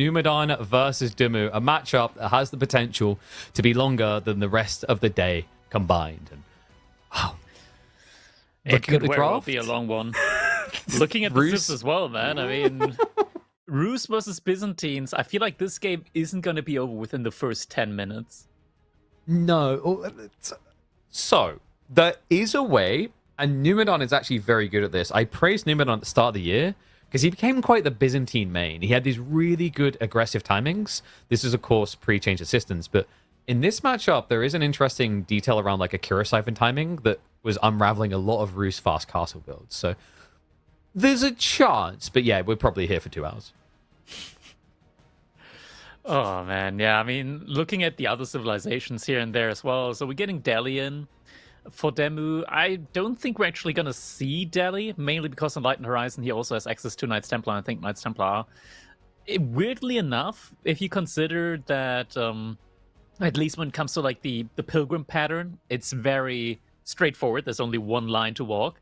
Numadan versus DeMu, a matchup that has the potential to be longer than the rest of the day combined. And wow. It could very well be a long one. Looking at the Zips as well, man. I mean, Rus versus Byzantines. I feel like this game isn't going to be over within the first 10 minutes. No. So, there is a way, and Numadan is actually very good at this. I praised Numadan at the start of the year because he became quite the Byzantine main. He had these really good aggressive timings. This is, of course, pre-change assistance, but in this matchup, there is an interesting detail around like a Kira Siphon timing that was unraveling a lot of Rus fast castle builds. So there's a chance, but yeah, we're probably here for 2 hours. Oh, man. Yeah, I mean, looking at the other civilizations here and there as well. So we're getting Delhi in for DeMu. I don't think we're actually going to see Delhi, mainly because on Enlightened Horizon, he also has access to Knights Templar. I think Knights Templar, weirdly enough, if you consider that, at least when it comes to like the pilgrim pattern, it's very straightforward. There's only one line to walk.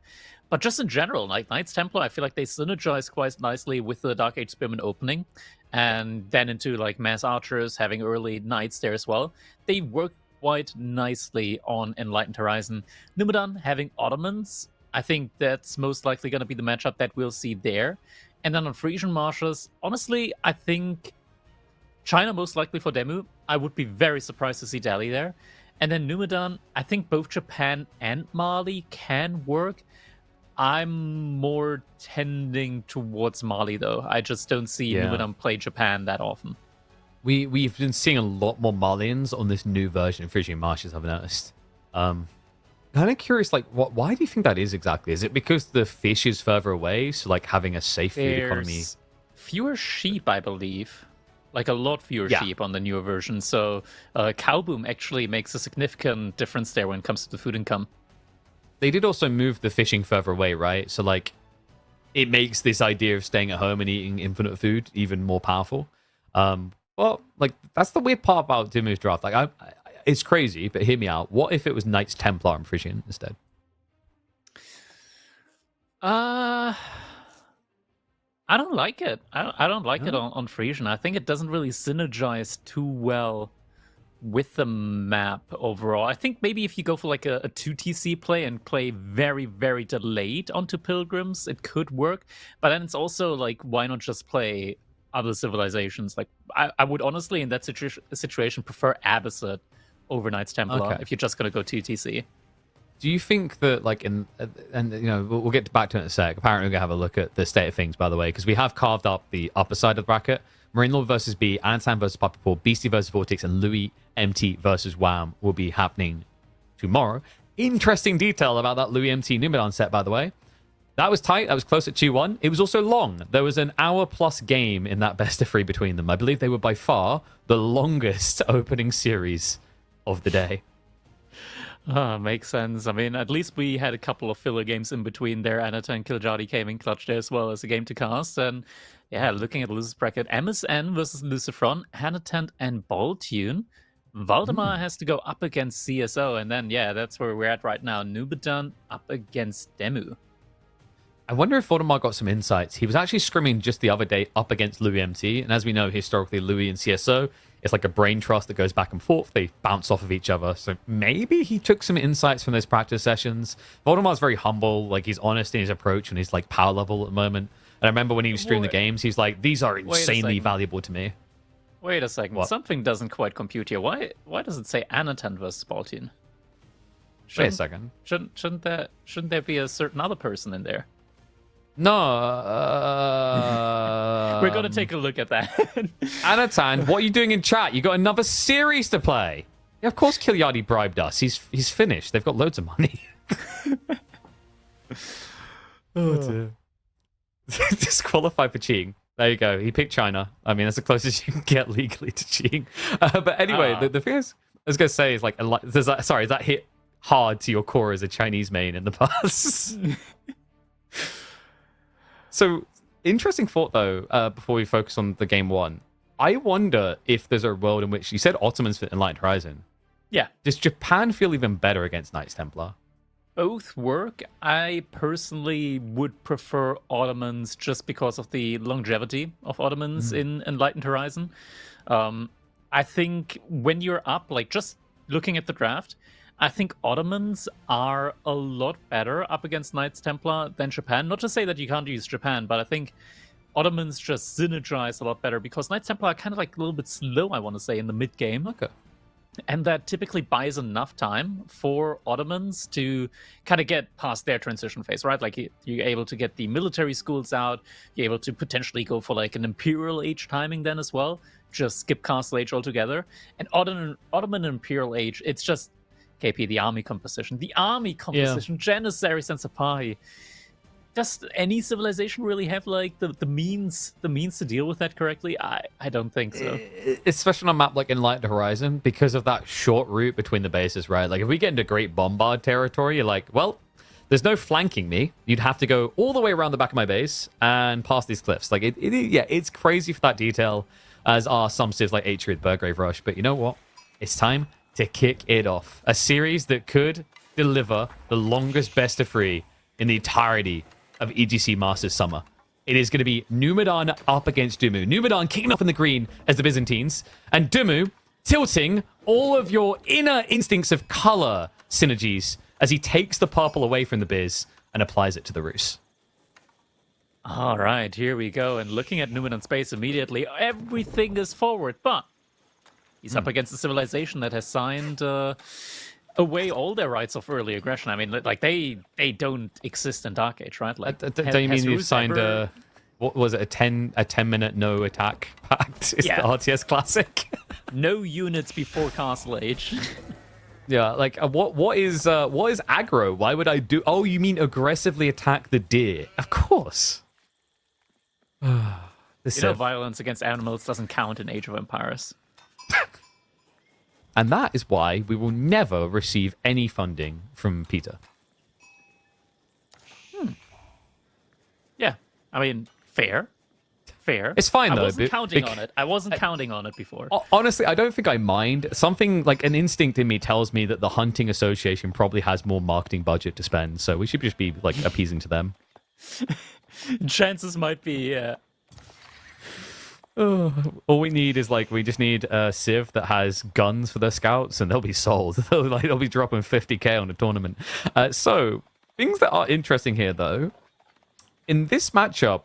But just in general, like Knights Templar, I feel like they synergize quite nicely with the Dark Age Spearman opening, and then into like Mass Archers, having early Knights there as well. They work quite nicely on Enlightened Horizon. Numadan having Ottomans, I think that's most likely going to be the matchup that we'll see there. And then on Frisian Marshes, honestly, I think China most likely for DeMu. I would be very surprised to see Delhi there. And then Numadan, I think both Japan and Mali can work. I'm more tending towards Mali, though. I just don't see Numadan play Japan that often. We've been seeing a lot more Malians on this new version of Frisian Marshes, I've noticed. Kind of curious, like, why do you think that is exactly? Is it because the fish is further away, so like having a safe food economy? Fewer sheep, I believe. Like a lot fewer sheep on the newer version. So cow boom actually makes a significant difference there when it comes to the food income. They did also move the fishing further away, right? So like it makes this idea of staying at home and eating infinite food even more powerful. Well, like that's the weird part about DeMu's draft. Like it's crazy, but hear me out. What if it was Knights Templar and Frisian instead? I don't like it. I don't like it on Frisian. I think it doesn't really synergize too well with the map overall. I think maybe if you go for like a 2TC play and play very, very delayed onto Pilgrims, it could work. But then it's also like, why not just play other civilizations? Like, I would honestly, in that situation, prefer Abbasid over Knights Templar if you're just going to go 2TC. Do you think that, like, and you know, we'll get back to it in a sec. Apparently, we're going to have a look at the state of things, by the way, because we have carved up the upper side of the bracket. Marine Lord versus B, Anatan versus Puppy Paw, Beastie versus Vortex, and Louis MT versus Wham will be happening tomorrow. Interesting detail about that Louis MT Numadan set, by the way. That was tight. That was close at 2-1. It was also long. There was an hour-plus game in that best of 3 between them. I believe they were by far the longest opening series of the day. Makes sense. I mean, at least we had a couple of filler games in between there. Anata and Kiljadi came in clutch there as well as a game to cast. And yeah, looking at the losers bracket, MSN versus Lucifron, Hanatant and Baltune. Valdemar has to go up against CSO. And then, yeah, that's where we're at right now. Numadan up against DeMu. I wonder if Valdemar got some insights. He was actually scrimming just the other day up against Louis MT. And as we know, historically, Louis and CSO, it's like a brain trust that goes back and forth. They bounce off of each other. So maybe he took some insights from those practice sessions. Valdemar's very humble. Like, he's honest in his approach and he's like power level at the moment. And I remember when he was streaming the games, he's like, these are insanely valuable to me. Wait a second. What? Something doesn't quite compute here. Why does it say Anatan versus Baltune? Wait a second. Shouldn't there be a certain other person in there? No. We're going to take a look at that. Anatan, what are you doing in chat? You got another series to play. Yeah, of course Kiljadi bribed us. He's finished. They've got loads of money. Oh, dear. Disqualified for cheating. There you go. He picked China. I mean, that's the closest you can get legally to cheating. But anyway, the thing I was going to say is, like, does that hit hard to your core as a Chinese main in the past? So, interesting thought, though, before we focus on the game one. I wonder if there's a world in which, you said Ottomans fit Enlightened Horizon. Yeah. Does Japan feel even better against Knights Templar? both work. I personally would prefer Ottomans just because of the longevity of Ottomans in Enlightened Horizon. I think when you're up, like just looking at the draft, I think Ottomans are a lot better up against Knights Templar than Japan. Not to say that you can't use Japan, but I think Ottomans just synergize a lot better because Knights Templar are kind of like a little bit slow, I want to say, in the mid game. Okay. And that typically buys enough time for Ottomans to kind of get past their transition phase, right? Like you're able to get the military schools out, you're able to potentially go for like an Imperial Age timing then as well, just skip Castle Age altogether. And Ottoman Imperial Age, it's just KP, the army composition. Janissary Sensipai. Does any civilization really have like the means to deal with that correctly? I don't think so. Especially on a map like Enlightened Horizon, because of that short route between the bases, right? Like if we get into Great Bombard territory, you're like, well, there's no flanking me. You'd have to go all the way around the back of my base and past these cliffs. Like it's crazy for that detail, as are some civs like Atria, Burgrave Rush. But you know what? It's time to kick it off. A series that could deliver the longest best of 3 in the entirety of EGC Masters Summer. It is going to be Numadan up against DeMu. Numadan kicking off in the green as the Byzantines, and DeMu tilting all of your inner instincts of color synergies as he takes the purple away from the Biz and applies it to the Rus. All right, here we go. And looking at Numadan space immediately, everything is forward, but he's up against a civilization that has signed away all their rights of early aggression. I mean, like they don't exist in Dark Age, right? Like, don't you mean you've signed what was it, a 10-minute no attack pact? It's the RTS classic. No units before Castle Age. Yeah, like what is aggro? Why would I do? Oh, you mean aggressively attack the deer? Of course. Violence against animals doesn't count in Age of Empires. And that is why we will never receive any funding from Peter. Yeah, I mean, fair. It's fine, though. I wasn't counting on it. I wasn't counting on it before. Honestly, I don't think I mind. Something like an instinct in me tells me that the Hunting Association probably has more marketing budget to spend, so we should just be like appeasing to them. Chances might be, all we need is we just need a civ that has guns for their scouts, and they'll be sold. They'll be dropping 50k on a tournament. So things that are interesting here, though, in this matchup,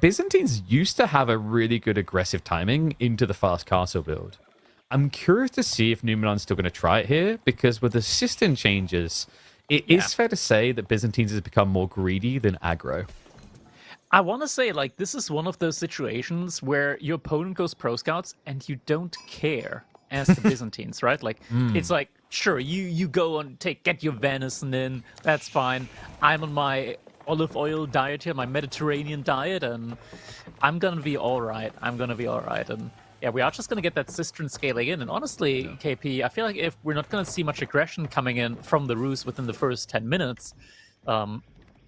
Byzantines used to have a really good aggressive timing into the fast castle build. I'm curious to see if Numadan's still going to try it here, because with the system changes, it is fair to say that Byzantines has become more greedy than aggro. I want to say, this is one of those situations where your opponent goes pro scouts and you don't care as the Byzantines, right? It's like, sure, you go and get your venison in, that's fine. I'm on my olive oil diet here, my Mediterranean diet, and I'm going to be all right. And yeah, we are just going to get that cistern scaling in. And honestly, KP, I feel like if we're not going to see much aggression coming in from the Rus within the first 10 minutes,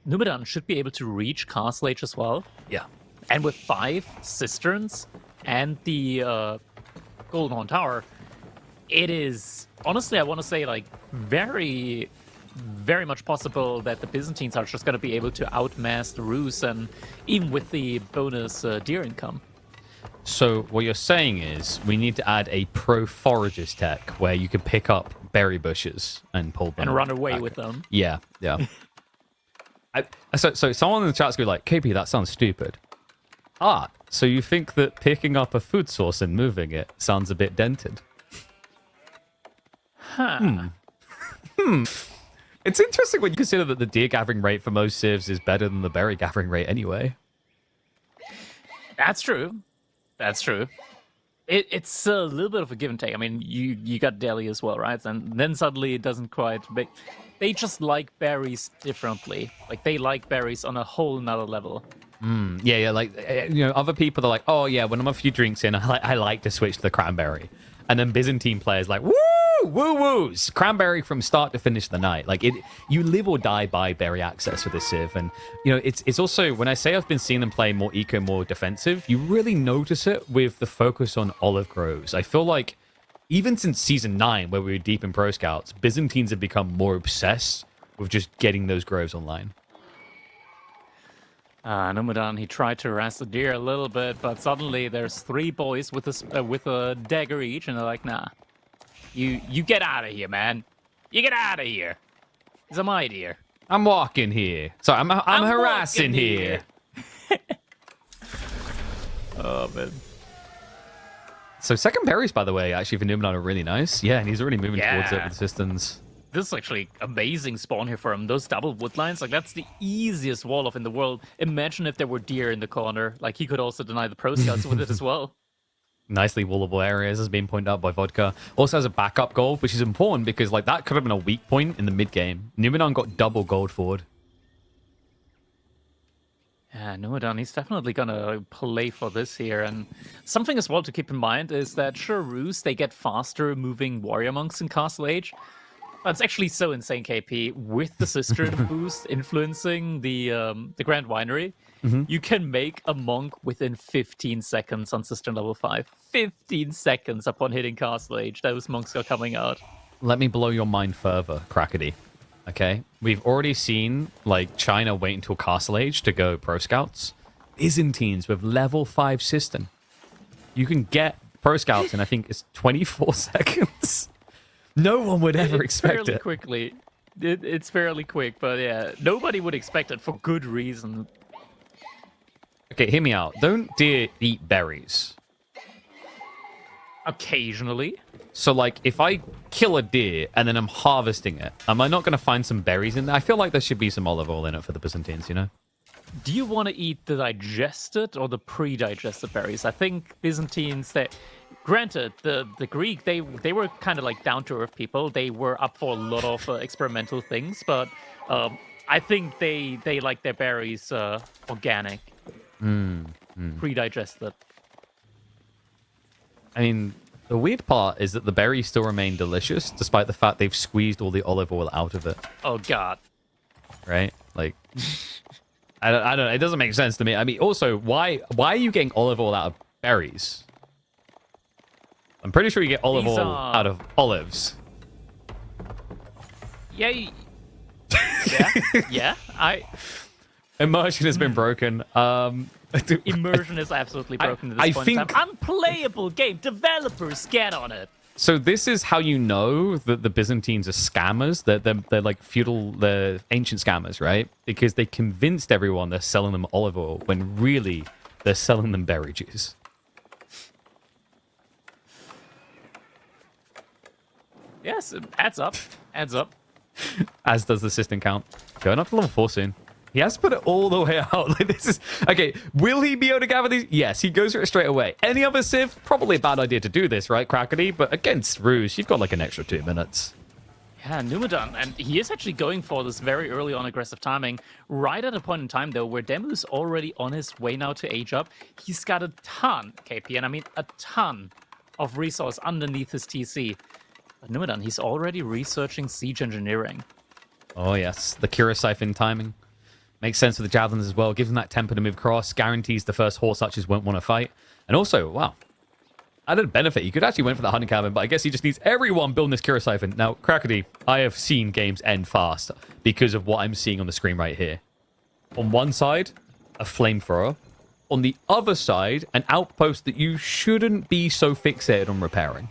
Numadan should be able to reach Castle Age as well. Yeah. And with 5 cisterns and the Golden Horn Tower, it is, honestly, I want to say, very, very much possible that the Byzantines are just going to be able to outmass the Rus, and even with the bonus deer income. So what you're saying is we need to add a pro-foragers tech where you can pick up berry bushes and pull them. And run away back. with them. Yeah. So someone in the chat's going to be like, KP, that sounds stupid. So you think that picking up a food source and moving it sounds a bit dented? It's interesting when you consider that the deer gathering rate for most civs is better than the berry gathering rate anyway. That's true. It's a little bit of a give and take. I mean, you got Delhi as well, right? And then suddenly it doesn't quite... They just like berries differently. They like berries on a whole nother level. Yeah. Other people are like, oh yeah, when I'm a few drinks in, I like to switch to the cranberry. And then Byzantine players like, woo-woos, cranberry from start to finish the night. You live or die by berry access for this civ. And, it's also, when I say I've been seeing them play more eco, more defensive, you really notice it with the focus on olive groves. I feel like even since Season 9, where we were deep in Pro Scouts, Byzantines have become more obsessed with just getting those groves online. Numudan, he tried to harass the deer a little bit, but suddenly there's 3 boys with a dagger each, and they're like, nah, you get out of here, man. You get out of here. These are my deer. I'm walking here. Sorry, I'm harassing here. Oh, man. So second berries, by the way, actually for Numadan are really nice. Yeah, and he's already moving towards it with assistance. This is actually amazing spawn here for him. Those double wood lines, like that's the easiest wall off in the world. Imagine if there were deer in the corner. Like he could also deny the pro scouts with it as well. Nicely wallable areas, as being pointed out by Vodka. Also has a backup gold, which is important because like that could have been a weak point in the mid game. Numadan got double gold forward. Yeah, Numadan, he's definitely gonna play for this here. And something as well to keep in mind is that sure, Ruse, they get faster moving warrior monks in Castle Age. But it's actually so insane, KP, with the Cistern boost influencing the Grand Winery. You can make a monk within 15 seconds on Cistern level 5. 15 seconds upon hitting Castle Age, those monks are coming out. Let me blow your mind further, Crackety. Okay? We've already seen, like, China wait until Castle Age to go Pro Scouts. Byzantines with level 5 Cistern. You can get Pro Scouts in, I think, it's 24 seconds. No one would ever expect fairly quickly. It's fairly quick, but yeah, nobody would expect it for good reason. Okay, hear me out. Don't deer eat berries? Occasionally. So, like, if I kill a deer and then I'm harvesting it, am I not going to find some berries in there? I feel like there should be some olive oil in it for the Byzantines, you know? Do you want to eat the digested or the pre-digested berries? I think Byzantines, granted, the Greek, they were kind of like down-to-earth people. They were up for a lot of experimental things, but I think they like their berries organic, pre-digested. I mean, the weird part is that the berries still remain delicious, despite the fact they've squeezed all the olive oil out of it. Oh, God. Right? Like, I don't know. It doesn't make sense to me. I mean, also, why are you getting olive oil out of berries? I'm pretty sure you get olive oil out of olives. Yeah. Yeah. Immersion has been broken. Immersion is absolutely broken at this point in time. Unplayable game. Developers, get on it. So this is how you know that the Byzantines are scammers. They're like feudal, they're ancient scammers, right? Because they convinced everyone they're selling them olive oil when really they're selling them berry juice. Yes, it adds up. Adds up. As does the assistant count. Going up to level 4 soon. He has to put it all the way out. Like, this is okay. Will he be able to gather these? Yes, he goes for it straight away. Any other Civ? Probably a bad idea to do this, right, Crackety? But against Ruse, you've got like an extra 2 minutes. Yeah, Numadan, and he is actually going for this very early on aggressive timing, right at a point in time, though, where DeMu's already on his way now to age up. He's got a ton, KP, and I mean a ton of resource underneath his TC. But Numadan, he's already researching siege engineering. Oh, yes. The Kira Siphon timing. Makes sense with the javelins as well. Gives them that tempo to move across. Guarantees the first horse archers won't want to fight. And also, wow. Added benefit. You could actually went for the hunting cabin, but I guess he just needs everyone building this Kira Siphon. Now, Crackety, I have seen games end fast because of what I'm seeing on the screen right here. On one side, a flamethrower. On the other side, an outpost that you shouldn't be so fixated on repairing.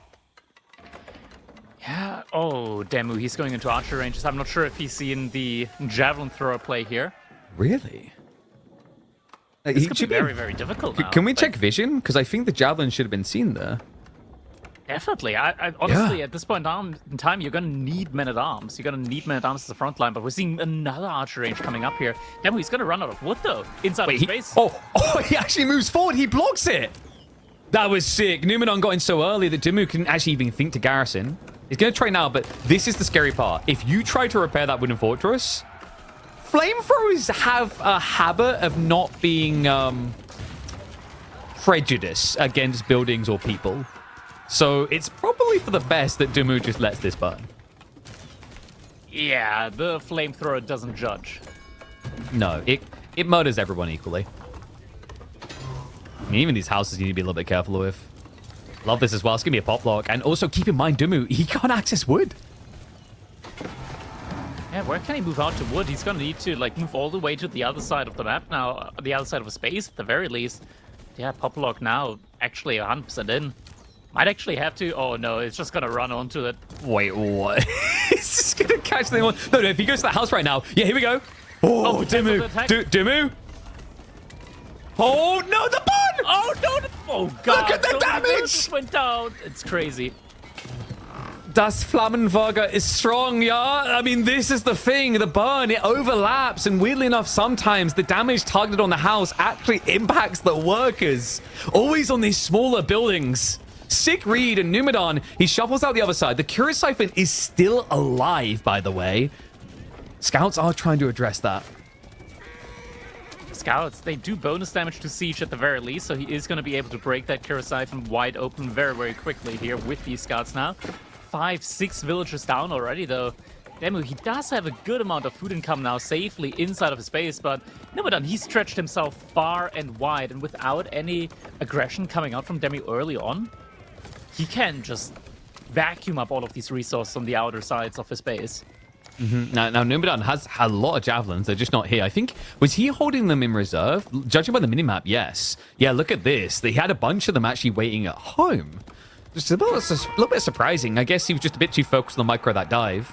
Yeah. Oh, DeMu, he's going into archer ranges. I'm not sure if he's seen the javelin thrower play here. Really? This could be very, very difficult now. Can we check vision? Because I think the javelin should have been seen there. Definitely. I honestly, at this point in time, you're going to need men-at-arms. You're going to need men-at-arms as the front line, but we're seeing another archer range coming up here. DeMu, he's going to run out of wood, though, inside of space. Oh, he actually moves forward. He blocks it. That was sick. Numadan got in so early that DeMu couldn't actually even think to garrison. He's going to try now, but this is the scary part. If you try to repair that wooden fortress, flamethrowers have a habit of not being prejudiced against buildings or people. So it's probably for the best that DeMu just lets this burn. Yeah, the flamethrower doesn't judge. No, it murders everyone equally. I mean, even these houses you need to be a little bit careful with. Love this as well. It's going to be a pop lock. And also keep in mind, DeMu, he can't access wood. Yeah, where can he move out to wood? He's gonna need to like move all the way to the other side of the map now, the other side of space at the very least. Yeah, Poplock now actually 100% in. Might actually have to. Oh no, it's just gonna run onto it. Wait, what? He's just gonna catch the one. No, if he goes to the house right now. Yeah, here we go. Oh, DeMu. DeMu. Oh no, the bun! Oh no! Oh god! Look at the damage! Just went down. It's crazy. Das Flammenwerger is strong, yeah? I mean, this is the thing. The burn, it overlaps. And weirdly enough, sometimes the damage targeted on the house actually impacts the workers. Always on these smaller buildings. Sick read and Numadan, he shuffles out the other side. The Curious Siphon is still alive, by the way. Scouts are trying to address that. Scouts, they do bonus damage to Siege at the very least, so he is going to be able to break that Curious Siphon wide open very, very quickly here with these Scouts now. 5, 6 villagers down already, though. DeMu, he does have a good amount of food income now safely inside of his base, but Numadan, he stretched himself far and wide, and without any aggression coming out from DeMu early on, he can just vacuum up all of these resources on the outer sides of his base. Now Numadan has a lot of javelins. They're just not here. I think, was he holding them in reserve? Judging by the minimap, yes. Yeah, look at this. He had a bunch of them actually waiting at home. Just a little bit surprising. I guess he was just a bit too focused on the micro that dive.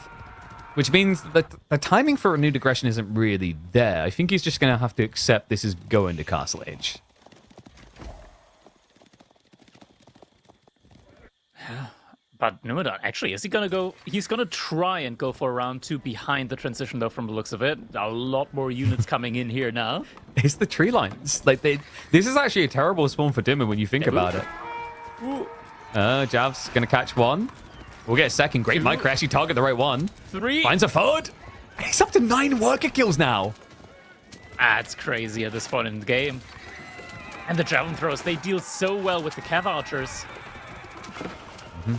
Which means that the timing for renewed aggression isn't really there. I think he's just going to have to accept this is going to Castle Age. But Numadan, actually, is he going to go? He's going to try and go for round 2 behind the transition, though, from the looks of it. A lot more units coming in here now. It's the tree lines. Like this is actually a terrible spawn for DeMu when you think about it. Ooh. Jav's going to catch one. We'll get a second. Great micro. Actually target the right one. 3. Finds a third. He's up to 9 worker kills now. That's crazy at this point in the game. And the javelin throws, they deal so well with the Cav archers.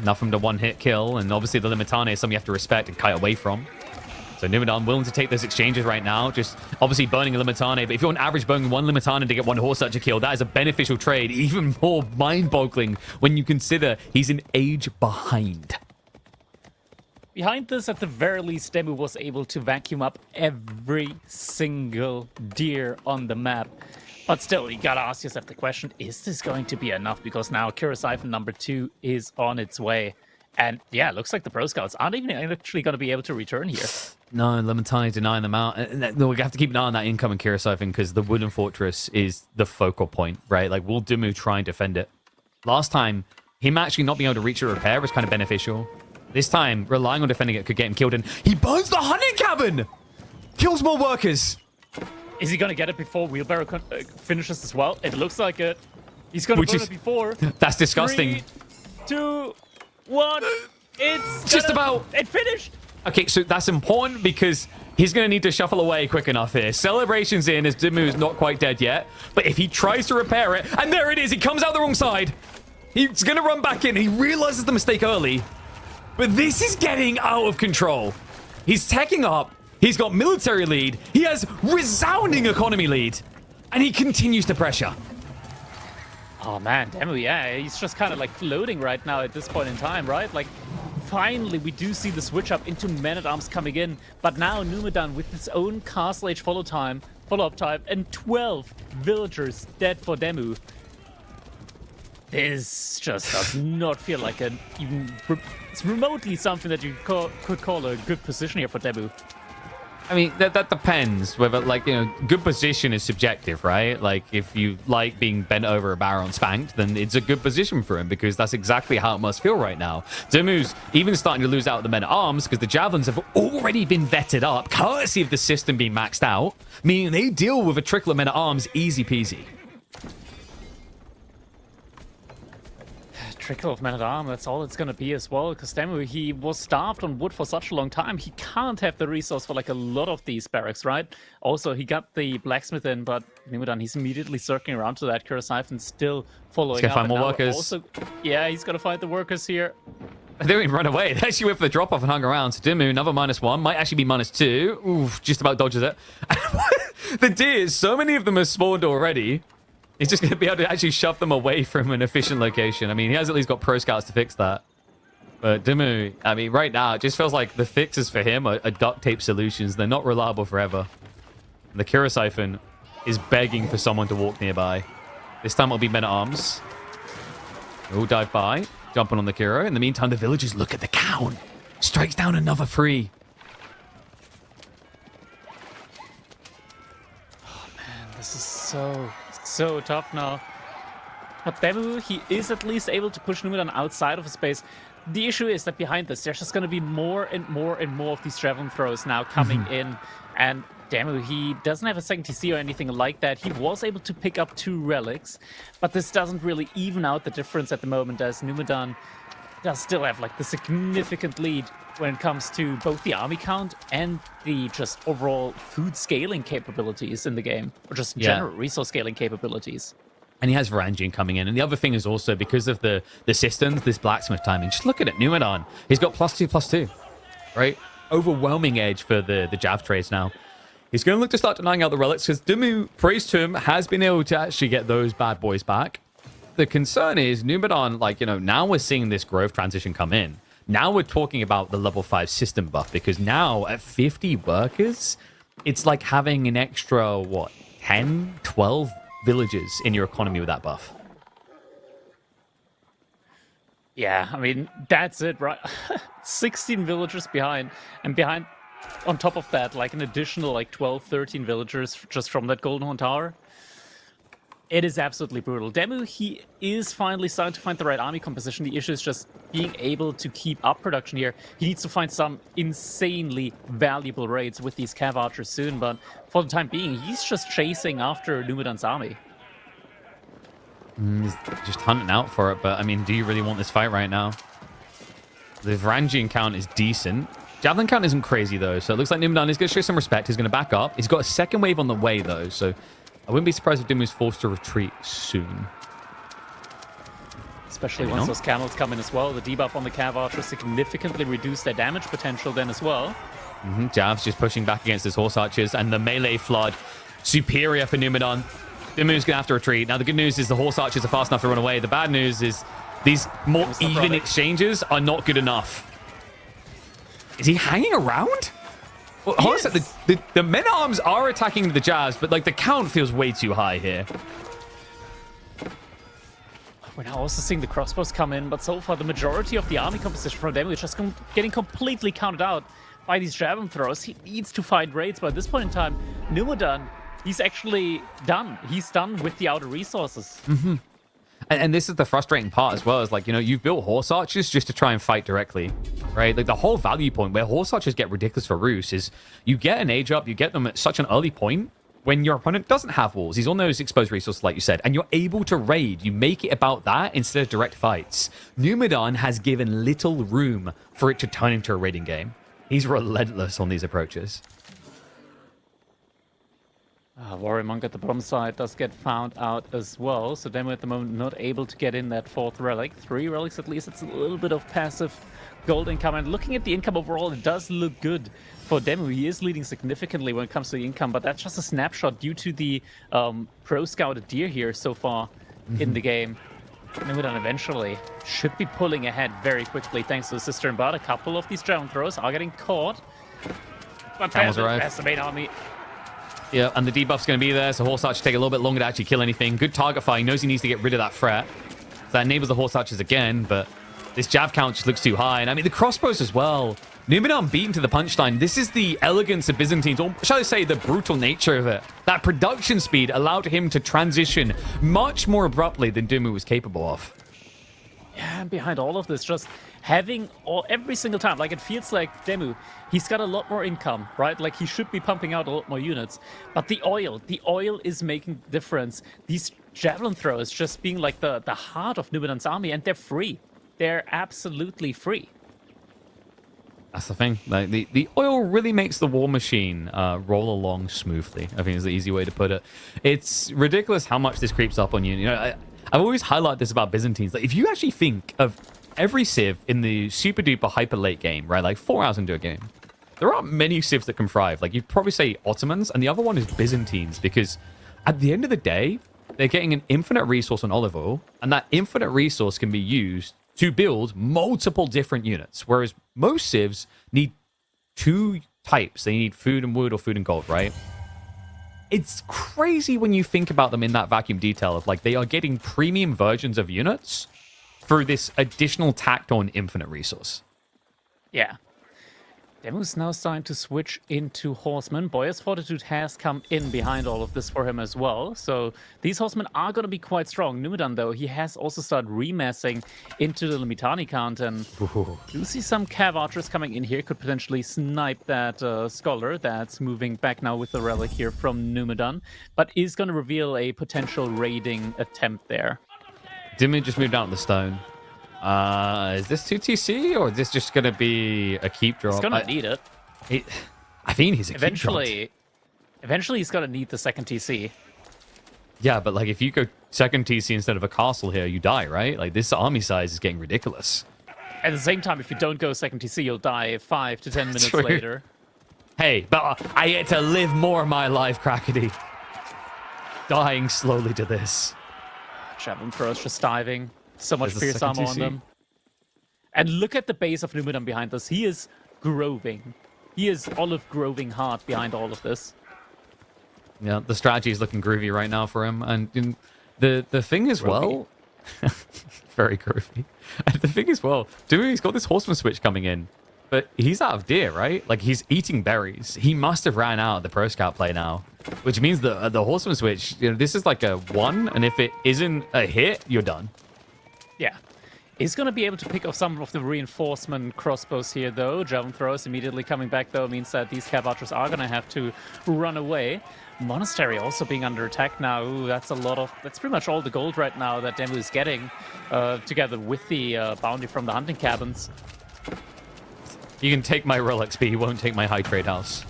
Nothing to one-hit kill, and obviously the Limitane is something you have to respect and kite away from. So Numadan willing to take those exchanges right now, just obviously burning a Limitane, but if you're on average burning one Limitane to get one horse archer kill, that is a beneficial trade, even more mind-boggling when you consider he's an age behind. Behind this, at the very least, DeMu was able to vacuum up every single deer on the map. But still, you gotta ask yourself the question, is this going to be enough? Because now Curious Siphon number 2 is on its way. And yeah, it looks like the Pro Scouts aren't even actually going to be able to return here. No, Limitane denying them out. We have to keep an eye on that incoming Curious Siphon because the Wooden Fortress is the focal point, right? Like, will DeMu try and defend it? Last time, him actually not being able to reach a repair was kind of beneficial. This time, relying on defending it could get him killed, and he burns the hunting cabin! Kills more workers! Is he going to get it before Wheelbarrow finishes as well? It looks like it. He's going to burn it before. That's disgusting. 3, 2, 1. It's just about. It finished. Okay, so that's important because he's going to need to shuffle away quick enough here. Celebration's in as DeMu is not quite dead yet. But if he tries to repair it, and there it is, he comes out the wrong side. He's going to run back in. He realizes the mistake early. But this is getting out of control. He's teching up. He's got military lead. He has resounding economy lead. And he continues to pressure. Oh man, DeMu, yeah, he's just kind of like floating right now at this point in time, right? Like, finally, we do see the switch up into Men-at-Arms coming in. But now Numadan with his own Castle Age follow-up time, and 12 villagers dead for DeMu. This just does not feel like it's remotely something that you could call a good position here for DeMu. I mean, that depends whether, like, you know, good position is subjective, right? Like, if you like being bent over a barrel and spanked, then it's a good position for him because that's exactly how it must feel right now. DeMu's even starting to lose out the Men-at-Arms because the Javelins have already been vetted up, courtesy of the system being maxed out, meaning they deal with a trickle of Men-at-Arms easy peasy. Trickle of Men-at-Arms, that's all it's going to be as well, because DeMu, he was starved on wood for such a long time. He can't have the resource for like a lot of these barracks, right? Also, he got the blacksmith in, but Numadan, he's immediately circling around to that. Curious Siphon still following He's up. gonna find more workers. Also, yeah, he's going to find the workers here. They didn't even run away. They actually went for the drop-off and hung around. So DeMu, another -1. Might actually be -2. Oof, just about dodges it. The deers, so many of them have spawned already. He's just going to be able to actually shove them away from an efficient location. I mean, he has at least got Pro Scouts to fix that. But DeMu, I mean, right now, it just feels like the fixes for him are duct tape solutions. They're not reliable forever. The Kira Siphon is begging for someone to walk nearby. This time it'll be men-at-arms. We'll dive by, jumping on the Kira. In the meantime, the villagers look at the count. Strikes down another 3. Oh man, this is so tough now. But DeMu, he is at least able to push Numadan outside of his space. The issue is that behind this, there's just going to be more and more and more of these javelin throws now coming in. And DeMu, he doesn't have a second TC or anything like that. He was able to pick up 2 relics, but this doesn't really even out the difference at the moment, as Numadan does still have like the significant lead when it comes to both the army count and the just overall food scaling capabilities in the game, or just general resource scaling capabilities. And he has Varangian coming in. And the other thing is also because of the systems, this blacksmith timing. Just look at it, Numadan. He's got +2/+2, right? Overwhelming edge for the Jav trades now. He's going to look to start denying out the relics because DeMu, praise to him, has been able to actually get those bad boys back. The concern is Numadan, like, you know, now we're seeing this growth transition come in. Now we're talking about the level 5 system buff because now at 50 workers, it's like having an extra, what, 10, 12 villages in your economy with that buff. Yeah, I mean, that's it, right? 16 villagers behind, and behind, on top of that, like an additional like 12, 13 villagers just from that Golden Horn Tower. It is absolutely brutal. DeMu, he is finally starting to find the right army composition. The issue is just being able to keep up production here. He needs to find some insanely valuable raids with these Cav Archers soon, but for the time being, he's just chasing after Numadan's army. He's just hunting out for it, but I mean, do you really want this fight right now? The Varangian count is decent. Javelin count isn't crazy, though, so it looks like Numadan is going to show some respect. He's going to back up. He's got a second wave on the way, though, so I wouldn't be surprised if DeMu's forced to retreat soon. Especially once those camels come in as well. The debuff on the Cav Archer significantly reduced their damage potential then as well. Jav's just pushing back against his horse archers, and the melee flood, superior for Numadan. DeMu's going to have to retreat. Now, the good news is the horse archers are fast enough to run away. The bad news is these more even exchanges are not good enough. Is he hanging around? Well, honestly, the men-at-arms are attacking the Jazz, but like the count feels way too high here. We're now also seeing the crossbows come in, but so far the majority of the army composition from DeMu is just getting completely counted out by these javelin throws. He needs to find raids, but at this point in time, Numudan, he's actually done. He's done with the outer resources. And this is the frustrating part as well, is like, you know, you've built horse archers just to try and fight directly, right? Like the whole value point where horse archers get ridiculous for Roos is you get an age up, you get them at such an early point when your opponent doesn't have walls. He's on those exposed resources, like you said, and you're able to raid. You make it about that instead of direct fights. Numadan has given little room for it to turn into a raiding game. He's relentless on these approaches. Warrior Monk at the bottom side does get found out as well. So DeMu at the moment not able to get in that 4th relic. 3 relics at least. It's a little bit of passive gold income. And looking at the income overall, it does look good for DeMu. He is leading significantly when it comes to the income, but that's just a snapshot due to the pro-scouted deer here so far in the game. Numadan eventually should be pulling ahead very quickly thanks to the Cistern, but a couple of these javelin throws are getting caught. But that's the main army. Yeah, and the debuff's going to be there, so horse archers take a little bit longer to actually kill anything. Good target fire. He knows he needs to get rid of that threat. So that enables the horse archers again, but this jav count just looks too high. And I mean, the crossbows as well. Numadan beaten to the punchline. This is the elegance of Byzantines, or shall I say the brutal nature of it. That production speed allowed him to transition much more abruptly than DeMu was capable of. Yeah, and behind all of this, just having every single time, like it feels like DeMu, he's got a lot more income, right? Like he should be pumping out a lot more units. But the oil is making the difference. These javelin throws just being like the heart of Numadan's army, and they're free. They're absolutely free. That's the thing. Like the oil really makes the war machine roll along smoothly, I think is the easy way to put it. It's ridiculous how much this creeps up on you. You know, I've always highlighted this about Byzantines. Like, if you actually think of every civ in the super duper hyper late game, right? Like 4 hours into a game, there aren't many civs that can thrive. Like, you'd probably say Ottomans, and the other one is Byzantines, because at the end of the day, they're getting an infinite resource on olive oil, and that infinite resource can be used to build multiple different units, whereas most civs need 2 types. They need food and wood or food and gold, right? It's crazy when you think about them in that vacuum detail of like they are getting premium versions of units for this additional tacked on infinite resource. Yeah. DeMu's now starting to switch into horsemen. Boyar's Fortitude has come in behind all of this for him as well. So these horsemen are going to be quite strong. Numudan, though, he has also started remassing into the Limitani count. And you see some Cav archers coming in here. Could potentially snipe that scholar that's moving back now with the relic here from Numudan. But is going to reveal a potential raiding attempt there. DeMu just moved out of the stone. Is this 2TC or is this just going to be a keep drop? He's going to need it. I think he's a keep drop. Eventually, he's going to need the second TC. Yeah, but like if you go second TC instead of a castle here, you die, right? Like this army size is getting ridiculous. At the same time, if you don't go second TC, you'll die 5 to 10 minutes later. Hey, but I get to live more of my life, Crackety. Dying slowly to this. Javelin throws just diving. So much There's fierce armor on them. And look at the base of Numudan behind us. He is groving. He is olive groving hard behind all of this. Yeah, the strategy is looking groovy right now for him. And the thing as well... very groovy. And the thing as well, he's got this horseman switch coming in. But he's out of deer, right? Like, he's eating berries. He must have ran out of the Pro Scout play now. Which means the horseman switch, this is like a 1. And if it isn't a hit, you're done. Yeah. He's going to be able to pick off some of the reinforcement crossbows here, though. Javelin throws immediately coming back, though, means that these Cav archers are going to have to run away. Monastery also being under attack now. Ooh, that's pretty much all the gold right now that DeMu is getting, together with the bounty from the hunting cabins. You can take my relics, but you won't take my high trade house.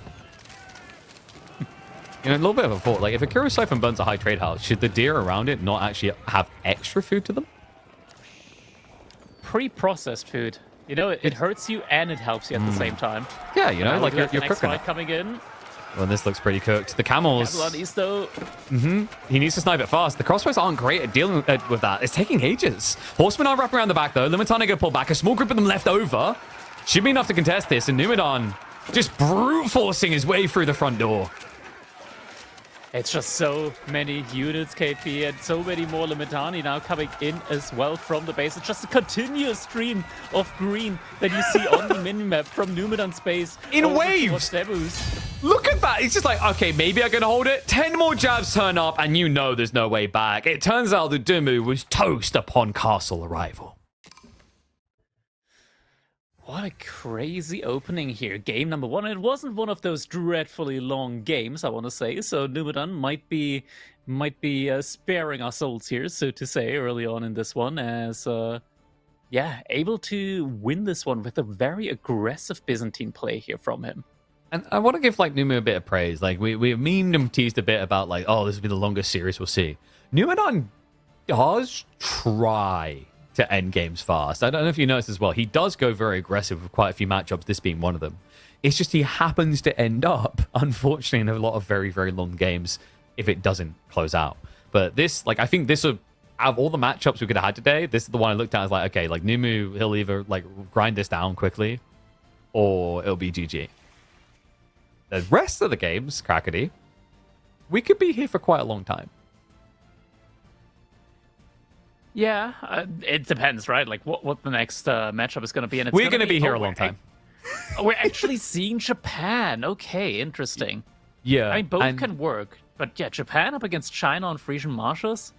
A little bit of a thought. Like, if a Kuro Siphon burns a high trade house, should the deer around it not actually have extra food to them? Pre-processed food. It hurts you and it helps you at the same time. Yeah, like you're cooking it. Coming in. Well, this looks pretty cooked. The camels. Though. He needs to snipe it fast. The crossbows aren't great at dealing with that. It's taking ages. Horsemen are wrapping around the back, though. Limitani go pull back. A small group of them left over. Should be enough to contest this. And Numadan just brute forcing his way through the front door. It's just so many units, KP, and so many more Limitani now coming in as well from the base. It's just a continuous stream of green that you see on the minimap from Numadan space. In waves! Look at that! It's just like, okay, maybe I can hold it. 10 more jabs turn up, and there's no way back. It turns out that DeMu was toast upon castle arrival. What a crazy opening here. Game number 1. It wasn't one of those dreadfully long games, I want to say. So Numadan might be sparing our souls here, so to say, early on in this one, as able to win this one with a very aggressive Byzantine play here from him. And I want to give Numu a bit of praise. Like we memed and teased a bit about this will be the longest series we'll see. Numadan does try to end games fast. I don't know if you noticed as well. He does go very aggressive with quite a few matchups, this being one of them. It's just he happens to end up, unfortunately, in a lot of very, very long games if it doesn't close out. But this, I think this would, out of all the matchups we could have had today, this is the one I looked at as okay, Numu, he'll either grind this down quickly or it'll be GG. The rest of the games, Crackety, we could be here for quite a long time. Yeah, it depends, right? What the next matchup is going to be. And we're going to be here a long time. We're actually seeing Japan. Okay, interesting. Yeah. I mean, both can work. But yeah, Japan up against China on Frisian marshes.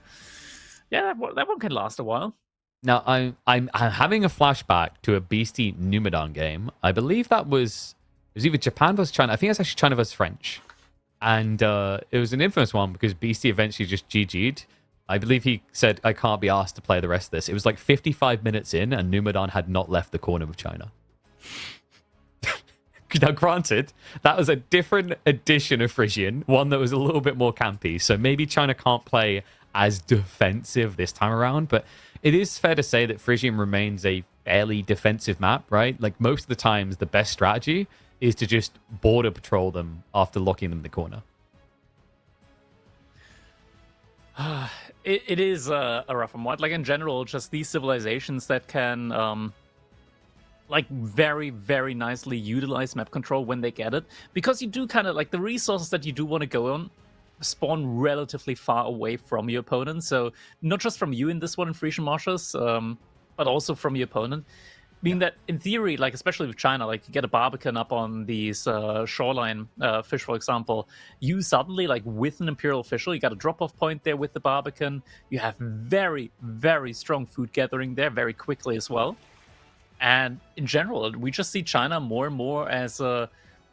Yeah, that one can last a while. Now, I'm having a flashback to a beastie Numadan game. I believe it was either Japan versus China. I think it's actually China versus French. And it was an infamous one because Beastie eventually just GG'd. I believe he said, I can't be asked to play the rest of this. It was 55 minutes in, and Numadan had not left the corner of China. Now, granted, that was a different edition of Frisian, one that was a little bit more campy. So maybe China can't play as defensive this time around, but it is fair to say that Frisian remains a fairly defensive map, right? Most of the times, the best strategy is to just border patrol them after locking them in the corner. it is a rough one. Like in general, just these civilizations that can like very, very nicely utilize map control when they get it, because you do kind of like the resources that you do want to go on spawn relatively far away from your opponent. So not just from you in this one in Frisian Marshes, but also from your opponent. Meaning that in theory, like especially with China, like you get a Barbican up on these shoreline fish, for example, you suddenly, like with an Imperial official, you got a drop-off point there with the Barbican. You have very, very strong food gathering there very quickly as well. And in general, we just see China more and more as a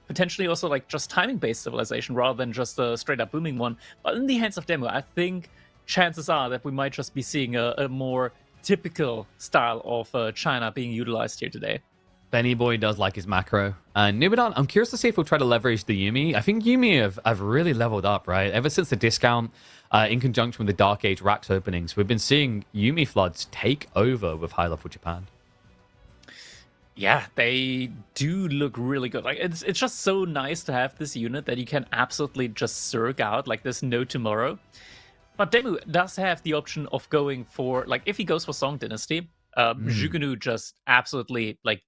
potentially also like just timing-based civilization rather than just a straight-up booming one. But in the hands of DeMu, I think chances are that we might just be seeing a more typical style of China being utilized here today. Benny Boy does like his macro. And Numadan, I'm curious to see if we'll try to leverage the Yuumi. I think Yuumi have really leveled up, right? Ever since the discount, in conjunction with the Dark Age racks openings, we've been seeing Yuumi floods take over with high-level Japan. Yeah, they do look really good. Like it's just so nice to have this unit that you can absolutely just zerg out like there's no tomorrow. But DeMu does have the option of going for, like, if he goes for Song Dynasty, Zhuge-Nu just absolutely, like,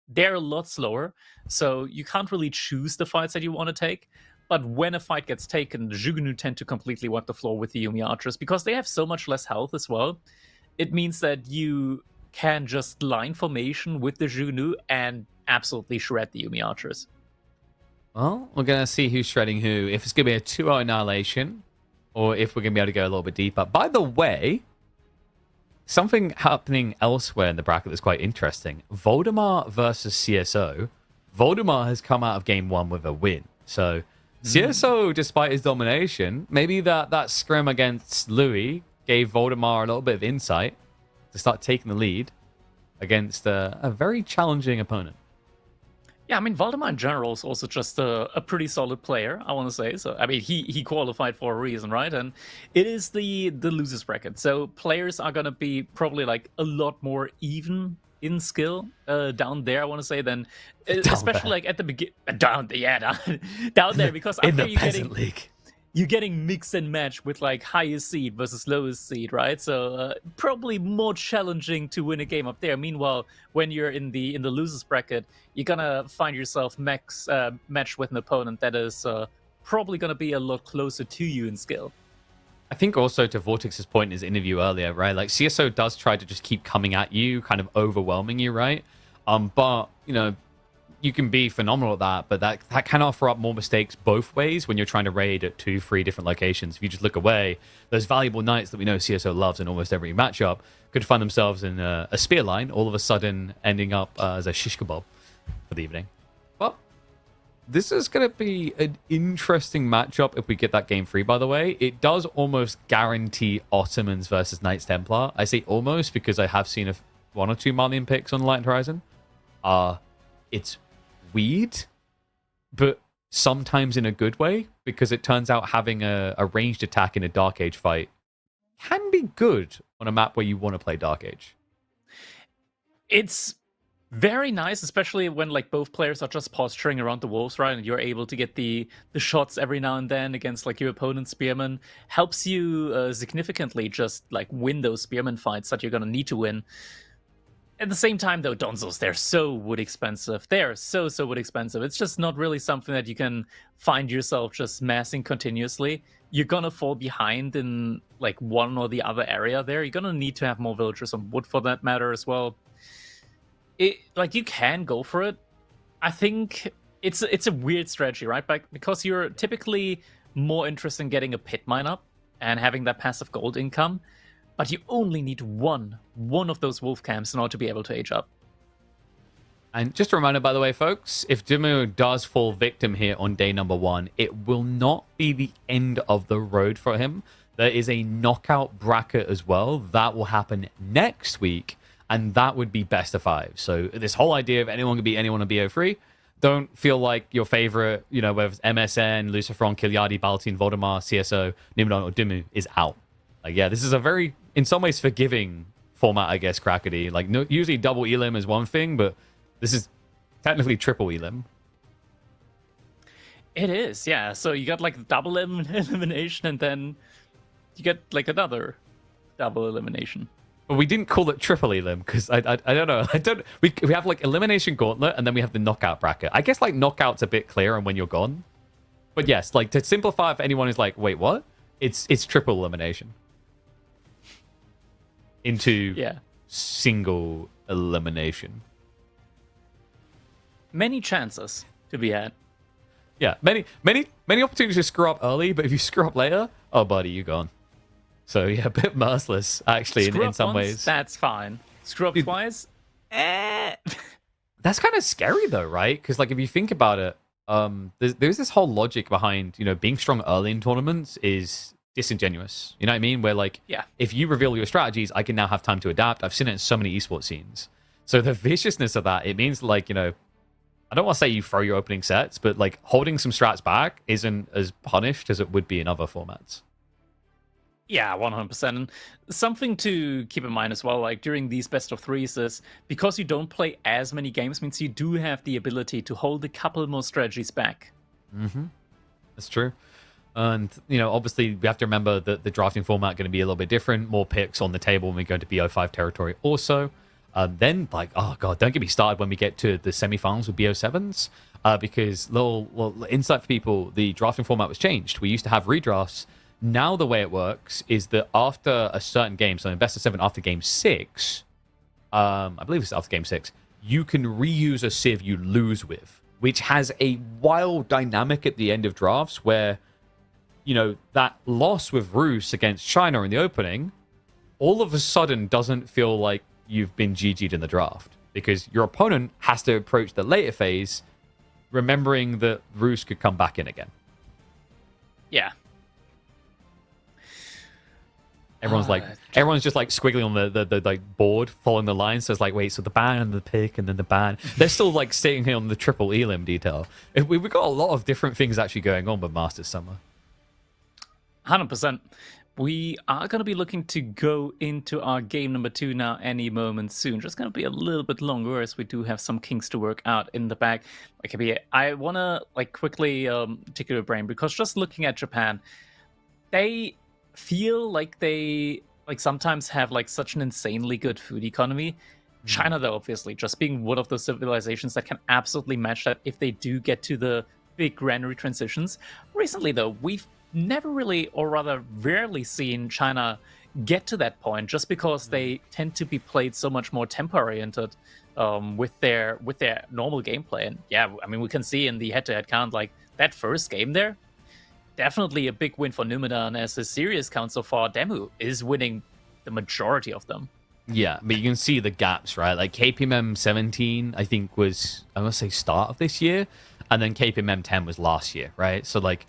they're a lot slower, so you can't really choose the fights that you want to take. But when a fight gets taken, Zhuge-Nu tend to completely wipe the floor with the Yuumi archers, because they have so much less health as well. It means that you can just line formation with the Zhuge-Nu and absolutely shred the Yuumi archers. Well, we're going to see who's shredding who. If it's going to be a 2-0 annihilation, or if we're going to be able to go a little bit deeper. By the way, something happening elsewhere in the bracket that's quite interesting. Voldemar versus CSO. Voldemar has come out of game one with a win. So CSO, despite his domination, maybe that scrim against Louis gave Voldemar a little bit of insight to start taking the lead against a very challenging opponent. Yeah, I mean, Valdemar in general is also just a pretty solid player, I want to say. So, I mean, he qualified for a reason, right? And it is the losers bracket. So players are going to be probably like a lot more even in skill down there, I want to say, than especially like at the beginning. Down there, because I think you're getting league. You're getting mix and match with like highest seed versus lowest seed, right? So probably more challenging to win a game up there. Meanwhile, when you're in the losers bracket, you're gonna find yourself matched with an opponent that is probably gonna be a lot closer to you in skill. I think also to Vortex's point in his interview earlier, right? Like CSO does try to just keep coming at you, kind of overwhelming you, right? But you know, you can be phenomenal at that, but that can offer up more mistakes both ways when you're trying to raid at 2-3 different locations. If you just look away, those valuable knights that we know CSO loves in almost every matchup could find themselves in a spear line, all of a sudden ending up as a shish kebab for the evening. Well, this is going to be an interesting matchup if we get that game free, by the way. It does almost guarantee Ottomans versus Knights Templar. I say almost because I have seen one or two Marlian picks on the Light Horizon. It's weird, but sometimes in a good way, because it turns out having a ranged attack in a Dark Age fight can be good on a map where you want to play Dark Age. It's very nice, especially when like both players are just posturing around the wolves, right? And you're able to get the shots every now and then against like your opponent's spearmen. Helps you significantly just like win those spearman fights that you're gonna need to win. At the same time, though, Donzos, they're so wood expensive. They're so wood expensive. It's just not really something that you can find yourself just massing continuously. You're gonna fall behind in like one or the other area there. You're gonna need to have more villagers on wood for that matter as well. Like you can go for it. I think it's a weird strategy, right? Because you're typically more interested in getting a pit mine up and having that passive gold income. But you only need one of those wolf camps in order to be able to age up. And just a reminder, by the way, folks, if DeMu does fall victim here on day number 1, it will not be the end of the road for him. There is a knockout bracket as well. That will happen next week, and that would be best of 5. So this whole idea of anyone can beat anyone on BO3, don't feel like your favorite, you know, whether it's MSN, Lucifron, Kiliadi, Baltine, Voldemar, CSO, Numadan, or DeMu is out. Like, yeah, this is a very, in some ways, forgiving format, I guess, Crackety. Like, no, usually double elim is one thing, but this is technically triple elim. It is, yeah. So you got, like, double elimination, and then you get, like, another double elimination. But we didn't call it triple elim because I don't know. We have like elimination gauntlet and then we have the knockout bracket. I guess like knockout's a bit clearer on when you're gone. But yes, like to simplify, if anyone is like, wait, what? It's triple elimination into single elimination. Many chances to be had. Yeah, many opportunities to screw up early, but if you screw up later, oh buddy, you're gone. So yeah, a bit merciless actually in some ways. That's fine. Screw up twice. That's kind of scary though, right? Because like if you think about it, there's this whole logic behind being strong early in tournaments is disingenuous. You know what I mean? Where like if you reveal your strategies, I can now have time to adapt. I've seen it in so many esports scenes. So the viciousness of that, it means like I don't want to say you throw your opening sets, but like holding some strats back isn't as punished as it would be in other formats. Yeah, 100%. And something to keep in mind as well, like during these best of threes, is because you don't play as many games, means you do have the ability to hold a couple more strategies back. Mm-hmm. That's true. And, obviously we have to remember that the drafting format going to be a little bit different, more picks on the table when we go to BO5 territory also. Then, like, oh god, don't get me started when we get to the semifinals with BO7s, because little insight for people, the drafting format was changed. We used to have redrafts. Now the way it works is that after a certain game, so in best of 7 after game 6, I believe it's after game 6, you can reuse a civ you lose with, which has a wild dynamic at the end of drafts where, that loss with Rus against China in the opening, all of a sudden doesn't feel like you've been GG'd in the draft, because your opponent has to approach the later phase remembering that Rus could come back in again. Yeah. Everyone's just like squiggling on the like board, following the line. So it's like, wait, so the ban and the pick and then the ban. They're still like sitting here on the triple elim detail. We've got a lot of different things actually going on with Masters Summer. 100%. We are going to be looking to go into our game number 2 now any moment soon. Just going to be a little bit longer as we do have some kinks to work out in the back. Okay, I want to like quickly take your brain, because just looking at Japan, they feel like they sometimes have like such an insanely good food economy. China, though, obviously just being one of those civilizations that can absolutely match that if they do get to the big granary transitions. Recently, though, we've never really, or rather rarely, seen China get to that point, just because they tend to be played so much more tempo oriented with their normal gameplay. And yeah, I mean, we can see in the head-to-head count, like that first game there, definitely a big win for Numudan. As his serious count so far, DeMu is winning the majority of them. Yeah, but you can see the gaps, right? Like KPMM 17, I think was, I must say, start of this year, and then KPMM 10 was last year, right? So like,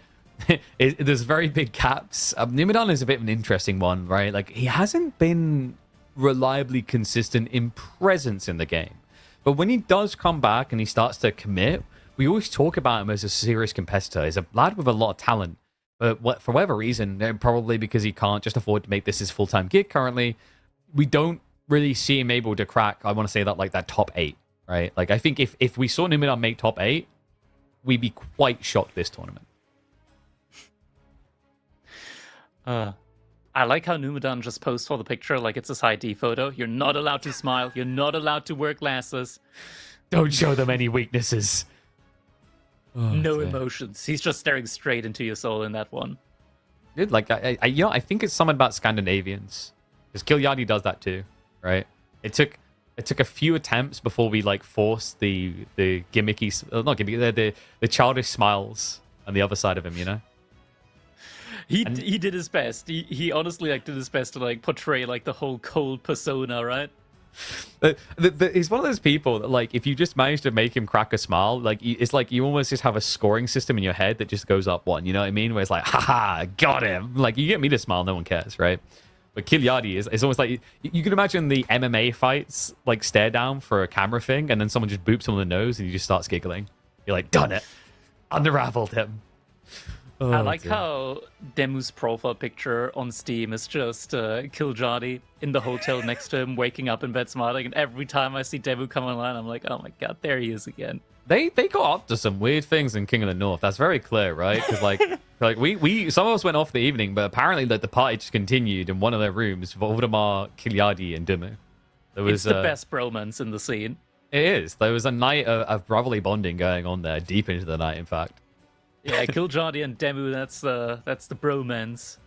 there's very big gaps. Numadan is a bit of an interesting one, right? Like he hasn't been reliably consistent in presence in the game, but when he does come back and he starts to commit, we always talk about him as a serious competitor. He's a lad with a lot of talent, but for whatever reason, probably because he can't just afford to make this his full-time gig currently, we don't really see him able to crack, I want to say that top 8, right? Like I think if we saw Numadan make top 8, we'd be quite shocked this tournament. I like how Numadan just posts for the picture like it's his ID photo. You're not allowed to smile. You're not allowed to wear glasses. Don't show them any weaknesses. No emotions. He's just staring straight into your soul in that one. Dude, like I think it's something about Scandinavians, because Kilyadi does that too, right? It took a few attempts before we like forced the gimmicky, not gimmicky, the childish smiles on the other side of him, He did his best. He honestly did his best to like portray like the whole cold persona, right? He's one of those people that like if you just manage to make him crack a smile, like it's like you almost just have a scoring system in your head that just goes up one. You know what I mean? Where it's like, haha, got him. Like you get me to smile, no one cares, right? But Kilyadi is almost like you can imagine the MMA fights like stare down for a camera thing, and then someone just boops him on the nose and he just starts giggling. You're like, done it, unraveled him. Oh, I like dear. how Demu's profile picture on Steam is just Kiljadi in the hotel next to him, waking up in bed smiling. And every time I see Demu come online, I'm like, oh my god, there he is again. They got up to some weird things in King of the North. That's very clear, right? Because like we some of us went off the evening, but apparently the party just continued in one of their rooms. Voldemar, Kilyadi, and Demu. There was It's the best bromance in the scene. It is. There was a night of brotherly bonding going on there, deep into the night, in fact. Yeah, Kiljadi and Demu, that's the bromance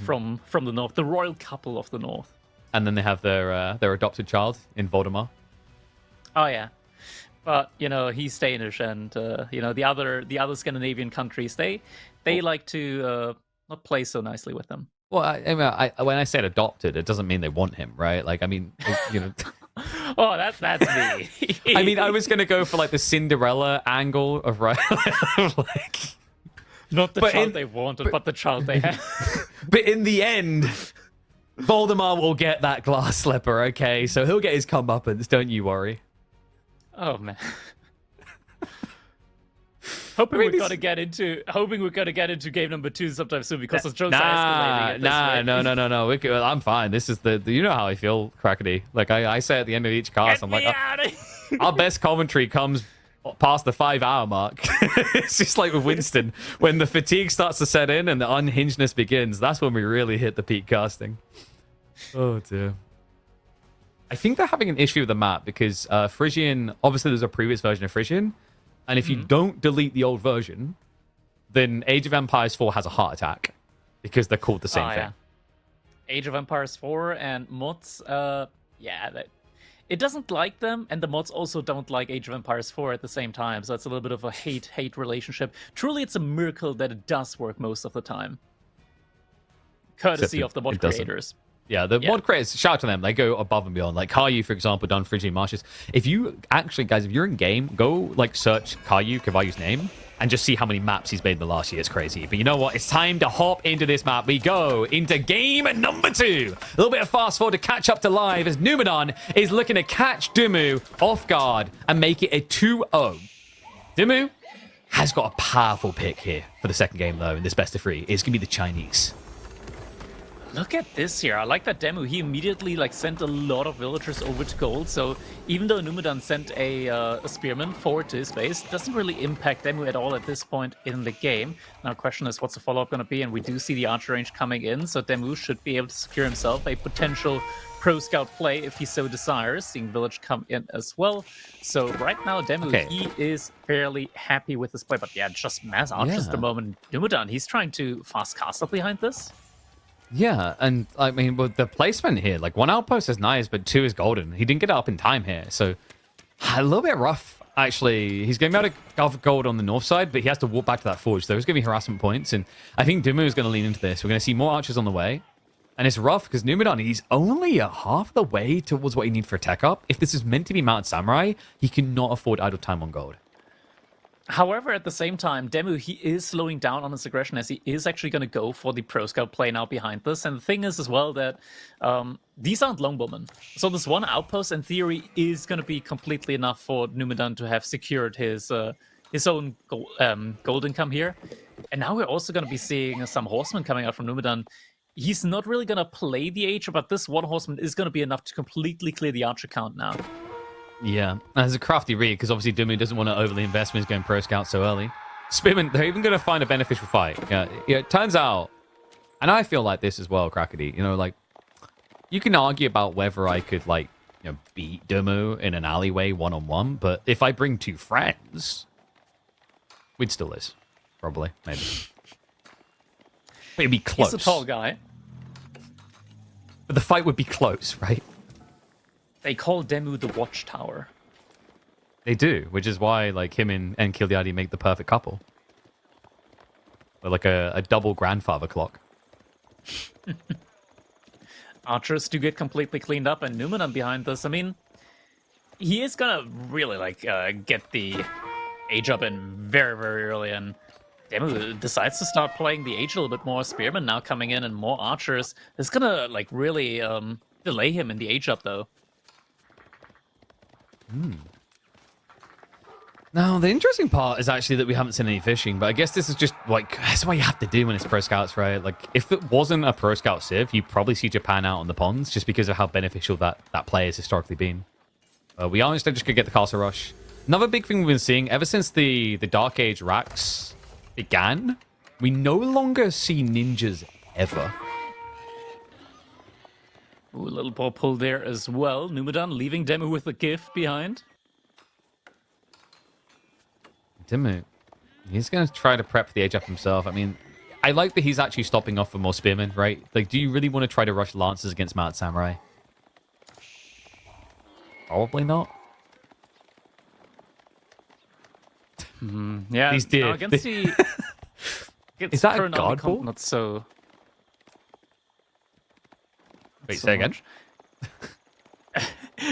from the north, the royal couple of the north. And then they have their adopted child in Voldemar. Oh yeah, but he's Danish, and the other Scandinavian countries they like to not play so nicely with them. Well, I when I said adopted, it doesn't mean they want him, right? Like, I mean, Oh, that's me. I mean, I was gonna go for like the Cinderella angle of right, like. Not the child they wanted, but the child they had. But in the end, Voldemar will get that glass slipper, okay? So he'll get his comeuppance, don't you worry. Oh, man. Hoping we're gonna get into game number 2 sometime soon because the jokes are escalating. No. I'm fine. This is you know how I feel, Crackety. Like I say at the end of each cast, I'm like, our best commentary comes past the 5-hour mark. It's just like with Winston, when the fatigue starts to set in and the unhingedness begins, that's when we really hit the peak casting. Oh dear. I think they're having an issue with the map because Frisian, obviously there's a previous version of Frisian, and if you don't delete the old version, then Age of Empires 4 has a heart attack because they're called the same thing. Yeah. Age of Empires 4 and mods, it doesn't like them, and the mods also don't like Age of Empires 4 at the same time, so it's a little bit of a hate-hate relationship. Truly, it's a miracle that it does work most of the time. Courtesy of the mod creators. Yeah, the mod creators, shout out to them. They go above and beyond. Like Caillou, for example, done Phrygian Marshes. If you actually, guys, if you're in game, go like search Caillou's name, and just see how many maps he's made in the last year. It's crazy. But you know what? It's time to hop into this map. We go into game number 2. A little bit of fast forward to catch up to live as Numadan is looking to catch DeMu off guard and make it a 2-0. DeMu has got a powerful pick here for the second game, though, in this best of 3. It's going to be the Chinese. Look at this here. I like that Demu. He immediately sent a lot of villagers over to gold. So even though Numudan sent a spearman forward to his base, it doesn't really impact Demu at all at this point in the game. Now, the question is, what's the follow-up going to be? And we do see the archer range coming in, so Demu should be able to secure himself a potential pro scout play if he so desires, seeing village come in as well. So right now, Demu, he is fairly happy with this play. But yeah, just mass archers at the moment. Numudan, he's trying to fast castle behind this. Yeah, and I mean, with the placement here, like 1 outpost is nice, but 2 is golden. He didn't get it up in time here, so a little bit rough, actually. He's going to be able to go for gold on the north side, but he has to walk back to that forge. So there's going to be harassment points, and I think DeMu is going to lean into this. We're going to see more archers on the way, and it's rough because Numadan, he's only a half the way towards what he needs for a tech up. If this is meant to be Mounted Samurai, he cannot afford idle time on gold. However, at the same time, Demu, he is slowing down on his aggression as he is actually going to go for the pro scout play now behind this. And the thing is as well that these aren't longbowmen. So this 1 outpost, in theory, is going to be completely enough for Numadan to have secured his own gold income here. And now we're also going to be seeing some horsemen coming out from Numadan. He's not really going to play the archer, but this 1 horseman is going to be enough to completely clear the archer count now. Yeah, as a crafty read, because obviously DeMu doesn't want to overly invest in his going pro scout so early. Spearman, they're even going to find a beneficial fight. Yeah, it turns out, and I feel like this as well, Crackety, you can argue about whether I could, beat DeMu in an alleyway one-on-one, but if I bring 2 friends, we'd still lose. Probably, maybe. But it'd be close. He's a tall guy. But the fight would be close, right? They call Demu the Watchtower. They do, which is why him and Kilyadi make the perfect couple. They're like a double grandfather clock. Archers do get completely cleaned up, and Numadan behind this. I mean, he is gonna really get the age up in very, very early, and Demu decides to start playing the age a little bit more. Spearman now coming in, and more archers. It's gonna really delay him in the age up though. Now, the interesting part is actually that we haven't seen any fishing, but I guess this is just like, that's what you have to do when it's Pro Scouts, right? Like, if it wasn't a Pro Scout Civ, you'd probably see Japan out on the ponds just because of how beneficial that play has historically been. We are instead just going to get the Castle Rush. Another big thing we've been seeing ever since the Dark Age racks began, we no longer see ninjas ever. Ooh, a little ball pull there as well. Numudan leaving DeMu with the gift behind. DeMu, he's going to try to prep the age up himself. I mean, I like that he's actually stopping off for more spearmen, right? Like, do you really want to try to rush lances against Mount Samurai? Probably not. Yeah, These did. against the... Is that a guard ball? Not so... Wait, so say again?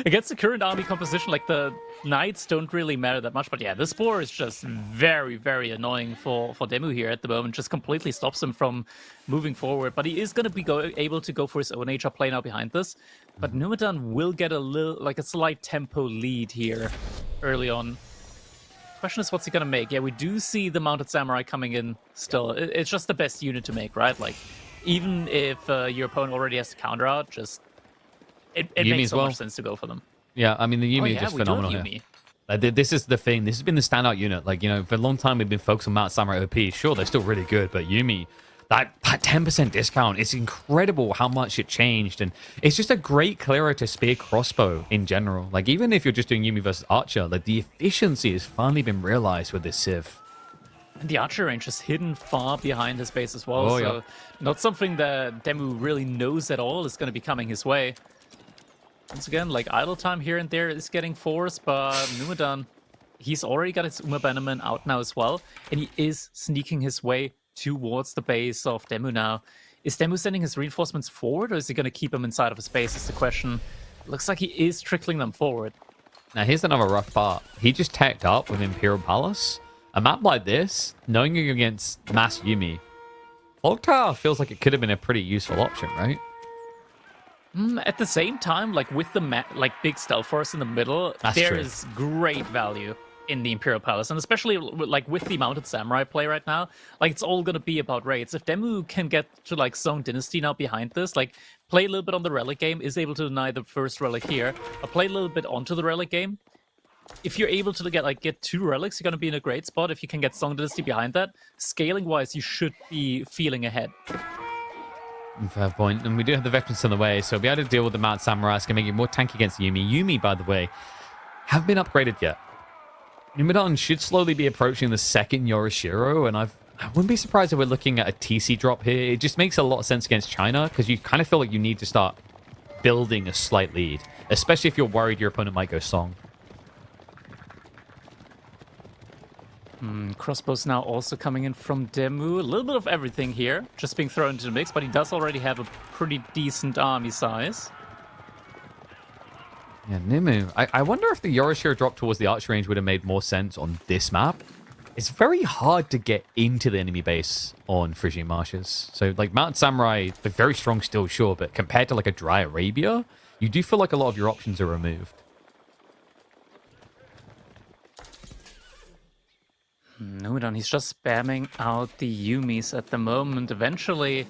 Against the current army composition, like the knights don't really matter that much, but yeah, this boar is just very, very annoying for DeMu here at the moment. Just completely stops him from moving forward, but he is going to be able to go for his own HR play now behind this. But Numadan will get a slight tempo lead here early on. Question is, what's he going to make? Yeah, we do see the mounted samurai coming in still. It's just the best unit to make, right? Like, even if your opponent already has to counter out, just it makes so much sense to go for them. Yeah, I mean, the Yumi is just phenomenal here. This is the thing. This has been the standout unit. Like, you know, for a long time, we've been focused on Mount Samurai OP. Sure, they're still really good, but Yumi, that 10% discount, it's incredible how much it changed. And it's just a great clearer to spear crossbow in general. Like, even if you're just doing Yumi versus Archer, like, the efficiency has finally been realized with this Civ. And the archer range is hidden far behind his base as well. So not something that DeMu really knows at all is going to be coming his way. Once again, like, idle time here and there is getting forced, but Numadan, he's already got his Uma Bannerman out now as well, and he is sneaking his way towards the base of DeMu now. Is DeMu sending his reinforcements forward, or is he going to keep them inside of his base is the question. Looks like he is trickling them forward. Now, here's another rough part. He just tacked up with Imperial Palace. A map like this, knowing you're against Mass Yumi, Clock Tower feels like it could have been a pretty useful option, right? At the same time, like with the big stealth force in the middle, there is great value in the Imperial Palace, and especially like with the mounted samurai play right now, like it's all gonna be about raids. If DeMu can get to like Song Dynasty now behind this, like play a little bit on the relic game, is able to deny the first relic here, or play a little bit onto the relic game. If you're able to get 2 relics, you're gonna be in a great spot. If you can get Song Dynasty behind that, scaling wise, you should be feeling ahead. Fair point. And we do have the veterans on the way, so we'll be able to deal with the Mount Samurai. It's going to make it more tanky against Yumi. Yumi, by the way, haven't been upgraded yet. Numadan should slowly be approaching the second Yorishiro, and I wouldn't be surprised if we're looking at a TC drop here. It just makes a lot of sense against China, because you kind of feel like you need to start building a slight lead, especially if you're worried your opponent might go Song. Crossbows now also coming in from DeMu. A little bit of everything here, just being thrown into the mix, but he does already have a pretty decent army size. Yeah, Nimu. I wonder if the Yorishiro drop towards the archer range would have made more sense on this map. It's very hard to get into the enemy base on Phrygian Marshes. So, like, Mount Samurai, they're very strong still, sure, but compared to, like, a Dry Arabia, you do feel like a lot of your options are removed. Numadan, he's just spamming out the Yumis at the moment. Eventually,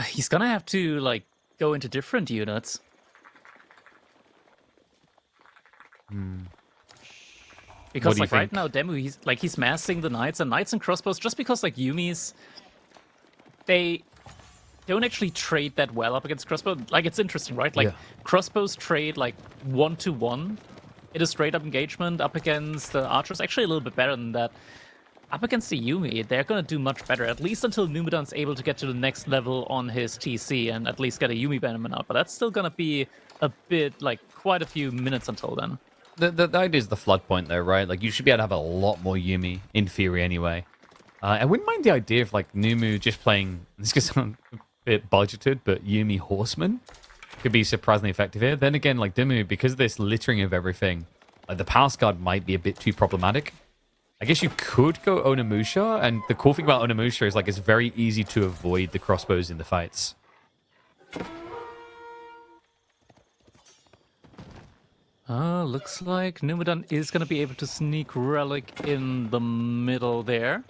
he's gonna have to, like, go into different units. Because, like, right now, DeMu, he's massing the knights and crossbows just because, like, Yumis, they don't actually trade that well up against crossbow. Like, it's interesting, right? Like, crossbows trade, like, 1-to-1. It is straight up engagement up against the archers. Actually, a little bit better than that. Up against the Yumi, they're going to do much better, at least until Numadan's able to get to the next level on his TC and at least get a Yumi Bannerman out. But that's still going to be a bit, like, quite a few minutes until then. The idea is the flood point, though, right? Like, you should be able to have a lot more Yumi, in theory, anyway. I wouldn't mind the idea of, like, Numu just playing, this could sound a bit budgeted, but Yumi Horseman could be surprisingly effective here. Then again, like DeMu, because of this littering of everything, like the Palace Guard might be a bit too problematic. I guess you could go Onimusha, and the cool thing about Onimusha is like it's very easy to avoid the crossbows in the fights. Looks like Numudan is going to be able to sneak Relic in the middle there.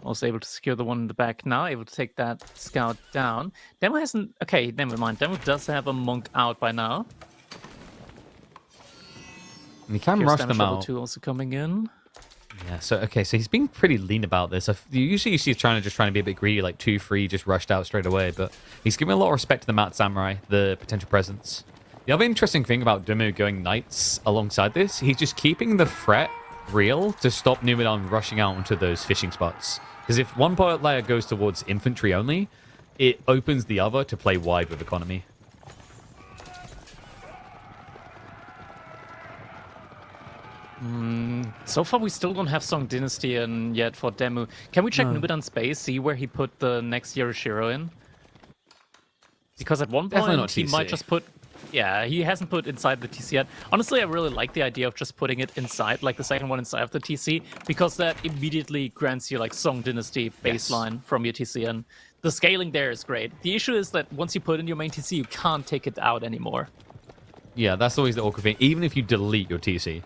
Also able to secure the one in the back now, able to take that scout down. Demo hasn't... Okay, never mind. Demo does have a monk out by now. And you can Here's rush damage them level out. 2 also coming in. Yeah, so he's being pretty lean about this. Usually you see he's trying to be a bit greedy, like 2-3, just rushed out straight away. But he's giving a lot of respect to the Mad Samurai, the potential presence. The other interesting thing about DeMu going knights alongside this, he's just keeping the threat real to stop Numadan rushing out onto those fishing spots. Because if one player goes towards infantry only, it opens the other to play wide with economy. So far, we still don't have Song Dynasty in yet for Demu. Can we check Numadan's base, see where he put the next Yoroshiro in? Because at one Definitely point, not he might TC. just put... Yeah, he hasn't put inside the TC yet. Honestly, I really like the idea of just putting it inside, like the second one inside of the TC, because that immediately grants you, like, Song Dynasty baseline from your TC, and the scaling there is great. The issue is that once you put in your main TC, you can't take it out anymore. Yeah, that's always the awkward thing. Even if you delete your TC,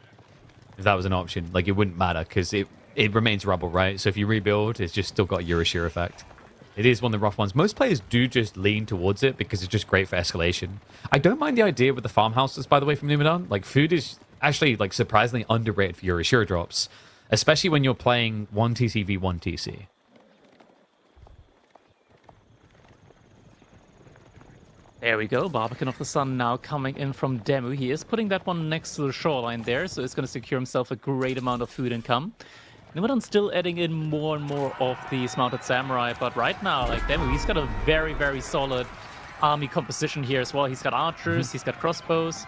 if that was an option, like, it wouldn't matter, because it remains rubble, right? So if you rebuild, it's just still got a Yoroshiro effect. It is one of the rough ones. Most players do just lean towards it because it's just great for escalation. I don't mind the idea with the farmhouses, by the way, from Numadan. Like, food is actually, like, surprisingly underrated for Yoroshiro drops, especially when you're playing 1 TC v 1 TC. There we go. Barbican of the Sun now coming in from Demu. He is putting that one next to the shoreline there, so he's going to secure himself a great amount of food income. Numadan still adding in more and more of these mounted samurai, but right now, like Demu, he's got a very, very solid army composition here as well. He's got archers, he's got crossbows.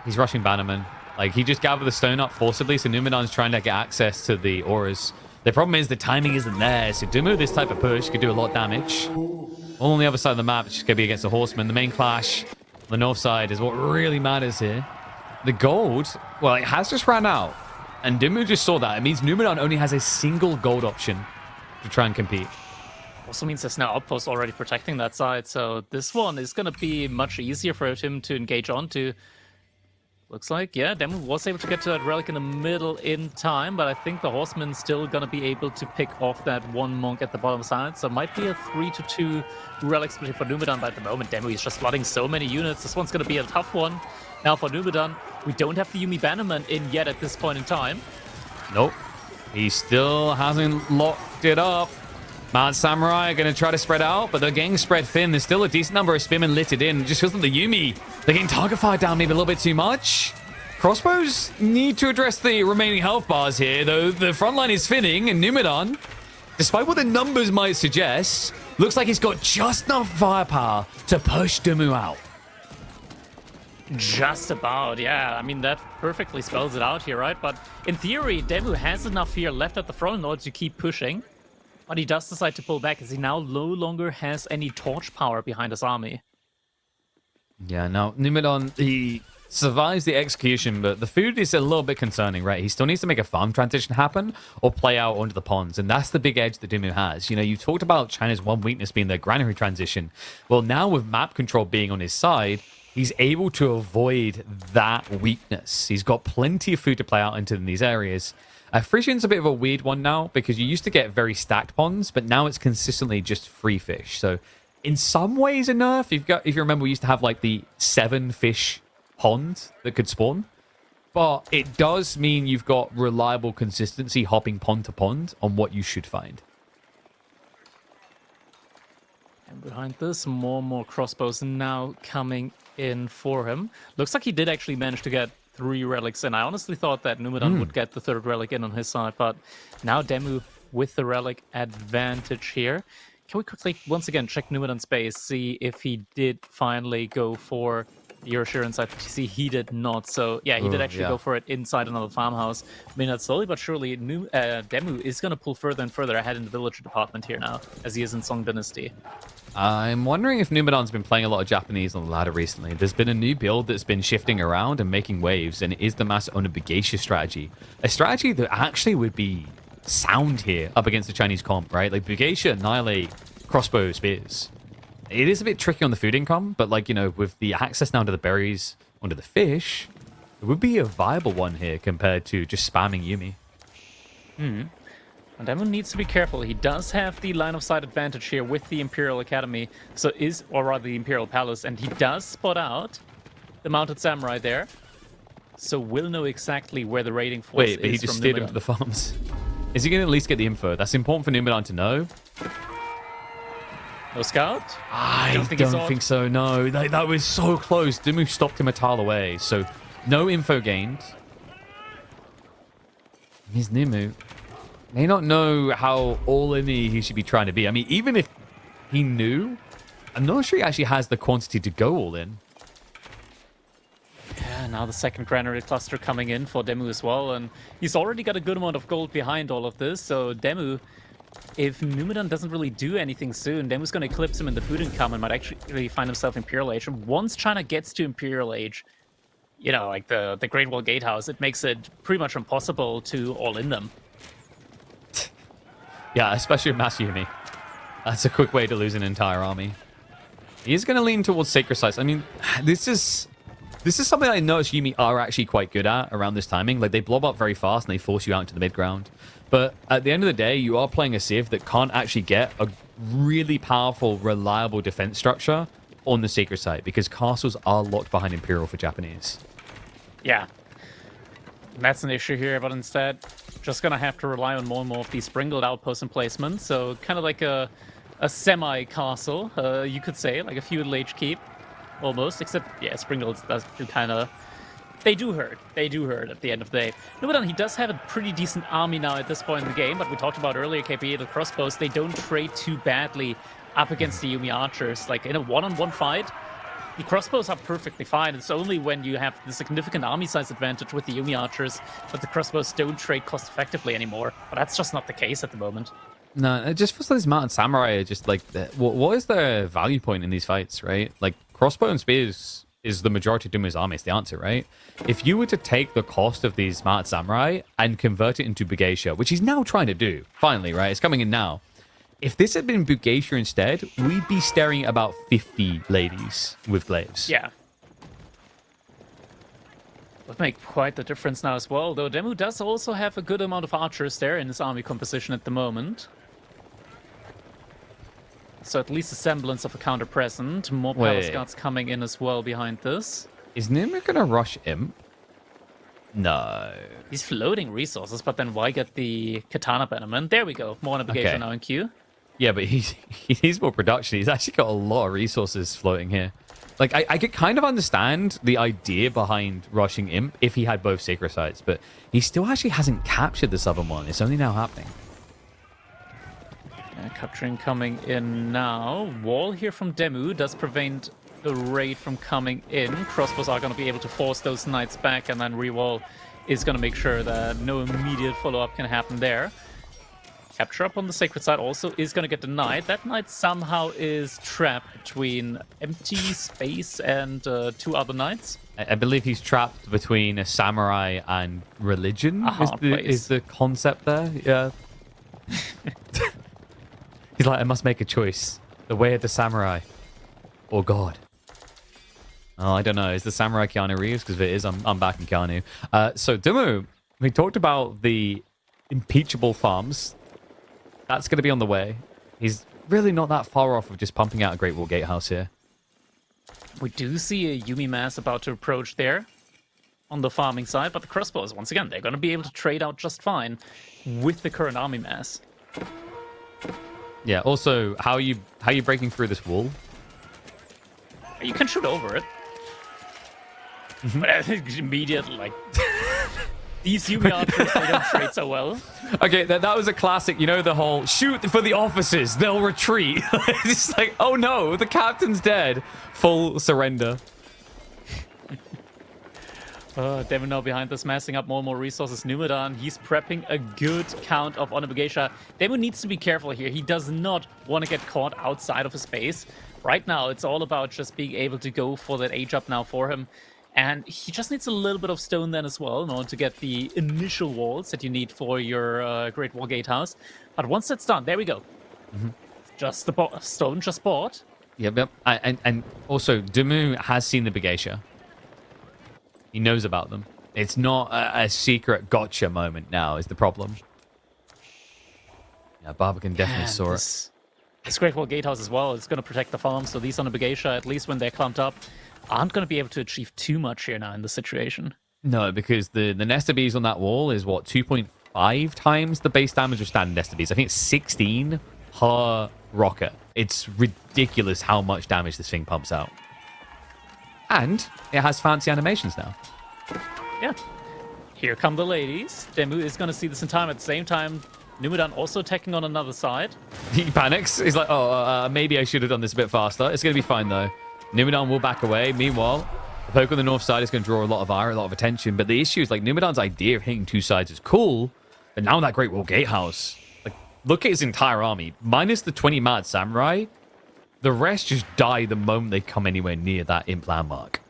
He's rushing Bannerman. Like, he just gathered the stone up forcibly, so Numadan's trying to get access to the auras. The problem is the timing isn't there, so Demu, this type of push, could do a lot of damage. All on the other side of the map, it's just going to be against the horsemen. The main clash on the north side is what really matters here. The gold, well, it has just ran out. And Demu just saw that. It means Numadan only has a single gold option to try and compete. Also means there's now outposts already protecting that side, so this one is going to be much easier for him to engage onto. Looks like, yeah, Demu was able to get to that relic in the middle in time, but I think the horseman's still going to be able to pick off that one monk at the bottom side, so it might be a 3-2 relic split for Numadan, but at the moment, Demu is just flooding so many units. This one's going to be a tough one. Now for Numadan, we don't have the Yumi Bannerman in yet at this point in time. Nope. He still hasn't locked it up. Mad Samurai are going to try to spread out, but they're getting spread thin. There's still a decent number of spearmen littered in. It just feels like the Yumi, they're getting target fire down maybe a little bit too much. Crossbows need to address the remaining health bars here, though the front line is thinning, and Numadan, despite what the numbers might suggest, looks like he's got just enough firepower to push Demu out. Just about, yeah. I mean, that perfectly spells it out here, right? But in theory, Demu has enough here left at the front in order to keep pushing. But he does decide to pull back as he now no longer has any torch power behind his army. Yeah, now Numadan, he survives the execution, but the food is a little bit concerning, right? He still needs to make a farm transition happen or play out onto the ponds, and that's the big edge that DeMu has. You know, you talked about China's one weakness being their granary transition. Well, now with map control being on his side, he's able to avoid that weakness. He's got plenty of food to play out into in these areas. Frisian's a bit of a weird one now because you used to get very stacked ponds, but now it's consistently just free fish. So in some ways a nerf. If you remember, we used to have like the 7 fish pond that could spawn. But it does mean you've got reliable consistency hopping pond to pond on what you should find. And behind this, more and more crossbows now coming in for him. Looks like he did actually manage to get 3 relics in. I honestly thought that Numadan would get the 3rd relic in on his side, but now Demu with the relic advantage here. Can we quickly, once again, check Numadan's base, see if he did finally go for Yoroshiro inside the TC? He did not. So, yeah, he did actually go for it inside another farmhouse. I mean, that slowly but surely, Demu is going to pull further and further ahead in the villager department here now, as he is in Song Dynasty. I'm wondering if Numadan's been playing a lot of Japanese on the ladder recently. There's been a new build that's been shifting around and making waves, and it is the Mass Owner Bugatia strategy. A strategy that actually would be sound here up against the Chinese comp, right? Like, Bugatia annihilate crossbow spears. It is a bit tricky on the food income, but, like, you know, with the access now to the berries, onto the fish, It would be a viable one here compared to just spamming Yumi. And DeMu needs to be careful. He does have the line of sight advantage here with the Imperial Academy, or rather the Imperial Palace, and he does spot out the mounted samurai there. So we'll know exactly where the raiding force is. Wait, but he just steered him to the farms. Is he going to at least get the info? That's important for Numadan to know. No scout? I don't think so, no. That was so close. DeMu stopped him a tile away, so no info gained. His Numu may not know how all-in he should be trying to be. I mean, even if he knew, I'm not sure he actually has the quantity to go all-in. Yeah, now the second granary cluster coming in for DeMu as well, and he's already got a good amount of gold behind all of this, so DeMu, if Numadan doesn't really do anything soon, DeMu's going to eclipse him in the food income and might actually find himself Imperial Age. And once China gets to Imperial Age, you know, like the Great Wall Gatehouse, it makes it pretty much impossible to all-in them. Yeah, especially with Master Yumi. That's a quick way to lose an entire army. He's going to lean towards Sacred Sites. I mean, this is something I noticed Yumi are actually quite good at around this timing. Like, they blob up very fast and they force you out into the mid-ground. But at the end of the day, you are playing a Civ that can't actually get a really powerful, reliable defense structure on the Sacred Site because castles are locked behind Imperial for Japanese. Yeah. That's an issue here, but instead, just going to have to rely on more and more of these sprinkled outpost emplacements. So kind of like a semi-castle, you could say, like a feudal age keep. Almost, except, yeah, Sprinkles does kind of... They do hurt. They do hurt at the end of the day. Numadan, he does have a pretty decent army now at this point in the game, but we talked about earlier, KP, the crossbows, they don't trade too badly up against the Yumi archers. Like, in a one-on-one fight, the crossbows are perfectly fine. It's only when you have the significant army size advantage with the Yumi archers that the crossbows don't trade cost-effectively anymore. But that's just not the case at the moment. No, it just feels like these mounted samurai are just like... What is their value point in these fights, right? Like, crossbow and spears is the majority of DeMu's army. It's the answer, right? If you were to take the cost of these mounted samurai and convert it into Bugatia, which he's now trying to do, finally, right? It's coming in now. If this had been Bugatia instead, we'd be staring at about 50 ladies with glaives. Yeah. Would make quite the difference now as well, though DeMu does also have a good amount of archers there in his army composition at the moment. So at least a semblance of a counter present. More palace guards coming in as well behind this. Is Nimir gonna rush Imp? No. He's floating resources, but then why get the katana bannerman? There we go. More navigation now in queue. Yeah, but he needs more production. He's actually got a lot of resources floating here. Like, I could kind of understand the idea behind rushing Imp if he had both Sacred Sites, but he still actually hasn't captured the southern one. It's only now happening. Capturing coming in now. Wall here from DeMu does prevent the raid from coming in. Crossbows are going to be able to force those knights back, and then Rewall is going to make sure that no immediate follow-up can happen there. Capture up on the Sacred Side also is going to get denied. That knight somehow is trapped between empty space and two other knights. I believe he's trapped between a samurai and religion is the concept there. Yeah. He's like, I must make a choice. The way of the samurai. Or God. Oh, I don't know. Is the samurai Keanu Reeves? Because if it is, I'm back in Keanu. So, DeMu, we talked about the impeachable farms. That's going to be on the way. He's really not that far off of just pumping out a Great Wall Gatehouse here. We do see a Yumi mass about to approach there on the farming side, but the crossbows, once again, they're going to be able to trade out just fine with the current army mass. Yeah, also, how are you breaking through this wall? You can shoot over it. But I think immediately, like... These Yumi archers, they don't trade so well. Okay, that was a classic, you know, the whole shoot for the officers, they'll retreat. It's like, oh no, the captain's dead. Full surrender. DeMu now behind this, massing up more and more resources. Numadan, he's prepping a good count of Onabugeisha. DeMu needs to be careful here. He does not want to get caught outside of his base. Right now, it's all about just being able to go for that age up now for him. And he just needs a little bit of stone then as well in order to get the initial walls that you need for your Great Wall Gatehouse. But once that's done, there we go. Just the stone just bought. Yep. And also, DeMu has seen the Bugatia. He knows about them. It's not a secret gotcha moment now is the problem. Yeah, Barbican definitely saw it. This Great Wall Gatehouse as well, it's going to protect the farm, so these on the Begeisha, at least when they're clumped up, aren't going to be able to achieve too much here now in this situation. No, because the Nesta Bees on that wall is, what, 2.5 times the base damage of standard Nesta Bees. I think it's 16 per rocket. It's ridiculous how much damage this thing pumps out. And it has fancy animations now. Yeah. Here come the ladies. DeMu is going to see this in time. At the same time, Numudan also attacking on another side. He panics. He's like, oh, maybe I should have done this a bit faster. It's going to be fine, though. Numudan will back away. Meanwhile, the poke on the north side is going to draw a lot of ire, a lot of attention. But the issue is, like, Numudan's idea of hitting two sides is cool. But now that Great Wall Gatehouse, like, look at his entire army. Minus the 20 mad samurai, the rest just die the moment they come anywhere near that implant mark.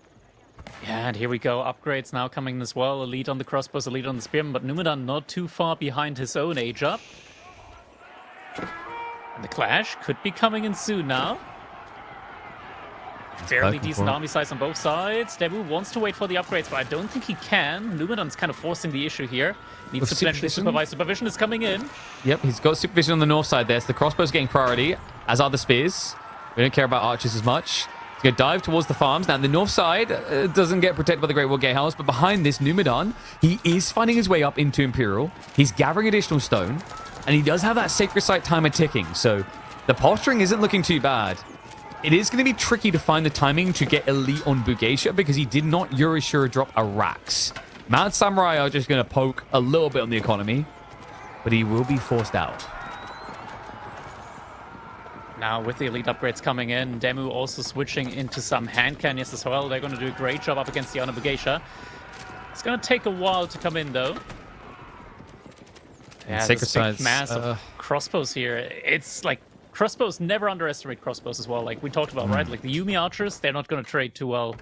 Yeah, and here we go. Upgrades now coming as well. Elite on the crossbows, elite on the spearmen, but Numadan not too far behind his own age up. And the clash could be coming in soon now. Fairly decent army size on both sides. DeMu wants to wait for the upgrades, but I don't think he can. Numadan's kind of forcing the issue here. Needs to potentially supervise. Supervision is coming in. Yep, he's got supervision on the north side there. So the crossbow's getting priority, as are the spears. We don't care about archers as much. He's going to dive towards the farms. Now, the north side doesn't get protected by the Great Wall Gatehouse, but behind this, Numadan, he is finding his way up into Imperial. He's gathering additional stone, and he does have that Sacred Site timer ticking, so the posturing isn't looking too bad. It is going to be tricky to find the timing to get elite on Bugeisha because he did not Eurashura drop a Rax. Mad Samurai are just going to poke a little bit on the economy, but he will be forced out. Now, with the elite upgrades coming in, DeMu also switching into some hand cannons as well. They're going to do a great job up against the Honor Bugeisha. It's going to take a while to come in, though. Yeah, Sacred big mass of crossbows here. It's like, crossbows, never underestimate crossbows as well. Like we talked about, right? Like the Yumi archers, they're not going to trade too well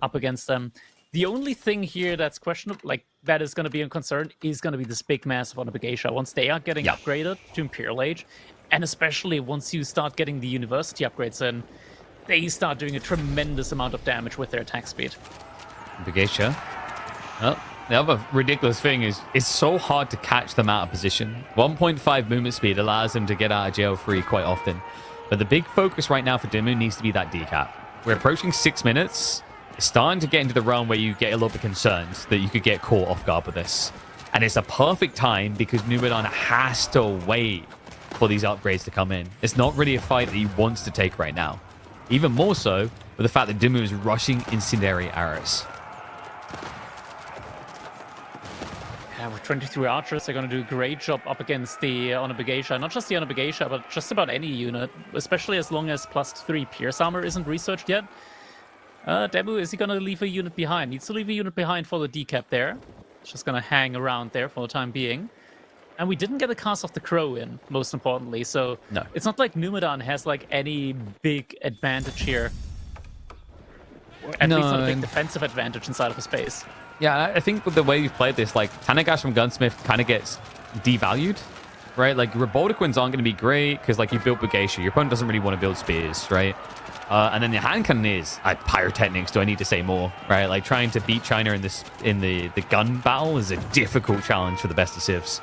up against them. The only thing here that's questionable, like that is going to be a concern, is going to be this big mass of Honor Bugeisha. Once they are getting upgraded to Imperial Age, and especially once you start getting the university upgrades in, they start doing a tremendous amount of damage with their attack speed. Bugeisha. Well, the other ridiculous thing is it's so hard to catch them out of position. 1.5 movement speed allows them to get out of jail free quite often. But the big focus right now for DeMu needs to be that decap. We're approaching 6 minutes. It's starting to get into the realm where you get a little bit concerned that you could get caught off guard with this. And it's a perfect time because Numadan has to wait for these upgrades to come in. It's not really a fight that he wants to take right now. Even more so with the fact that DeMu is rushing incendiary arrows. Yeah, with 23 archers, they're going to do a great job up against the Honor Bugeisha. Not just the Honor Bugeisha, but just about any unit, especially as long as +3 Pierce Armor isn't researched yet. DeMu, is he going to leave a unit behind? Needs to leave a unit behind for the decap there. It's just going to hang around there for the time being. And we didn't get a cast of the Crow in, most importantly, so no. It's not like Numadan has like any big advantage here. At least not a big defensive advantage inside of a space. Yeah, I think with the way you've played this, like, Tanagash from Gunsmith kind of gets devalued, right? Like, Robotiquins aren't going to be great because, like, you built Bugeisha. Your opponent doesn't really want to build spears, right? And then the hand cannon is pyrotechnics. Do I need to say more, right? Like, trying to beat China in the gun battle is a difficult challenge for the best of civs.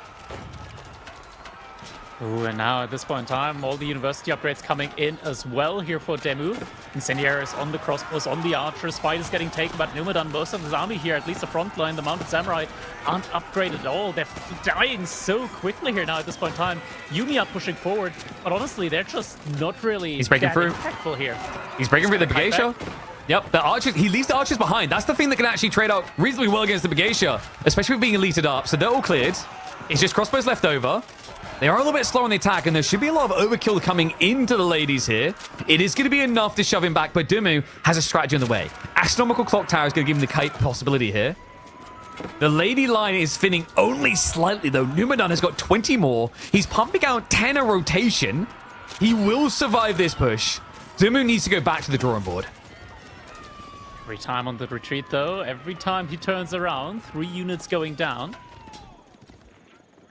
Ooh, and now at this point in time, all the university upgrades coming in as well here for DeMu. Incendiaries on the crossbows, on the archers. Fight is getting taken, but Numadan, most of his army here, at least the front line, the mounted samurai, aren't upgraded at all. They're dying so quickly here now at this point in time. Yumi are pushing forward, but honestly, they're just not really impactful here. He's breaking through the Bugeisha. Yep, the archers, he leaves the archers behind. That's the thing that can actually trade out reasonably well against the Bugeisha, especially with being elited up. So they're all cleared. It's just crossbows left over. They are a little bit slow on the attack, and there should be a lot of overkill coming into the ladies here. It is going to be enough to shove him back, but DeMu has a strategy on the way. Astronomical Clock Tower is going to give him the kite possibility here. The lady line is thinning only slightly, though. Numadan has got 20 more. He's pumping out 10 a rotation. He will survive this push. DeMu needs to go back to the drawing board. Every time on the retreat, though, every time he turns around, 3 units going down.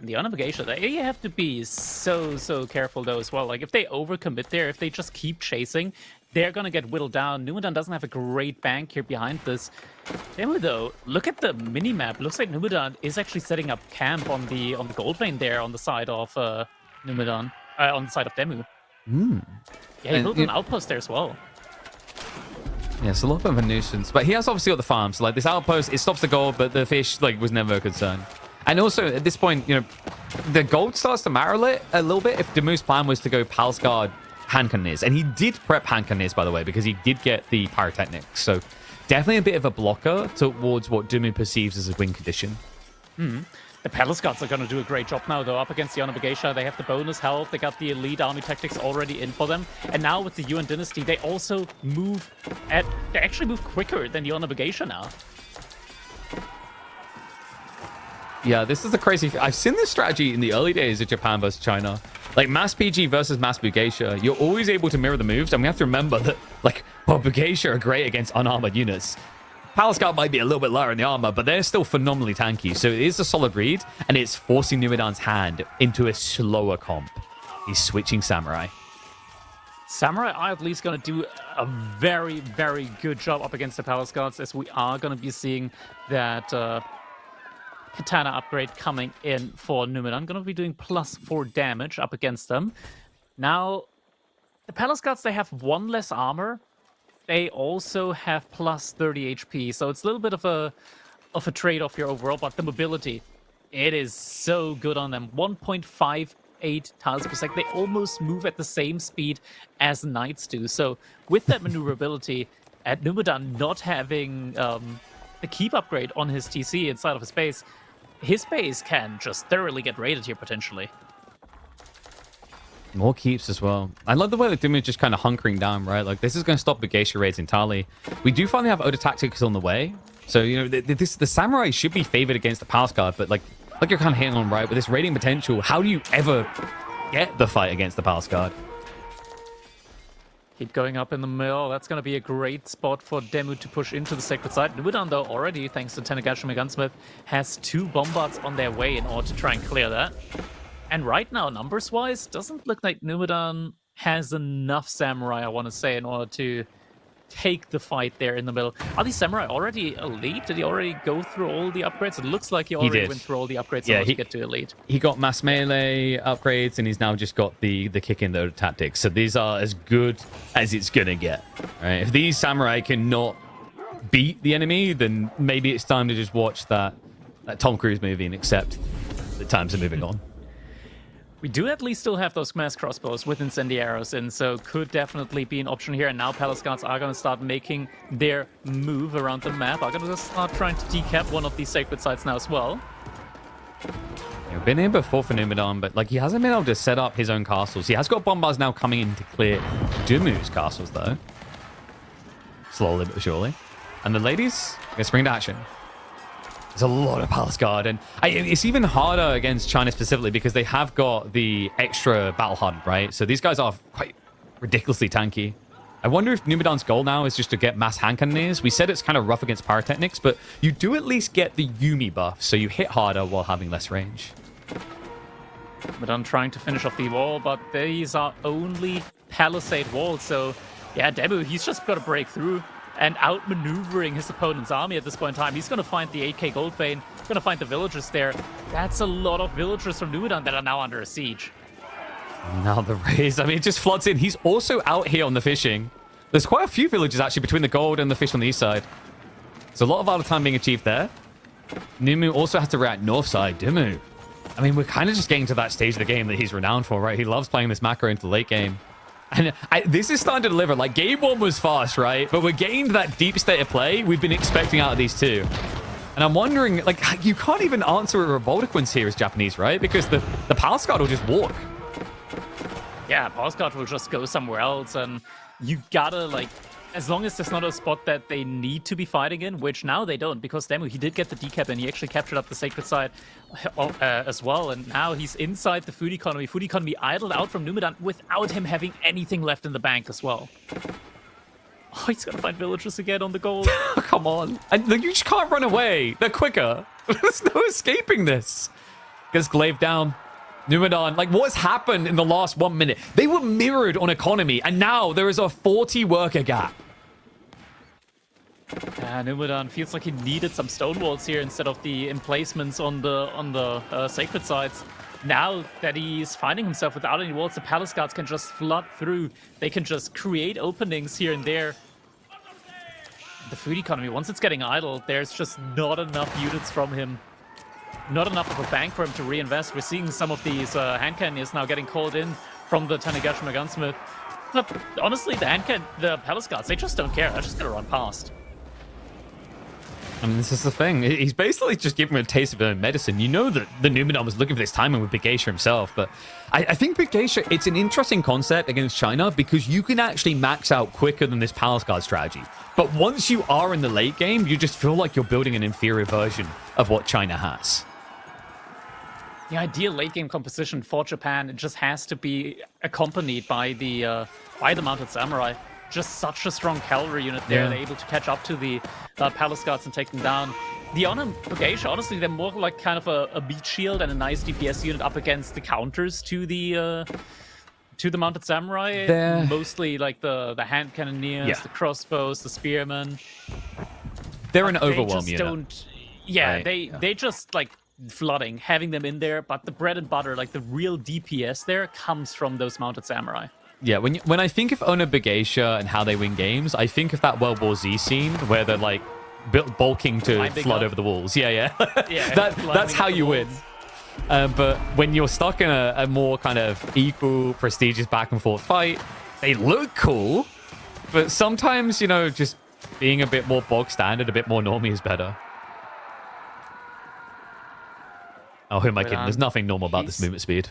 The Onabagation, they have to be so careful though as well. Like if they overcommit there, if they just keep chasing, they're gonna get whittled down. Numadan doesn't have a great bank here behind this. DeMu though, look at the mini map. Looks like Numadan is actually setting up camp on the gold vein there on the side of Numadan, on the side of DeMu. Yeah, he built an outpost there as well. Yeah, it's a little bit of a nuisance, but he has obviously got the farm. So like this outpost, it stops the gold, but the fish like was never a concern. And also at this point, you know, the gold starts to matter a little bit if DeMu's plan was to go Palace Guard hand cannoneers. And he did prep hand cannoneers, by the way, because he did get the pyrotechnics. So definitely a bit of a blocker towards what DeMu perceives as a win condition. The Palace Guards are going to do a great job now, though, up against the Onabagation. They have the bonus health. They got the elite army tactics already in for them. And now with the Yuan Dynasty, they also move they actually move quicker than the Onabagation now. Yeah, this is the crazy... I've seen this strategy in the early days of Japan versus China. Like, Mass PG versus Mass Bugeisha, you're always able to mirror the moves, and we have to remember that, like, well, Bugeisha are great against unarmored units. Palace Guard might be a little bit lower in the armor, but they're still phenomenally tanky, so it is a solid read, and it's forcing Numadan's hand into a slower comp. He's switching Samurai. Samurai are at least going to do a very, very good job up against the Palace Guards, as we are going to be seeing that... Katana upgrade coming in for Numadan. Going to be doing +4 damage up against them. Now, the Palace Guards, they have 1 less armor. They also have +30 HP, so it's a little bit of a trade-off here overall, but the mobility, it is so good on them. 1.58 tiles per second. They almost move at the same speed as Knights do. So with that maneuverability, at Numadan not having the keep upgrade on his TC inside of his base can just thoroughly get raided here potentially. More keeps as well. I love the way that DeMu is just kind of hunkering down, right? Like, this is going to stop the Geisha raids entirely. We do finally have Oda Tactics on the way. So, you know, the Samurai should be favored against the Palace Guard, but like you're kind of hitting on, right? With this raiding potential, how do you ever get the fight against the Palace Guard? Keep going up in the middle. That's going to be a great spot for DeMu to push into the sacred site. Numadan, though, already, thanks to Tanegashima Gunsmith, has 2 bombards on their way in order to try and clear that. And right now, numbers-wise, doesn't look like Numadan has enough samurai, I want to say, in order to take the fight there in the middle. Are these samurai already elite? Did he already go through all the upgrades? It looks like he already went through all the upgrades in order to get to elite. He got mass melee upgrades, and he's now just got the kick in the tactics. So these are as good as it's gonna get. Right? If these samurai cannot beat the enemy, then maybe it's time to just watch that Tom Cruise movie and accept the times are moving on. We do at least still have those mass crossbows with incendiaros in, so could definitely be an option here. And now Palace Guards are going to start making their move around the map. Are going to start trying to decap one of these sacred sites now as well. We've been here before for Numadan, but like he hasn't been able to set up his own castles. He has got bombards now coming in to clear DeMu's castles, though. Slowly but surely. And the ladies get spring to action. There's a lot of Palace Guard, and it's even harder against China specifically because they have got the extra battle hardened, right? So these guys are quite ridiculously tanky. I wonder if Numadan's goal now is just to get mass hand cannoneers. We said it's kind of rough against pyrotechnics, but you do at least get the Yumi buff, so you hit harder while having less range. Numadan trying to finish off the wall, but these are only palisade walls, so yeah, DeMu, he's just got to break through. And outmaneuvering his opponent's army at this point in time. He's going to find the 8k gold vein, going to find the villagers there. That's a lot of villagers from Numadan that are now under a siege. Now the raise, I mean, it just floods in. He's also out here on the fishing. There's quite a few villages, actually, between the gold and the fish on the east side. There's a lot of other time being achieved there. Numu also has to react north side. DeMu. I mean, we're kind of just getting to that stage of the game that he's renowned for, right? He loves playing this macro into the late game. And this is starting to deliver. Like, game 1 was fast, right? But we're getting to that deep state of play we've been expecting out of these two. And I'm wondering, like, you can't even answer a Revoltiquins here as Japanese, right? Because the Palace Guard will just walk. Yeah, Palace Guard will just go somewhere else. And you gotta, like, as long as there's not a spot that they need to be fighting in, which now they don't, because DeMu, he did get the decap and he actually captured up the sacred site as well. And now he's inside the food economy. Food economy idled out from Numadan without him having anything left in the bank as well. Oh, he's gonna find villagers again on the gold. Come on. You just can't run away. They're quicker. There's no escaping this. Gets glaive down. Numadan, like, what's happened in the last 1 minute? They were mirrored on economy, and now there is a 40 worker gap. Yeah, Numadan feels like he needed some stone walls here instead of the emplacements on the sacred sites. Now that he's finding himself without any walls, the palace guards can just flood through. They can just create openings here and there. The food economy, once it's getting idle, there's just not enough units from him. Not enough of a bank for him to reinvest. We're seeing some of these hand cannons now getting called in from the Tanegashima gunsmith. But honestly, the palace guards, they just don't care. They're just gonna run past. I mean, this is the thing. He's basically just giving him a taste of his own medicine. You know that the Numadan was looking for this timing with Big Geisha himself, but I think Big Geisha, it's an interesting concept against China because you can actually max out quicker than this Palace Guard strategy. But once you are in the late game, you just feel like you're building an inferior version of what China has. The ideal late game composition for Japan, it just has to be accompanied by the mounted samurai. Just such a strong cavalry unit there. Yeah. They're able to catch up to the palace guards and take them down. The Honor Geisha, honestly, they're more like kind of a beat shield and a nice DPS unit up against the counters to the mounted samurai. They're... Mostly like the hand cannoneers, the crossbows, the spearmen. They're an overwhelm unit. They just like flooding, having them in there, but the bread and butter, like the real DPS there, comes from those mounted samurai. Yeah, when I think of Ono Begeisha and how they win games, I think of that World War Z scene where they're like bulking to flood over the walls. Yeah. That's how you win. But when you're stuck in a more kind of equal, prestigious back and forth fight, they look cool. But sometimes, just being a bit more bog standard, a bit more normie is better. Oh, who am I kidding? There's nothing normal about this movement speed.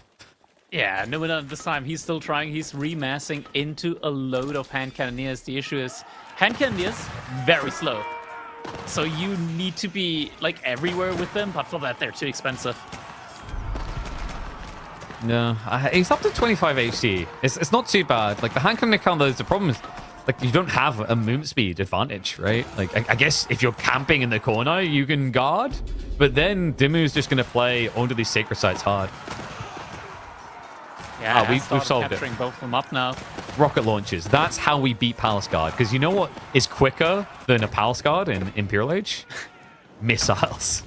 Yeah, Numadan this time, he's still trying. He's remassing into a load of hand cannoneers. The issue is, hand cannoneers, very slow. So you need to be, like, everywhere with them, but for that, they're too expensive. No, he's up to 25 HC. It's not too bad. Like, the hand cannon count, though, the problem is, like, you don't have a movement speed advantage, right? Like, I guess if you're camping in the corner, you can guard, but then DeMu's just going to play onto these sacred sites hard. Yeah, we've solved capturing both of them up now. Rocket launches. That's how we beat Palace Guard. Because you know what is quicker than a Palace Guard in Imperial Age? Missiles.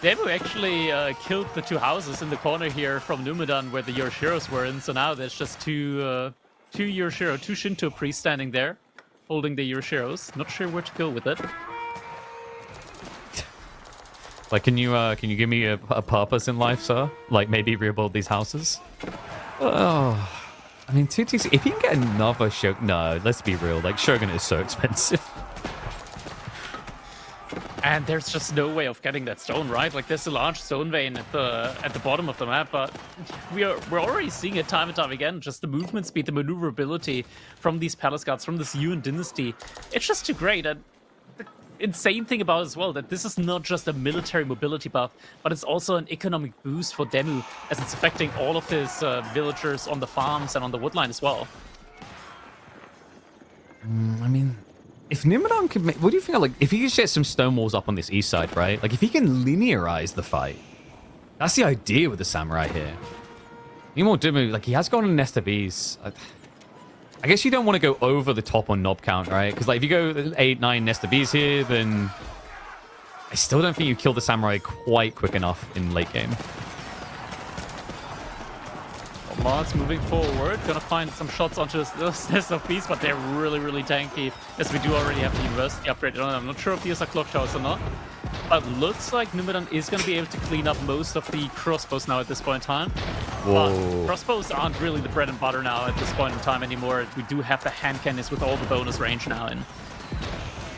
DeMu actually killed the two houses in the corner here from Numadan where the Yoroshiros were in. So now there's just two Shinto priests standing there, holding the Yoroshiros. Not sure where to go with it. Like, can you give me a purpose in life, sir? Like, maybe rebuild these houses? Oh, I mean, 2TC, if you can get another Shogun... No, let's be real. Like, Shogun is so expensive. And there's just no way of getting that stone, right? Like, there's a large stone vein at the bottom of the map, but we're already seeing it time and time again. Just the movement speed, the maneuverability from these palace guards, from this Yuan dynasty. It's just too great. And insane thing about it as well, that this is not just a military mobility buff, but it's also an economic boost for DeMu, as it's affecting all of his villagers on the farms and on the woodline as well. I mean, if Numadan could make... What do you feel like? If he could set some stone walls up on this east side, right? Like, if he can linearize the fight, that's the idea with the samurai here. Need more DeMu. Like, he has gone on nest of bees. I guess you don't want to go over the top on knob count, right? Because, like, if you go 8, 9 nest of bees here, then I still don't think you kill the samurai quite quick enough in late game. Mars moving forward, gonna find some shots onto those nest of bees, but they're really, really tanky, as we do already have the university upgraded on. I'm not sure if these are clock towers or not, but looks like Numadan is gonna be able to clean up most of the crossbows now at this point in time. Whoa. But crossbows aren't really the bread and butter now at this point in time anymore. We do have the hand cannons with all the bonus range now in.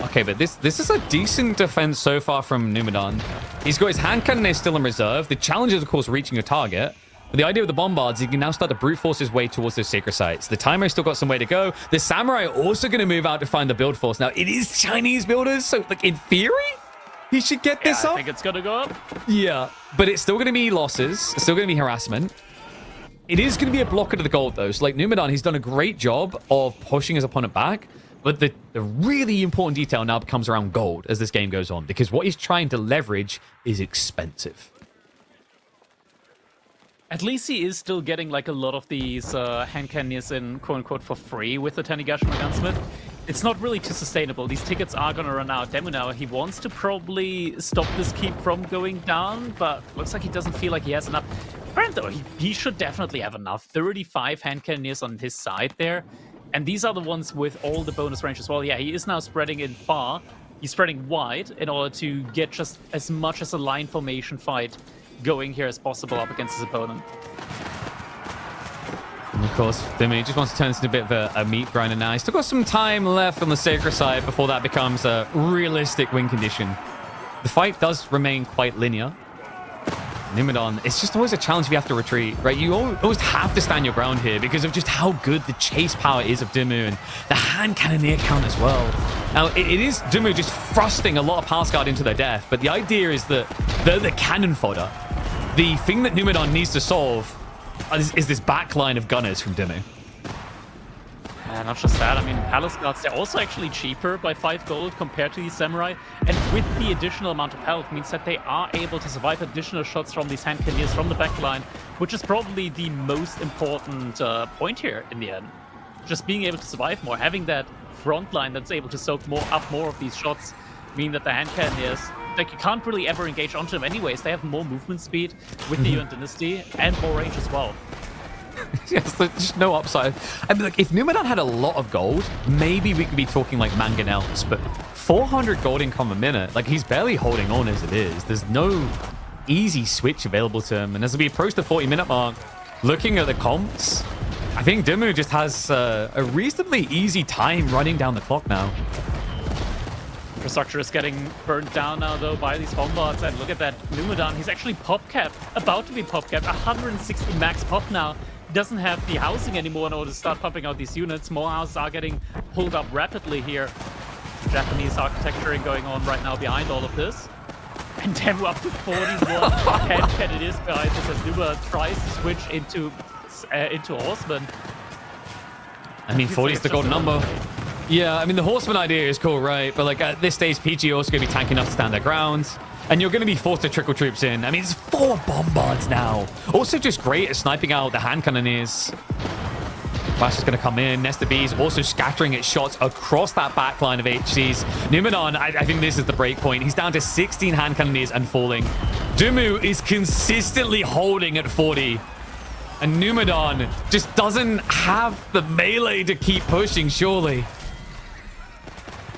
Okay, but this is a decent defense so far from Numadan. He's got his hand cannon still in reserve. The challenge is, of course, reaching your target. But the idea with the bombards, he can now start to brute force his way towards those sacred sites. The timer's still got some way to go. The samurai are also going to move out to find the build force. Now, it is Chinese builders, so, like, in theory, he should get this up. I think it's going to go up. Yeah, but it's still going to be losses. It's still going to be harassment. It is going to be a blocker to the gold, though. So, like, Numadan, he's done a great job of pushing his opponent back. But the really important detail now becomes around gold as this game goes on, because what he's trying to leverage is expensive. At least he is still getting like a lot of these hand cannons in quote unquote for free with the Tanigashima Gunsmith. It's not really too sustainable. These tickets are gonna run out. DeMu now, he wants to probably stop this keep from going down, but looks like he doesn't feel like he has enough. Brand though, he should definitely have enough. 35 hand cannons on his side there. And these are the ones with all the bonus range as well. Yeah, he is now spreading in far. He's spreading wide in order to get just as much as a line formation fight going here as possible up against his opponent. And of course, DeMu just wants to turn this into a bit of a meat grinder now. He's still got some time left on the Sacred side before that becomes a realistic win condition. The fight does remain quite linear. Numadan, it's just always a challenge if you have to retreat, right? You always have to stand your ground here because of just how good the chase power is of DeMu and the hand cannoneer count as well. Now, it is DeMu just thrusting a lot of Palace Guard into their death, but the idea is that they're the cannon fodder. The thing that Numadan needs to solve is this backline of gunners from DeMu. And not just that, I mean, Palace Guards, they're also actually cheaper by 5 gold compared to these Samurai. And with the additional amount of health means that they are able to survive additional shots from these hand cannoneers from the backline, which is probably the most important point here in the end. Just being able to survive more, having that front line that's able to soak up more of these shots, mean that the hand cannoneers, like, you can't really ever engage onto them anyways. They have more movement speed with the Yuan Dynasty and more range as well. Yes, there's no upside. I mean, like, if Numadan had a lot of gold, maybe we could be talking like mangonels, but 400 gold income a minute, like, he's barely holding on as it is. There's no easy switch available to him. And as we approach the 40-minute mark, looking at the comps, I think DeMu just has a reasonably easy time running down the clock now. Infrastructure is getting burned down now, though, by these bombards. And look at that, Numudan, he's actually pop capped, about to be pop capped, 160 max pop now. He doesn't have the housing anymore in order to start pumping out these units. More houses are getting pulled up rapidly here. Japanese architecturing going on right now behind all of this. And DeMu up to 41 hand cannoneers behind this as Numa tries to switch into Horseman. I mean, 40 is the golden number. Yeah, I mean, the Horseman idea is cool, right? But, like, at this stage, PG also going to be tanky enough to stand their ground. And you're going to be forced to trickle troops in. I mean, it's 4 bombards now. Also just great at sniping out the hand cannoneers. Flash is going to come in. Nesta B's also scattering its shots across that backline of HCs. Numadan, I think this is the break point. He's down to 16 hand cannoneers and falling. DeMu is consistently holding at 40. And Numadan just doesn't have the melee to keep pushing, surely.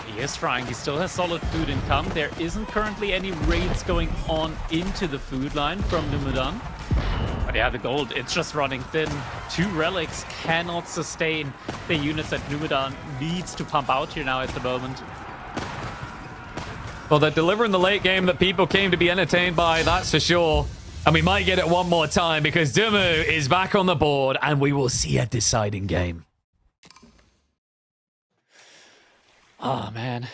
He is trying. He still has solid food income. There isn't currently any raids going on into the food line from Numudan. But yeah, the gold, it's just running thin. 2 relics cannot sustain the units that Numudan needs to pump out here now at the moment. Well, they're delivering the late game that people came to be entertained by, that's for sure. And we might get it one more time because DeMu is back on the board and we will see a deciding game. Oh, man.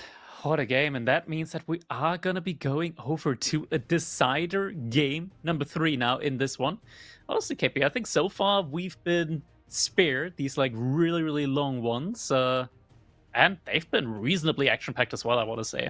What a game. And that means that we are going to be going over to a decider game number 3 now in this one. Honestly, KP, I think so far we've been spared these, like, really, really long ones. And they've been reasonably action-packed as well, I want to say.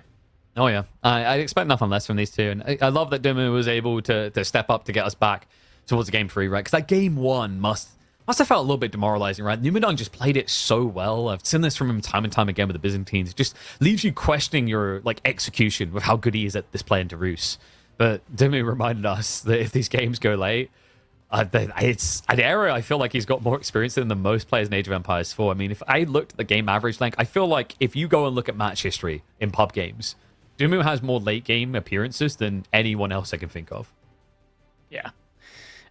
Oh, yeah. I expect nothing less from these two. And I love that DeMu was able to step up to get us back towards game 3, right? Because that game 1 must have felt a little bit demoralizing, right? Numadan just played it so well. I've seen this from him time and time again with the Byzantines. It just leaves you questioning your, like, execution with how good he is at this play into Rus. But DeMu reminded us that if these games go late, it's an era. I feel like he's got more experience than the most players in Age of Empires 4. I mean, if I looked at the game average length, I feel like if you go and look at match history in pub games, DeMu has more late game appearances than anyone else I can think of. Yeah.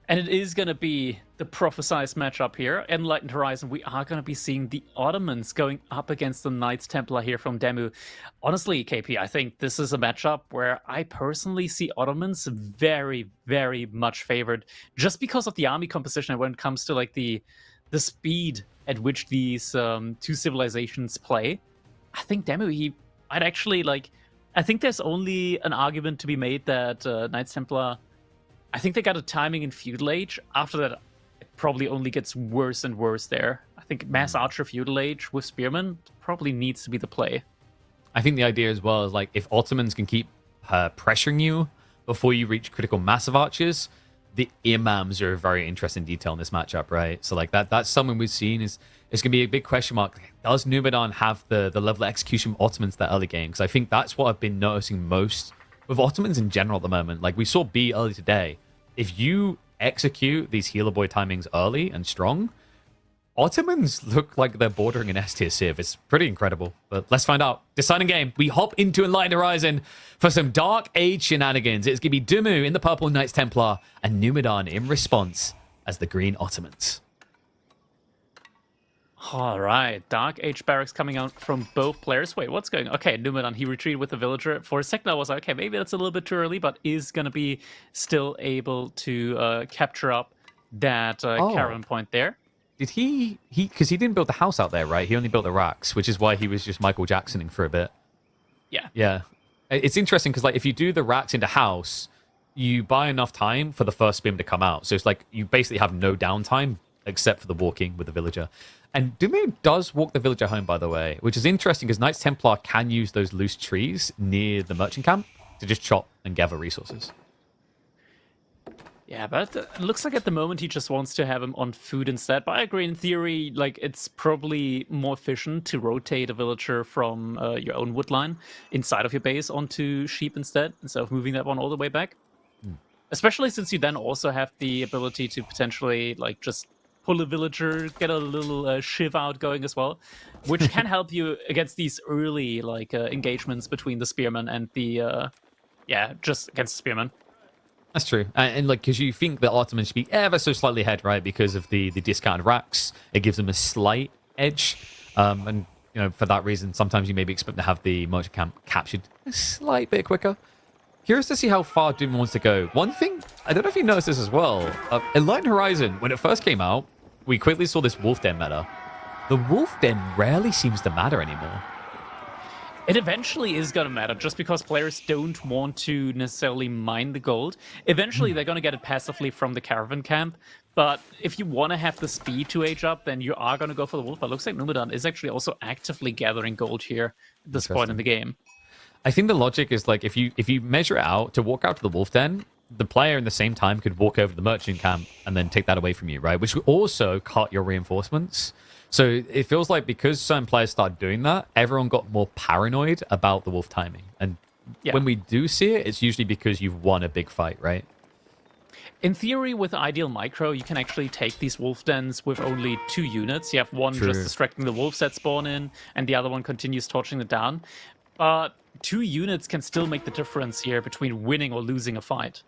And it is going to be the prophesized matchup here. Enlightened Horizon, we are going to be seeing the Ottomans going up against the Knights Templar here from DeMu. Honestly, KP, I think this is a matchup where I personally see Ottomans very, very much favored just because of the army composition and when it comes to, like, the speed at which these 2 civilizations play. I think DeMu, he might actually, like, I think there's only an argument to be made that Knights Templar, I think they got a timing in Feudal Age. After that, it probably only gets worse and worse there. I think Mass Archer Feudal Age with Spearmen probably needs to be the play. I think the idea as well is, like, if Ottomans can keep pressuring you before you reach critical mass of archers, the imams are a very interesting detail in this matchup, right? So like that's something we've seen is going to be a big question mark. Does Numadan have the level of execution of Ottomans that early game? Because I think that's what I've been noticing most with Ottomans in general at the moment. Like we saw B early today. If you execute these healer boy timings early and strong, Ottomans look like they're bordering an S tier civ. It's pretty incredible. But let's find out. Deciding game. We hop into Enlightened Horizon for some Dark Age shenanigans. It's going to be DeMu in the purple Knights Templar and Numadan in response as the green Ottomans. All right, Dark Age barracks coming out from both players. Wait, what's going on? Okay, Numadan, he retreated with the villager. For a second, I was like, okay, maybe that's a little bit too early, but is going to be still able to capture up that caravan point there. Did he because he didn't build the house out there, right? He only built the racks, which is why he was just Michael Jacksoning for a bit. Yeah. Yeah. It's interesting because like if you do the racks into house, you buy enough time for the first spin to come out. So it's like you basically have no downtime except for the walking with the villager. And DeMu does walk the villager home, by the way, which is interesting because Knights Templar can use those loose trees near the merchant camp to just chop and gather resources. Yeah, but it looks like at the moment he just wants to have him on food instead. But I agree, in theory, like it's probably more efficient to rotate a villager from your own wood line inside of your base onto sheep instead of moving that one all the way back. Especially since you then also have the ability to potentially like just pull a villager, get a little shiv out going as well, which can help you against these early like engagements between the spearmen and the just against the spearmen. That's true. And like, because you think that Ottomans should be ever so slightly ahead, right? Because of the discounted racks, it gives them a slight edge. And, you know, for that reason, sometimes you maybe expect to have the merchant camp captured a slight bit quicker. Curious to see how far Doom wants to go. One thing, I don't know if you noticed this as well. Enlightened Horizon, when it first came out, we quickly saw this wolf den meta. The wolf den rarely seems to matter anymore. It eventually is going to matter just because players don't want to necessarily mine the gold. Eventually, they're going to get it passively from the caravan camp. But if you want to have the speed to age up, then you are going to go for the wolf. But it looks like Numadan is actually also actively gathering gold here at this point in the game. I think the logic is like if you measure it out, to walk out to the wolf den, the player in the same time could walk over to the merchant camp and then take that away from you, right? Which would also cut your reinforcements. So it feels like because certain players started doing that, everyone got more paranoid about the wolf timing. And when we do see it, it's usually because you've won a big fight, right? In theory, with Ideal Micro, you can actually take these wolf dens with only 2 units. You have one just distracting the wolves that spawn in, and the other one continues torching it down. But 2 units can still make the difference here between winning or losing a fight.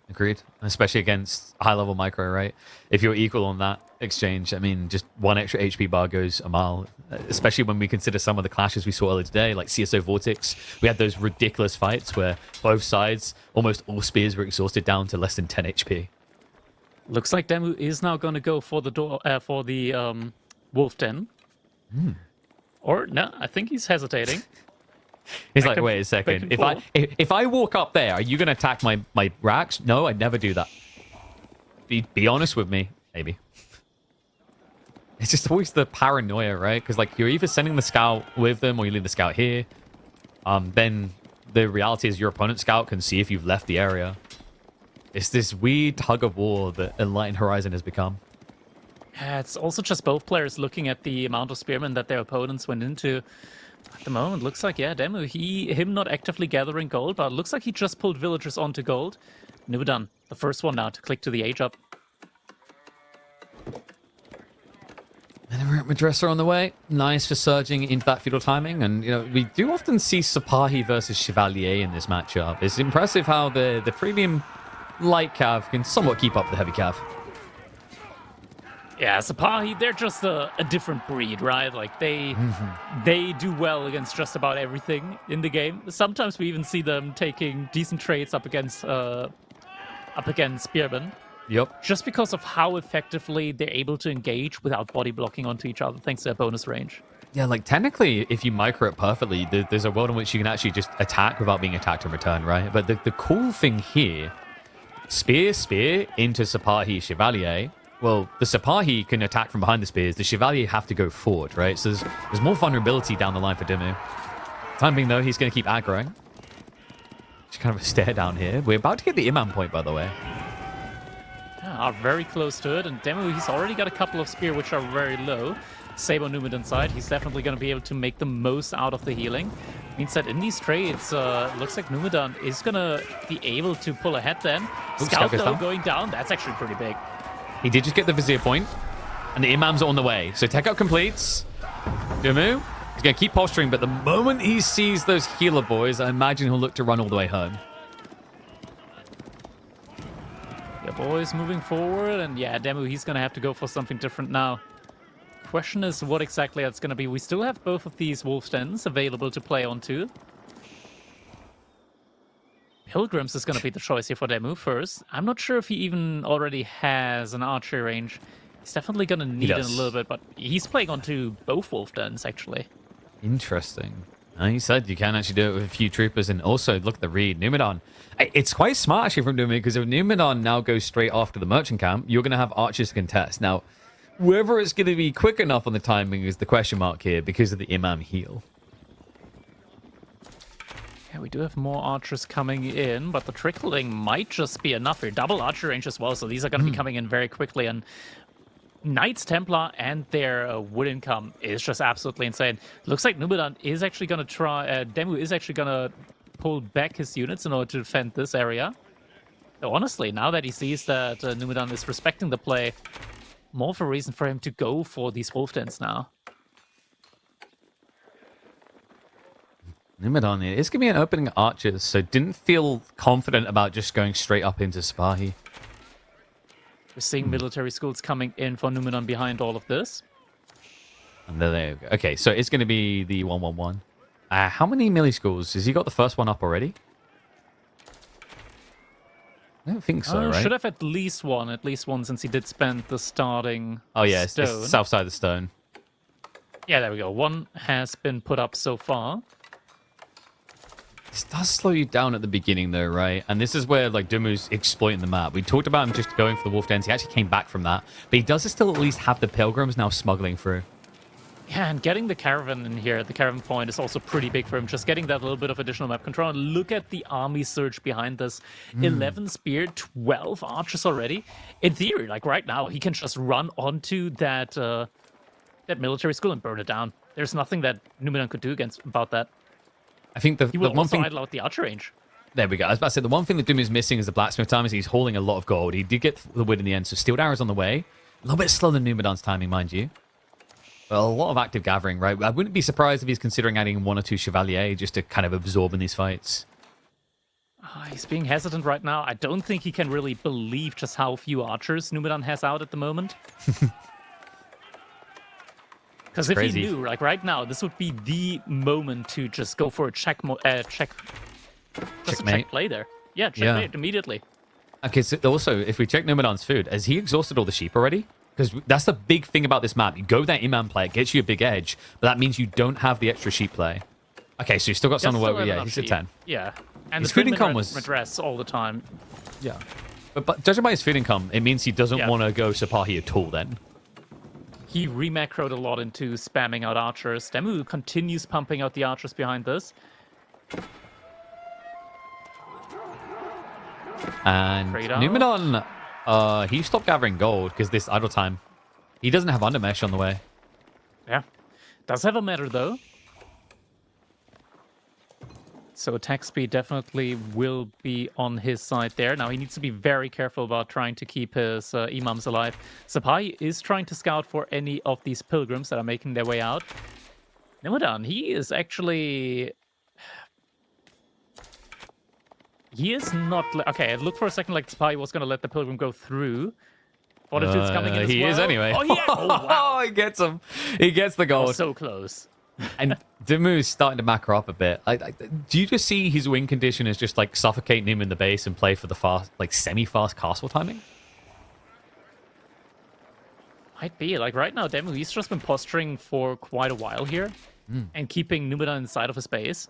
Agreed. Especially against high-level micro, right? If you're equal on that exchange, I mean, just 1 extra HP bar goes a mile. Especially when we consider some of the clashes we saw earlier today, like CSO Vortex. We had those ridiculous fights where both sides, almost all spears were exhausted down to less than 10 HP. Looks like DeMu is now going to go for the wolf den. Or no, I think he's hesitating. He's like, wait a second. If I walk up there, are you going to attack my racks? No, I'd never do that. Be honest with me, maybe. It's just always the paranoia, right? Because like you're either sending the scout with them or you leave the scout here. Then the reality is your opponent's scout can see if you've left the area. It's this weird tug of war that Enlightened Horizon has become. Yeah, it's also just both players looking at the amount of spearmen that their opponents went into. At the moment, looks like, DeMu, him not actively gathering gold, but it looks like he just pulled villagers onto gold. Numadan, the first one now to click to the age up. And then we're at Madressa on the way. Nice for surging into that feudal timing. And, you know, we do often see Sipahi versus Chevalier in this matchup. It's impressive how the premium light cav can somewhat keep up with the heavy cav. Yeah, Sipahi, they're just a different breed, right? Like, they do well against just about everything in the game. Sometimes we even see them taking decent trades up against spearmen. Yep. Just because of how effectively they're able to engage without body blocking onto each other, thanks to their bonus range. Yeah, like, technically, if you micro it perfectly, there's a world in which you can actually just attack without being attacked in return, right? But the cool thing here, spear into Sipahi Chevalier. Well, the Sipahi can attack from behind the spears. The Chevalier have to go forward, right? So there's more vulnerability down the line for DeMu. Time being, though, he's going to keep aggroing. just kind of a stare down here. We're about to get the Imam point, by the way. Yeah, are very close to it, and DeMu, he's already got a couple of spear which are very low. Save on Numadan side, he's definitely going to be able to make the most out of the healing. Means that in these trades, looks like Numadan is going to be able to pull ahead then. Scout though going down, that's actually pretty big. He did just get the Vizier point, and the Imam's on the way. So tech out completes. DeMu, he's going to keep posturing, but the moment he sees those healer boys, I imagine he'll look to run all the way home. Yeah, boys moving forward, and yeah, DeMu, he's going to have to go for something different now. Question is what exactly that's going to be. We still have both of these wolf dens available to play onto. Pilgrims is going to be the choice here for DeMu first. I'm not sure if he even already has an archery range. He's definitely going to need it in a little bit, but he's playing onto both wolf dens, actually. Interesting. He said you can actually do it with a few troopers, and also look at the read. Numadan. It's quite smart actually from DeMu, because if Numadan now goes straight after the merchant camp, you're going to have archers to contest. Now, whether it's going to be quick enough on the timing is the question mark here because of the Imam heal. Yeah, we do have more archers coming in, but the trickling might just be enough here. Double archer range as well, so these are going to be coming in very quickly. And Knights Templar and their wood income is just absolutely insane. Looks like Numadan is actually going to try... DeMu is actually going to pull back his units in order to defend this area. Though honestly, now that he sees that Numadan is respecting the play, more of a reason for him to go for these wolf dens now. Numadan, it's going to be an opening archers, so didn't feel confident about just going straight up into Spahi. We're seeing military schools coming in for Numadan behind all of this. And there you go. Okay, so it's going to be the 111. How many melee schools? Has he got the first one up already? I don't think so, right? Should have at least one since he did spend the starting it's stone. south side of the stone. Yeah, there we go. One has been put up so far. This does slow you down at the beginning, though, right? And this is where, like, DeMu's exploiting the map. We talked about him just going for the wolf dens. He actually came back from that. But he does still at least have the pilgrims now smuggling through. Yeah, and getting the caravan in here, the caravan point, is also pretty big for him. Just getting that little bit of additional map control. And look at the army surge behind this. 11 spear, 12 archers already. In theory, like right now, he can just run onto that that military school and burn it down. There's nothing that Numadan could do about that. I think the will one also thing... idle out the archer range. There we go. I was about to say, the one thing that Doom is missing is the blacksmith time, is he's hauling a lot of gold. He did get the wood in the end, so Steeled Arrow's on the way. A little bit slower than Numadan's timing, mind you. But a lot of active gathering, right? I wouldn't be surprised if he's considering adding 1 or 2 Chevalier just to kind of absorb in these fights. He's being hesitant right now. I don't think he can really believe just how few archers Numadan has out at the moment. Because if he knew, like right now, this would be the moment to just go for a check play there. Yeah, checkmate immediately. Okay, so also, if we check Numadan's food, has he exhausted all the sheep already? Because that's the big thing about this map. You go that Imam play, it gets you a big edge, but that means you don't have the extra sheep play. Okay, so you've still got someone to work with. Yeah, he's a 10. Yeah, and his the food income was address all the time. Yeah, but judging by his food income, it means he doesn't want to go Sapahi at all. Then he remacroed a lot into spamming out archers. DeMu continues pumping out the archers behind this. And Numadan, he stopped gathering gold because this idle time. He doesn't have undermesh on the way. Yeah, does have a matter though. So attack speed definitely will be on his side there. Now he needs to be very careful about trying to keep his imams alive. Sapai is trying to scout for any of these pilgrims that are making their way out. Numudan, he is actually... He is not... Okay, it looked for a second like Sapai was going to let the pilgrim go through. Fortitude's coming in as he well. is anyway. Oh, yeah! Oh, wow. He gets him. He gets the gold. Oh, so close. And DeMu is starting to macro up a bit. Do you just see his win condition as just like suffocating him in the base and play for the fast, like semi-fast castle timing? Might be. Like right now, DeMu, he's just been posturing for quite a while here and keeping Numadan inside of his base.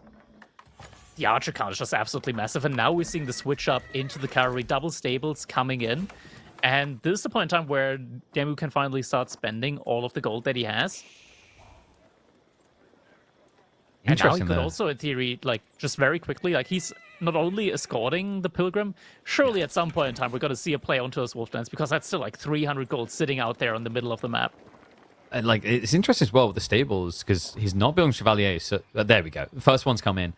The archer count is just absolutely massive, and now we're seeing the switch up into the cavalry, double stables coming in. And this is the point in time where DeMu can finally start spending all of the gold that he has. And now he Interesting could there. also, in theory, like, just very quickly, like, he's not only escorting the Pilgrim, surely at some point in time we're going to see a play onto his Wolf Dance, because that's still like 300 gold sitting out there in the middle of the map. And like it's interesting as well with the stables because he's not building Chevalier. So there we go. The first one's come in.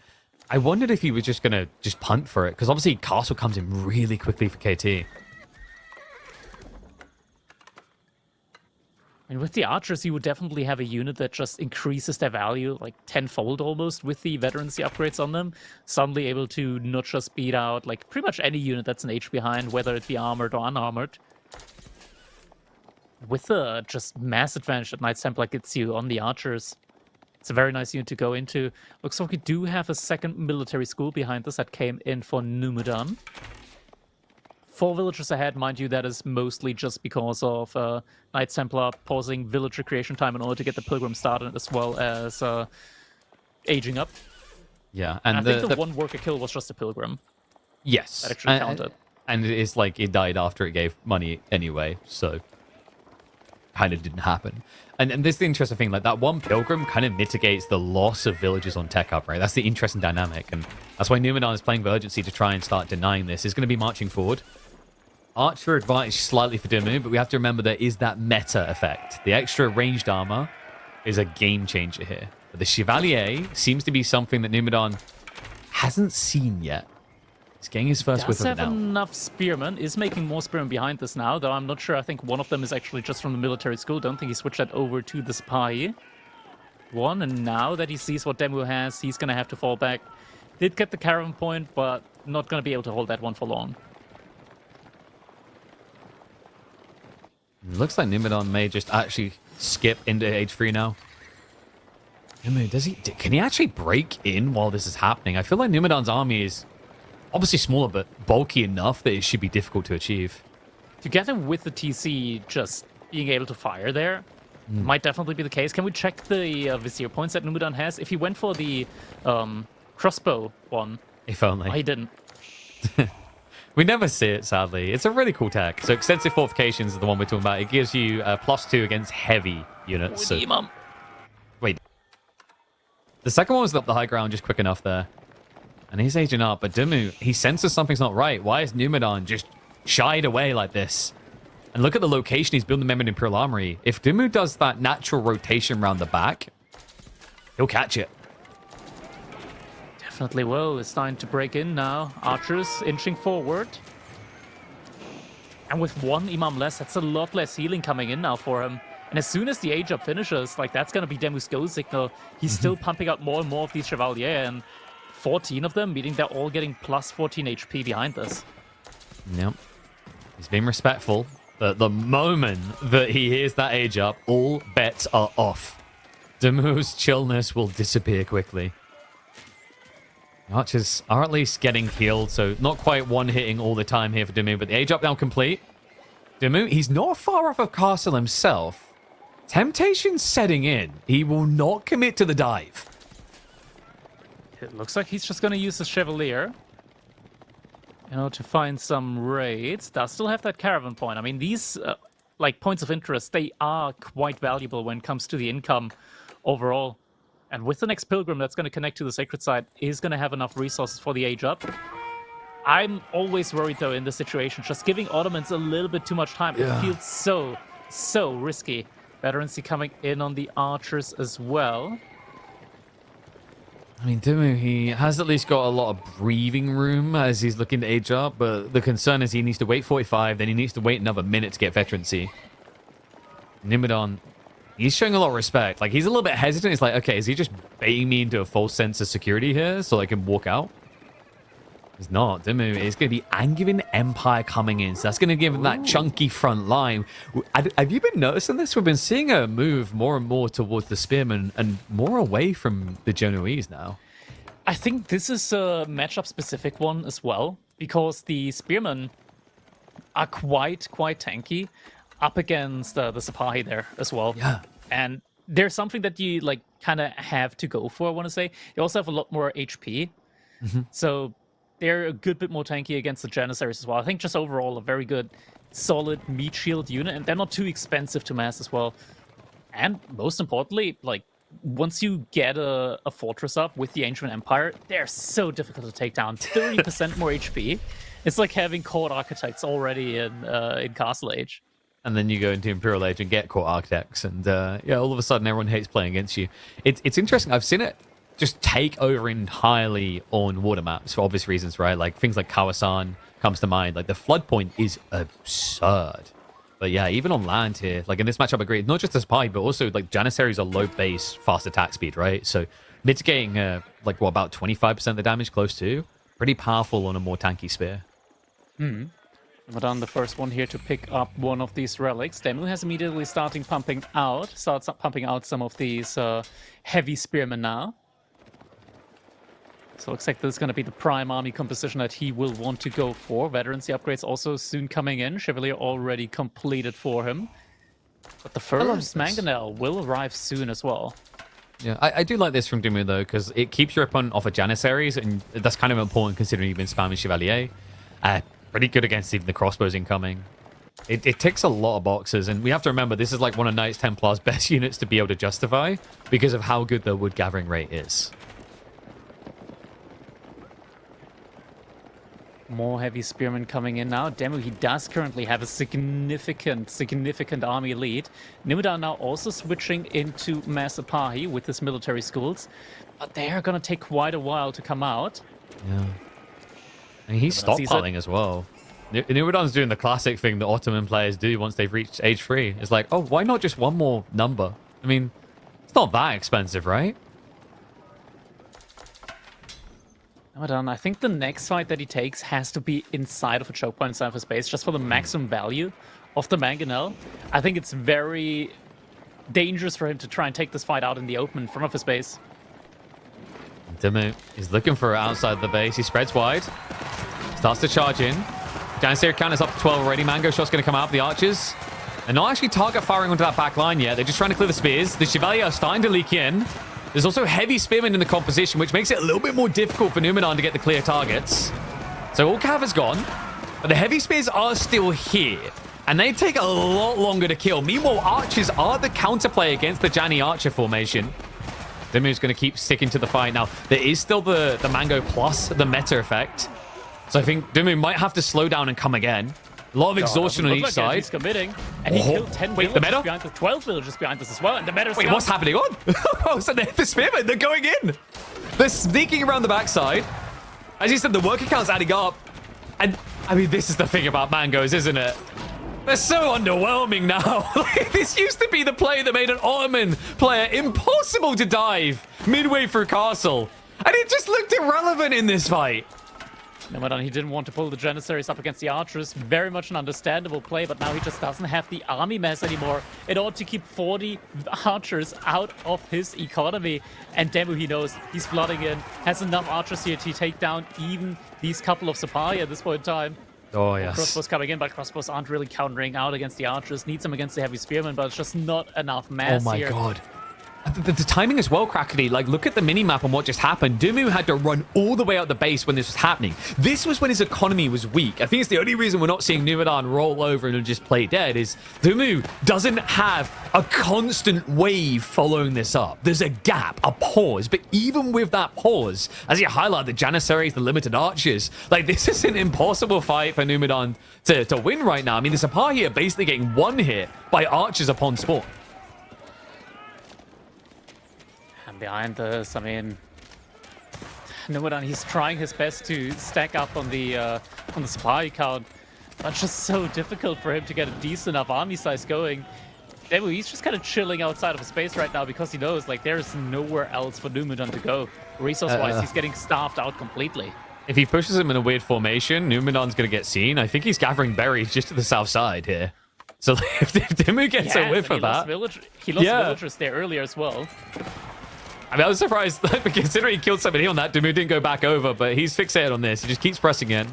I wondered if he was just gonna punt for it because obviously Castle comes in really quickly for KT. And with the archers, you would definitely have a unit that just increases their value like tenfold almost with the veterancy upgrades on them. Suddenly able to not just beat out like pretty much any unit that's an H behind, whether it be armored or unarmored. With the just mass advantage that Knights Templar gets you on the archers. It's a very nice unit to go into. Looks like we do have a second military school behind this that came in for Numudan. 4 villagers ahead, mind you, that is mostly just because of Knights Templar pausing villager creation time in order to get the Pilgrim started, as well as aging up. Yeah, and I think the one worker kill was just a Pilgrim. Yes. That actually counted. And it's like it died after it gave money anyway, so kind of didn't happen. And this is the interesting thing, like that one Pilgrim kind of mitigates the loss of villages on tech up, right? That's the interesting dynamic, and that's why Numadan is playing with urgency to try and start denying this. He's going to be marching forward. Archer advantage slightly for DeMu, but we have to remember there is that meta effect. The extra ranged armor is a game changer here. But the Chevalier seems to be something that Numadan hasn't seen yet. He's getting his first whiff of it now. Does have enough spearmen, is making more spearmen behind this now, though I'm not sure. I think one of them is actually just from the military school. Don't think he switched that over to the Spy. One, and now that he sees what DeMu has, he's going to have to fall back. Did get the caravan point, but not going to be able to hold that one for long. Looks like Numadan may just actually skip into H3 now. DeMu, can he actually break in while this is happening? I feel like Numadan's army is obviously smaller, but bulky enough that it should be difficult to achieve. Together with the TC just being able to fire there, might definitely be the case. Can we check the Vizier points that Numudan has? If he went for the crossbow one... If only. Oh, he didn't. We never see it, sadly. It's a really cool tech. So extensive fortifications is the one we're talking about. It gives you +2 against heavy units. So... Wait. The second one was up the high ground just quick enough there. And he's aging up, but DeMu, he senses something's not right. Why is Numadan just shied away like this? And look at the location he's building the Memon Imperial Armory. If DeMu does that natural rotation around the back, he'll catch it. Definitely will. It's starting to break in now. Archers inching forward. And with one Imam less, that's a lot less healing coming in now for him. And as soon as the age up finishes, like that's going to be DeMu's go signal. He's still pumping out more and more of these Chevalier, and 14 of them, meaning they're all getting plus 14 HP behind this. Yep. He's being respectful. But the moment that he hears that age up, all bets are off. DeMu's chillness will disappear quickly. The archers are at least getting healed, so not quite one-hitting all the time here for DeMu, but the age up now complete. DeMu, he's not far off of Castle himself. Temptation's setting in. He will not commit to the dive. It looks like he's just going to use the Chevalier, you know, to find some raids. Does still have that caravan point. I mean, these like points of interest, they are quite valuable when it comes to the income overall. And with the next Pilgrim that's going to connect to the Sacred Site, is going to have enough resources for the age up. I'm always worried, though, in this situation. Just giving Ottomans a little bit too much time. Yeah. It feels so risky. Veterancy coming in on the archers as well. I mean, DeMu, he has at least got a lot of breathing room as he's looking to age up, but the concern is he needs to wait 45, then he needs to wait another minute to get veterancy. Numudan, he's showing a lot of respect. Like, he's a little bit hesitant. He's like, okay, is he just baiting me into a false sense of security here so I can walk out? He's not. DeMu is going to be Angevin Empire coming in, so that's going to give him that chunky front line. Have you been noticing this? We've been seeing a move more and more towards the spearmen and more away from the Genoese now. I think this is a matchup-specific one as well, because the spearmen are quite tanky up against the Sipahi there as well. Yeah. And there's something that you like kind of have to go for, I want to say. They also have a lot more HP. So they're a good bit more tanky against the Janissaries as well. I think just overall a very good, solid meat shield unit, and they're not too expensive to mass as well. And most importantly, like, once you get a fortress up with the Ancient Empire, they're so difficult to take down. 30% more HP. It's like having court architects already in Castle Age. And then you go into Imperial Age and get court architects, and yeah, all of a sudden everyone hates playing against you. It's interesting. I've seen it just take over entirely on water maps for obvious reasons, right? Like things like Kawasan comes to mind. Like the flood point is absurd. But yeah, even on land here, like in this matchup, I agree. Not just the spy, but also like Janissaries are low base, fast attack speed, right? So mitigating like what, about 25% of the damage, close to, pretty powerful on a more tanky spear. Numadan, the first one here to pick up one of these relics. DeMu has immediately starts pumping out some of these heavy spearmen now. So it looks like this is going to be the prime army composition that he will want to go for. Veterancy upgrades also soon coming in. Chevalier already completed for him. But the first Mangonel will arrive soon as well. Yeah, I do like this from DeMu though, because it keeps your opponent off of Janissaries, and that's kind of important considering you've been spamming Chevalier. Pretty good against even the crossbows incoming. It ticks a lot of boxes, and we have to remember this is like one of Knights Templar's best units to be able to justify because of how good the wood gathering rate is. More heavy spearmen coming in now. DeMu, he does currently have a significant army lead. Numudan now also switching into Masapahi with his military schools, but they are going to take quite a while to come out. Yeah. I mean, he's stockpiling as well. Numudan's doing the classic thing that Ottoman players do once they've reached age 3. It's like, oh, why not just one more number? I mean, it's not that expensive, right? Numadan, I think the next fight that he takes has to be inside of a choke point, inside of his base, just for the maximum value of the Mangonel. I think it's very dangerous for him to try and take this fight out in the open in front of his base. DeMu is looking for outside the base. He spreads wide. Starts to charge in. Janissary count is up to 12 already. Mango shot's going to come out of the archers. And not actually target firing onto that back line yet. They're just trying to clear the spears. The Chevalier are starting to leak in. There's also heavy spearmen in the composition, which makes it a little bit more difficult for Numadan to get the clear targets. So all cav is gone, but the heavy spears are still here, and they take a lot longer to kill. Meanwhile, archers are the counterplay against the Jani Archer formation. DeMu's going to keep sticking to the fight. Now, there is still the Mango plus the meta effect, so I think DeMu might have to slow down and come again. A lot of exhaustion on each side. He's committing, and he killed 10 villagers behind us, 12 villagers behind us as well, and the meta. Wait, what's happening on? Oh, so the spearmen, they're going in. They're sneaking around the backside. As you said, the worker count's adding up. And, I mean, this is the thing about Mangoes, isn't it? They're so underwhelming now. This used to be the play that made an Ottoman player impossible to dive midway through Castle. And it just looked irrelevant in this fight. Numadan, he didn't want to pull the Janissaries up against the archers. Very much an understandable play, but now he just doesn't have the army mass anymore in order to keep 40 archers out of his economy. And DeMu, he knows he's flooding in, has enough archers here to take down even these couple of Sapai at this point in time. Oh, yes. Crossbows coming in, but crossbows aren't really countering out against the archers. Needs them against the heavy spearmen, but it's just not enough mass here. Oh, my God. The timing as well, Crackety. Like, look at the mini-map and what just happened. DeMu had to run all the way out the base when this was happening. This was when his economy was weak. I think it's the only reason we're not seeing Numadan roll over and just play dead is DeMu doesn't have a constant wave following this up. There's a gap, a pause. But even with that pause, as you highlight the Janissaries, the limited archers, like, this is an impossible fight for Numadan to win right now. I mean, the Sapar here basically getting one hit by archers upon spawn. Behind this, I mean, Numadan, he's trying his best to stack up on the spy count, but it's just so difficult for him to get a decent enough army size going. DeMu, he's just kind of chilling outside of his base right now because he knows, like, there's nowhere else for Numadan to go. Resource-wise, he's getting starved out completely. If he pushes him in a weird formation, Numadan's going to get seen. I think he's gathering berries just to the south side here. So if DeMu gets a whiff of that... He lost villagers there earlier as well. I mean, I was surprised, considering he killed somebody on that, DeMu didn't go back over, but he's fixated on this. He just keeps pressing in.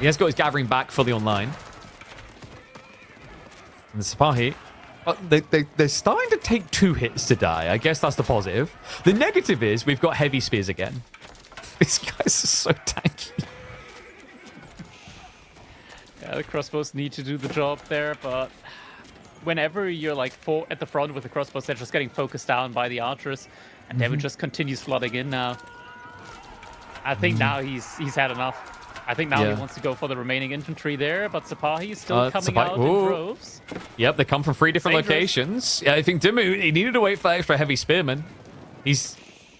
He has got his gathering back fully online. And the Sipahi, they're starting to take 2 hits to die. I guess that's the positive. The negative is we've got heavy spears again. These guys are so tanky. Yeah, the crossbows need to do the job there, but whenever you're like at the front with the crossbows, they're just getting focused down by the archers, and David just continues flooding in now. I think now he's had enough. I think now he wants to go for the remaining infantry there, but Sipahi is still coming out in droves. Yep, they come from 3 different locations. Yeah, I think DeMu, he needed to wait for extra heavy spearmen. He's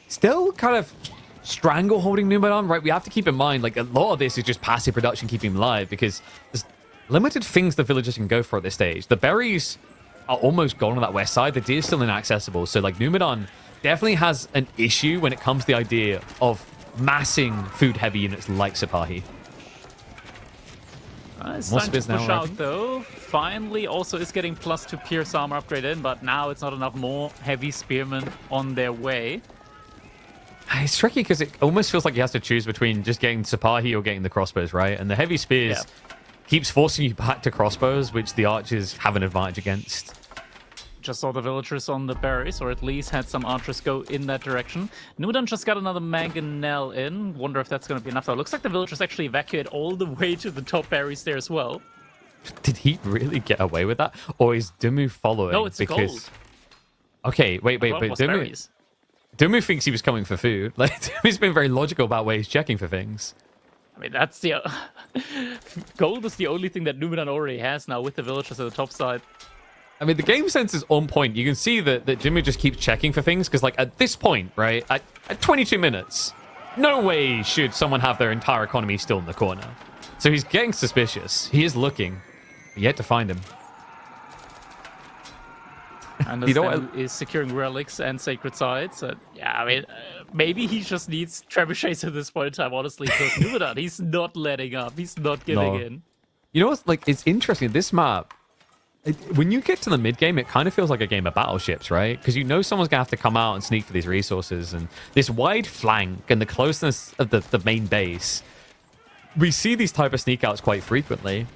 still kind of strangle holding Numadan, right? We have to keep in mind, like, a lot of this is just passive production keeping him alive because there's limited things the villagers can go for at this stage. The berries are almost gone on that west side. The deer is still inaccessible. So, like, Numadan definitely has an issue when it comes to the idea of massing food-heavy units like Sipahi. It's time to push out, though. Finally, also is getting +2 Pierce armor upgrade in, but now it's not enough more heavy spearmen on their way. It's tricky because it almost feels like he has to choose between just getting Sipahi or getting the crossbows, right? And the heavy spears keeps forcing you back to crossbows, which the archers have an advantage against. Just saw the villagers on the berries, or at least had some archers go in that direction. Numadan just got another mangonel in. Wonder if that's going to be enough, though. Looks like the villagers actually evacuate all the way to the top berries there as well. Did he really get away with that? Or is DeMu following? No, it's gold. Okay, wait. But DeMu thinks he was coming for food. Like, DeMu's been very logical about where he's checking for things. I mean, that's the... gold is the only thing that Numadan already has now with the villagers at the top side. I mean, the game sense is on point. You can see that DeMu just keeps checking for things because, like, at this point, right, at 22 minutes, no way should someone have their entire economy still in the corner. So he's getting suspicious. He is looking, but yet to find him. And is securing relics and sacred sites. Yeah, I mean, maybe he just needs trebuchets at this point in time, honestly, because Numadan, he's not letting up. He's not giving in. You know what's, like, it's interesting. This map, when you get to the mid-game, it kind of feels like a game of battleships, right? Because you know someone's going to have to come out and sneak for these resources. And this wide flank and the closeness of the main base, we see these type of sneak outs quite frequently.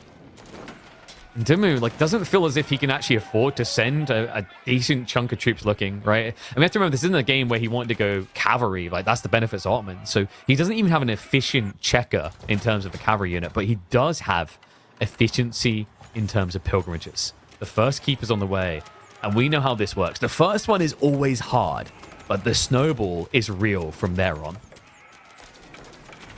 And DeMu, like, doesn't feel as if he can actually afford to send a decent chunk of troops looking, right? And we have to remember, this isn't a game where he wanted to go cavalry. Like, that's the benefits of Ottoman. So he doesn't even have an efficient checker in terms of a cavalry unit, but he does have efficiency in terms of pilgrimages. The first keep is on the way, and we know how this works. The first one is always hard, but the snowball is real from there on.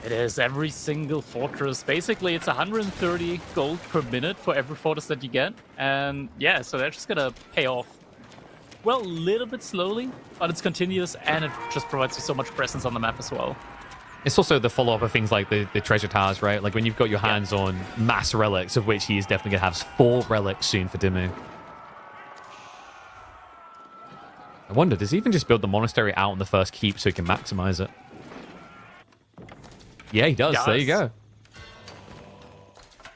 It is every single fortress. Basically, it's 130 gold per minute for every fortress that you get. And yeah, so they're just gonna pay off. Well, a little bit slowly, but it's continuous, and it just provides you so much presence on the map as well. It's also the follow-up of things like the treasure towers, right? Like when you've got your hands on mass relics, of which he is definitely going to have 4 relics soon for DeMu. I wonder, does he even just build the monastery out on the first keep so he can maximize it? Yeah, he does. There you go.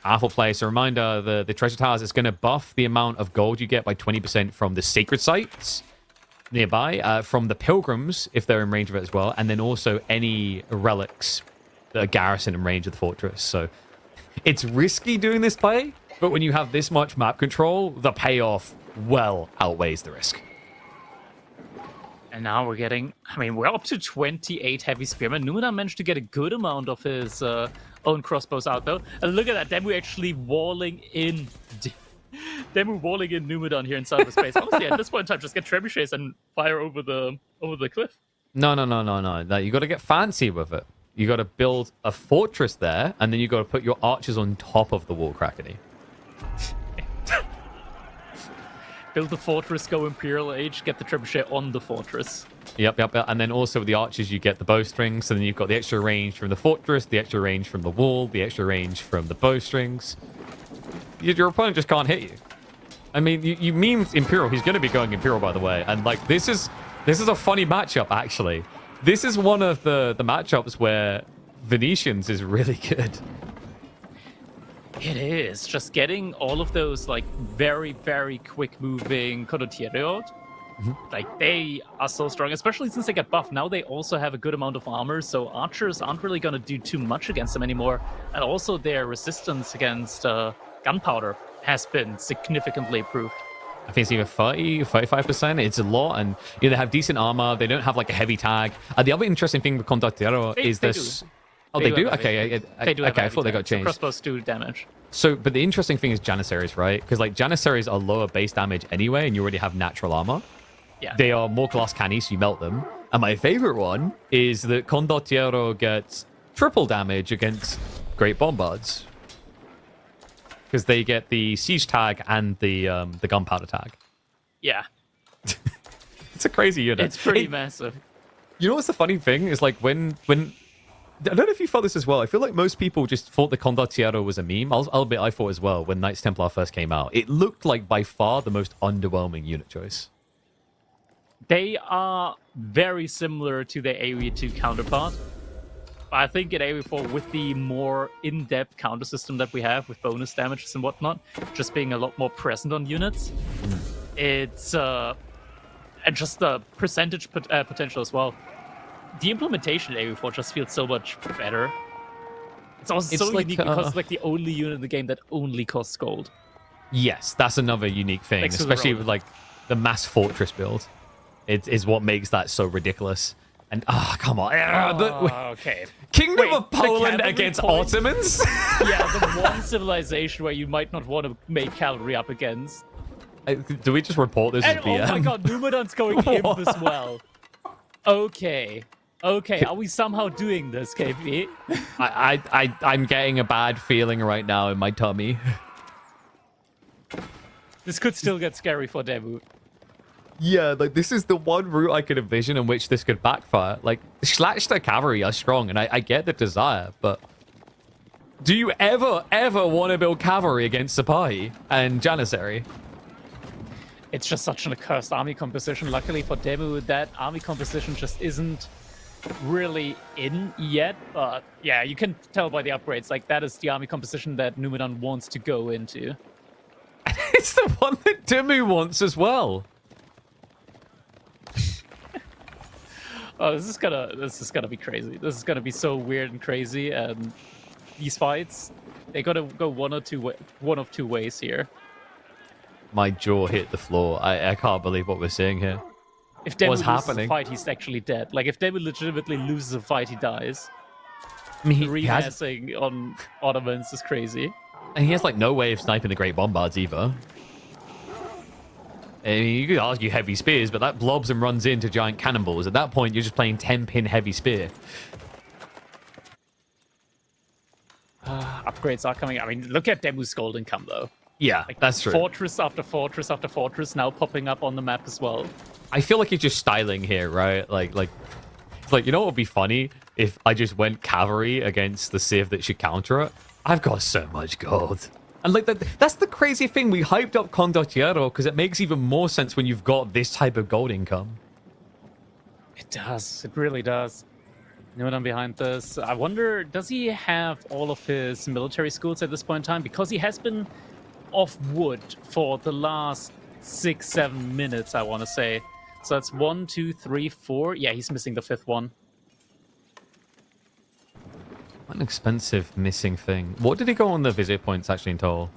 Powerful play. So reminder, the treasure towers is going to buff the amount of gold you get by 20% from the sacred sites nearby, from the pilgrims, if they're in range of it as well, and then also any relics that are garrisoned in range of the fortress. So it's risky doing this play, but when you have this much map control, the payoff well outweighs the risk. And now we're getting, I mean, we're up to 28 heavy spearmen. Numadan managed to get a good amount of his own crossbows out, though. And look at that, DeMu actually walling in. DeMu walling in Numadan here inside the space. Honestly, at this point in time, just get trebuchets and fire over the cliff. No. You got to get fancy with it. You got to build a fortress there, and then you got to put your archers on top of the wall, Crackety. Build the fortress, go Imperial Age, get the trebuchet on the fortress. Yep. And then also with the archers, you get the bowstrings. So then you've got the extra range from the fortress, the extra range from the wall, the extra range from the bowstrings. Your opponent just can't hit you. I mean, you mean Imperial. He's going to be going Imperial, by the way. And, like, this is a funny matchup, actually. This is one of the matchups where Venetians is really good. It is. Just getting all of those, like, very, very quick-moving condottieri. Like, they are so strong, especially since they get buffed. Now they also have a good amount of armor, so archers aren't really going to do too much against them anymore. And also their resistance against gunpowder has been significantly improved. I think it's either 30, 35%. It's a lot, and they have decent armor. They don't have, like, a heavy tag. The other interesting thing with condottieri is this... Oh, they do? have heavy- Okay, they do have okay, I heavy thought they got tanks, so changed. crossbows do damage. So, but the interesting thing is Janissaries, right? Because like Janissaries are lower base damage anyway, and you already have natural armor. Yeah. They are more glass canny, so you melt them. And my favorite one is that Condottiero gets triple damage against Great Bombards. Because they get the siege tag and the gunpowder tag. Yeah. It's a crazy unit. It's pretty massive. You know what's the funny thing is like when I don't know if you felt this as well. I feel like most people just thought the Condottiero was a meme. I'll admit I thought as well when Knights Templar first came out. It looked like by far the most underwhelming unit choice. They are very similar to their AoE2 counterpart. I think in AoE4, with the more in-depth counter system that we have with bonus damages and whatnot, just being a lot more present on units, it's and just the percentage potential as well. The implementation in AoE4 just feels so much better. It's also so like, unique because it's like the only unit in the game that only costs gold. Yes, that's another unique thing, Next to the especially road. with like the mass fortress build. It is what makes that so ridiculous. And come on, Okay. Kingdom Wait, of the Poland cavalry against point? Ottomans? Yeah, the one civilization where you might not want to make cavalry up against. Do we just report this And as BM? oh my god, Numadan's going imp as well. Okay. Okay, are we somehow doing this, KP? I'm getting a bad feeling right now in my tummy. This could still get scary for DeMu. Yeah, like this is the one route I could envision in which this could backfire. Like, Schlachter cavalry are strong, and I get the desire, but do you ever want to build cavalry against Sipahi and Janissary? It's just such an accursed army composition. Luckily for DeMu, that army composition just isn't really in yet. But yeah, you can tell by the upgrades. Like, that is the army composition that Numadan wants to go into. It's the one that DeMu wants as well. Oh, this is gonna be crazy. This is gonna be so weird and crazy. And these fights, they gotta go one of two ways here. My jaw hit the floor. I can't believe what we're seeing here. If DeMu What's loses happening? a fight, he's actually dead. Like, if DeMu legitimately loses a fight, he dies. I mean, he has, Remassing on Ottomans is crazy. and he has like no way of sniping the Great Bombards either. I mean, you could argue heavy spears, but that blobs and runs into giant cannonballs. At that point, you're just playing 10-pin heavy spear. Upgrades are coming. I mean, look at Demu's gold income, though. Yeah, Like, that's true. Fortress after fortress after fortress now popping up on the map as well. I feel like he's just styling here, right? Like, you know what would be funny if I just went cavalry against the civ that should counter it? I've got so much gold. And like that's the crazy thing. We hyped up Condottiero because it makes even more sense when you've got this type of gold income. It does. It really does. Numadan behind this. I wonder, does he have all of his military schools at this point in time? Because he has been off wood for the last 6-7 minutes, I want to say. So that's 1, 2, 3, 4. Yeah, he's missing the 5th one. What an expensive missing thing. What did he go on the visit points actually in total?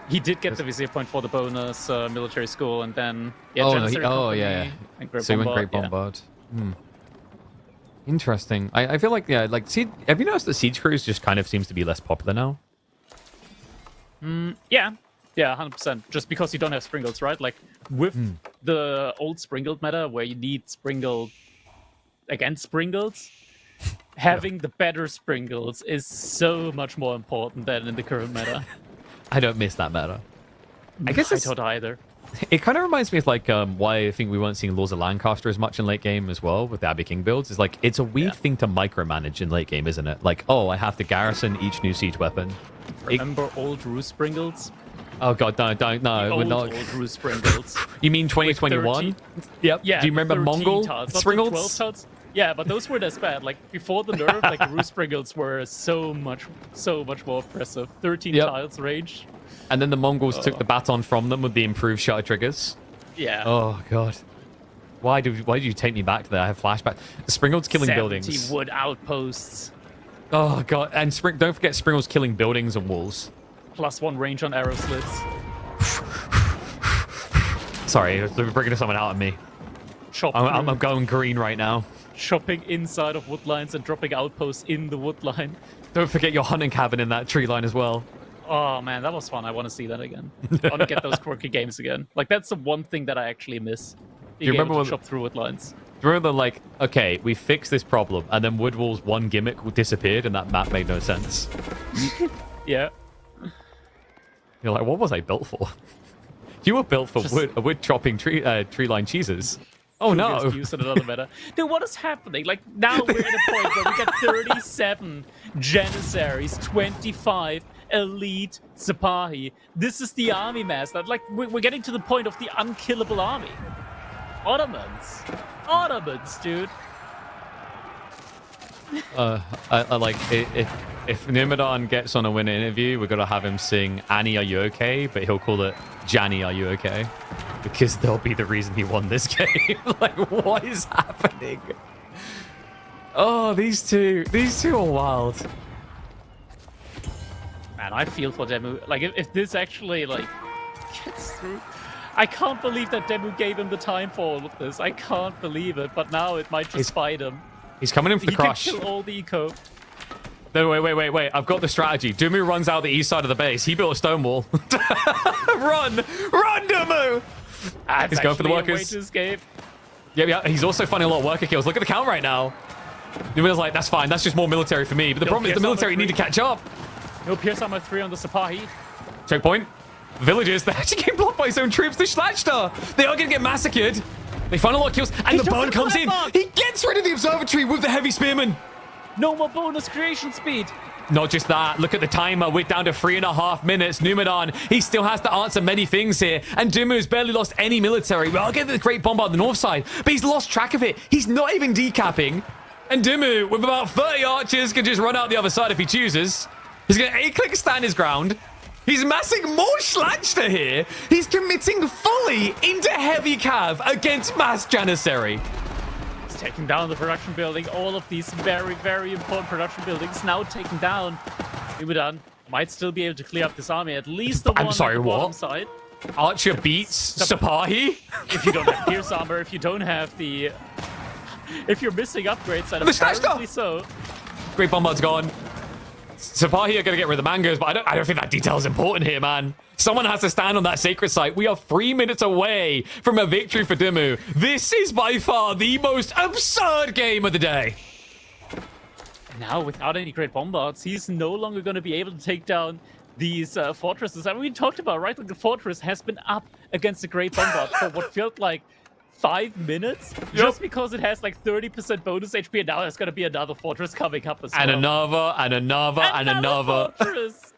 He did get the vizier point for the bonus military school, and then yeah, Oh, no, Janissary Company and Great So he went Bombard, Great Bombard. Interesting. I feel like, yeah, like, have you noticed that Siege Cruise just kind of seems to be less popular now? Yeah, 100%. Just because you don't have Springles, right? Like, with the old Springled meta, where you need Springled against Springles, having the better Springles is so much more important than in the current meta. I don't miss that meta. I guess I it's, don't either. it kind of reminds me of like why I think we weren't seeing Laws of Lancaster as much in late game as well with the Abbey King builds. It's like it's a weird thing to micromanage in late game, isn't it? Like, oh, I have to garrison each new siege weapon. Remember old Roo Springles? Oh god, don't no, we're Old not. Roo Springles. You mean 2021? Yep. Yeah. Do you remember 13 Mongol tiles, not the 12 Springles? tiles. Yeah, but those weren't as bad. Like, before the nerf, like, the Roo Spriggles were so much more oppressive. 13 Yep. tiles range. And then the Mongols took the baton from them with the improved shutter triggers. Yeah. Oh god. Why did you take me back to that? I have flashbacks. The Springles killing 70 buildings. wood outposts. Oh god, and don't forget Springles killing buildings and walls. +1 range on arrow slits. Sorry, they're bringing someone out of me. Chop I'm through. going green right now. chopping inside of wood lines and dropping outposts in the wood line. Don't forget your hunting cabin in that tree line as well. Oh man, that was fun. I want to see that again. I want to get those quirky games again. Like, that's the one thing that I actually miss. Do you remember able when to chop through wood lines? Do you remember like, okay, we fixed this problem, and then Woodwall's one gimmick disappeared, and that map made no sense. Yeah. You're like, what was I built for? You were built for wood chopping tree line cheeses. Oh no! Use in another meta. Dude, what is happening? Like, now we're at a point where we got 37 Janissaries, 25 elite Sipahi. This is the army mass. Like, we're getting to the point of the unkillable army. Ottomans, dude. I like if Numadan gets on a winner interview, we're gonna have him sing "Annie, are you okay?" But he'll call it "Janny, are you okay?" Because they'll be the reason he won this game. Like, what is happening? Oh, these two are wild. Man, I feel for DeMu. Like, if this actually like gets through, I can't believe that DeMu gave him the time for all of this. I can't believe it. But now it might just bite him. He's coming in for the crush. He can kill all the eco. No, wait. I've got the strategy. DeMu runs out the east side of the base. He built a stone wall. Run, DeMu! He's going for the workers. Way to escape. Yeah, he's also finding a lot of worker kills. Look at the count right now. Numadan's like, that's fine. That's just more military for me. But the problem is the military need to catch up. No Pierce Armor 3 on the Sipahi. Checkpoint. Villagers, they're actually getting blocked by his own troops. The Schlachter, they are going to get massacred. They find a lot of kills, and the burn comes in. He gets rid of the observatory with the heavy spearmen. No more bonus creation speed. Not just that, look at the timer. We're down to 3.5 minutes. Numadan, he still has to answer many things here. And DeMu's barely lost any military. Well, I'll get the Great Bombard on the north side, but he's lost track of it. He's not even decapping. And DeMu, with about 30 archers, can just run out the other side if he chooses. He's going to A-click stand his ground. He's massing more Schlachter here. He's committing fully into heavy cav against mass Janissary. Taking down the production building. All of these very, very important production buildings now taken down. Numadan might still be able to clear up this army. At least the one on the bottom side. Archer beats Sipahi? If you don't have Pierce Armor, if you don't have the... If you're missing upgrades, then apparently so. Great Bombard's gone. Sipahi are going to get rid of the mangoes, but I don't think that detail is important here, man. Someone has to stand on that sacred site. We are 3 minutes away from a victory for DeMu. This is by far the most absurd game of the day. Now, without any Great Bombards, he's no longer going to be able to take down these fortresses. I mean, we talked about, right? Like, the fortress has been up against the Great Bombard for what felt like 5 minutes, just because it has like 30% bonus HP, and now there's going to be another fortress coming up as well. And another. Fortress.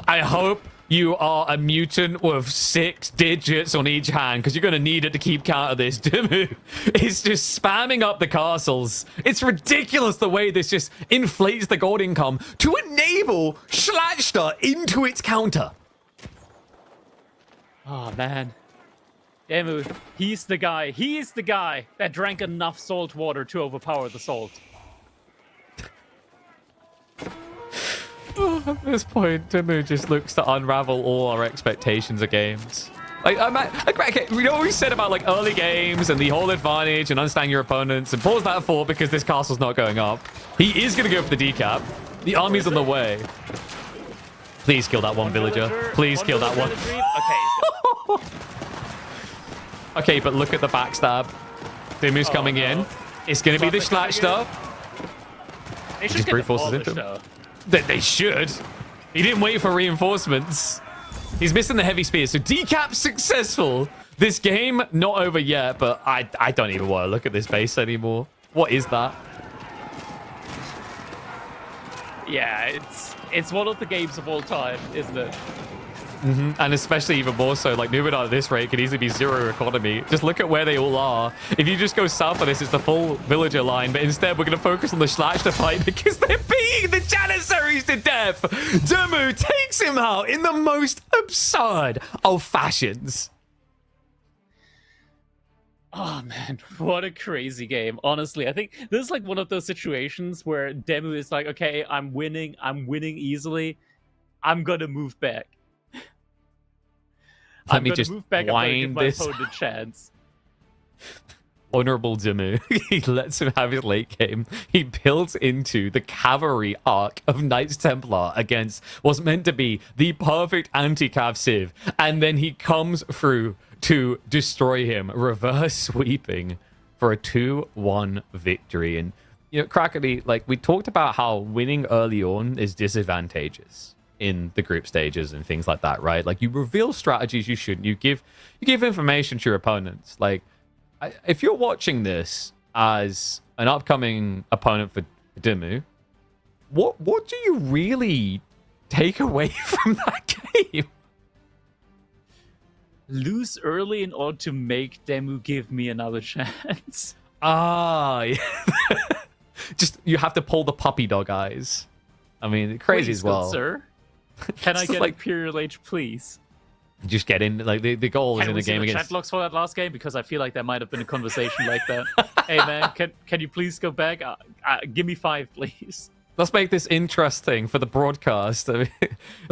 I hope you are a mutant with 6 digits on each hand, because you're going to need it to keep count of this. DeMu is just spamming up the castles. It's ridiculous the way this just inflates the gold income to enable Schlachter into its counter. Oh, man. DeMu, he's the guy. He's the guy that drank enough salt water to overpower the salt. At this point, DeMu just looks to unravel all our expectations of games. We always said about like early games and the whole advantage and understanding your opponents, and pause that for because this castle's not going up. He is going to go for the decap. The army's on the way. Please kill that one villager. Please kill that one. Okay. Okay, but look at the backstab. DeMu's coming in. It's going to be the Schlachter. They should brute forces into him. They should. He didn't wait for reinforcements. He's missing the heavy spears. So decap successful. This game not over yet, but I don't even want to look at this base anymore. What is that? Yeah, it's one of the games of all time, isn't it? And especially even more so, like Numadan at this rate could easily be 0 economy. Just look at where they all are. If you just go south of this, it's the full villager line. But instead, we're going to focus on the Schlachter fight because they're beating the Janissaries to death. DeMu takes him out in the most absurd of fashions. Oh, man, what a crazy game. Honestly, I think this is like one of those situations where DeMu is like, okay, I'm winning easily. I'm going to move back. Let me just move back. I'm gonna give my this. opponent a chance. Honorable DeMu. He lets him have his late game. He builds into the cavalry arc of Knights Templar against what's meant to be the perfect anti-cav civ, and then he comes through to destroy him, reverse sweeping for a 2-1 victory. And you know, Crackety, like we talked about how winning early on is disadvantageous in the group stages and things like that, right? Like you reveal strategies you shouldn't. You give information to your opponents. Like if you're watching this as an upcoming opponent for DeMu, what do you really take away from that game? Lose early in order to make DeMu give me another chance. Yeah. Just you have to pull the puppy dog eyes. I mean, crazy Please, as well. good sir. Can I get Imperial Age, please? Just get in. Like the goal is in the game against. against. Chat logs for that last game because I feel like there might have been a conversation like that. Hey man, can you please go back? Give me 5, please. Let's make this interesting for the broadcast. I mean,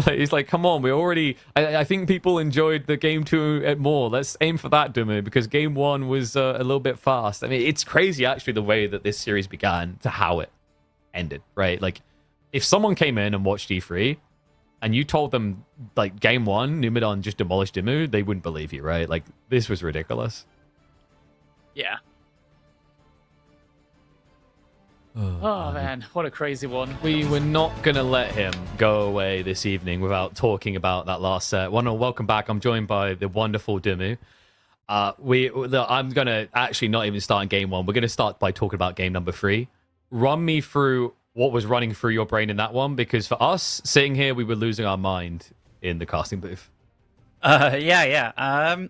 like, he's like, come on, we already. I think people enjoyed the game 2 more. Let's aim for that, DeMu, because game 1 was a little bit fast. I mean, it's crazy actually the way that this series began to how it ended, right? Like, if someone came in and watched E3 and you told them like game 1, Numadan just demolished DeMu, they wouldn't believe you, right? Like, this was ridiculous. Yeah. Oh man, what a crazy one. We were not going to let him go away this evening without talking about that last set. Welcome back. I'm joined by the wonderful DeMu. I'm going to actually not even start in game 1. We're going to start by talking about game number 3. Run me through what was running through your brain in that one, because for us, sitting here, we were losing our mind in the casting booth. Yeah.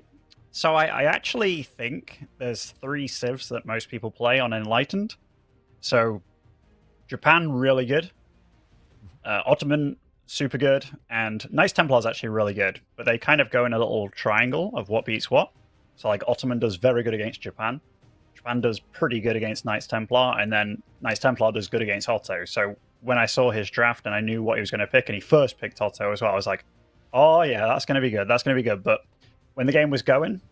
So I actually think there's 3 civs that most people play on Enlightened. So, Japan, really good. Ottoman, super good. And Knights Templar is actually really good. But they kind of go in a little triangle of what beats what. So, like, Ottoman does very good against Japan. Japan does pretty good against Knights Templar. And then Knights Templar does good against Otto. So, when I saw his draft and I knew what he was going to pick, and he first picked Otto as well, I was like, oh, yeah, that's going to be good. That's going to be good. But when the game was going,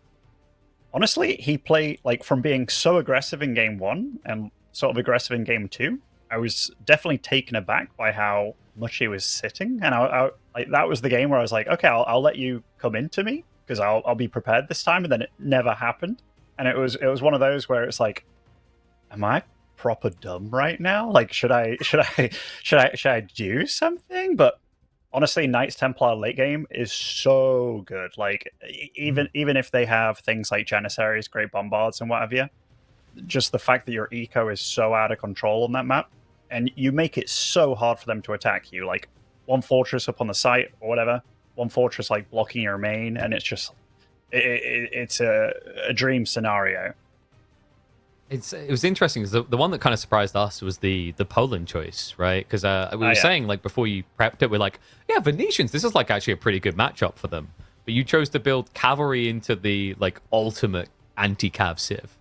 honestly, he played, like, from being so aggressive in game 1 and sort of aggressive in game 2, I was definitely taken aback by how much he was sitting, and I like that was the game where I was like, okay, I'll let you come into me because I'll be prepared this time, and then it never happened, and it was one of those where it's like, am I proper dumb right now? Like, should I do something? But honestly, Knights Templar late game is so good. Like, even if they have things like Janissaries, Great Bombards, and what have you. Just the fact that your eco is so out of control on that map, and you make it so hard for them to attack you. Like, one fortress up on the site or whatever, one fortress like blocking your main, and it's just it's a dream scenario. It was interesting because the one that kind of surprised us was the Poland choice, right? Because we were saying, like, before you prepped it, we're like, yeah, Venetians, this is like actually a pretty good matchup for them. But you chose to build cavalry into the like ultimate anti-cav civ.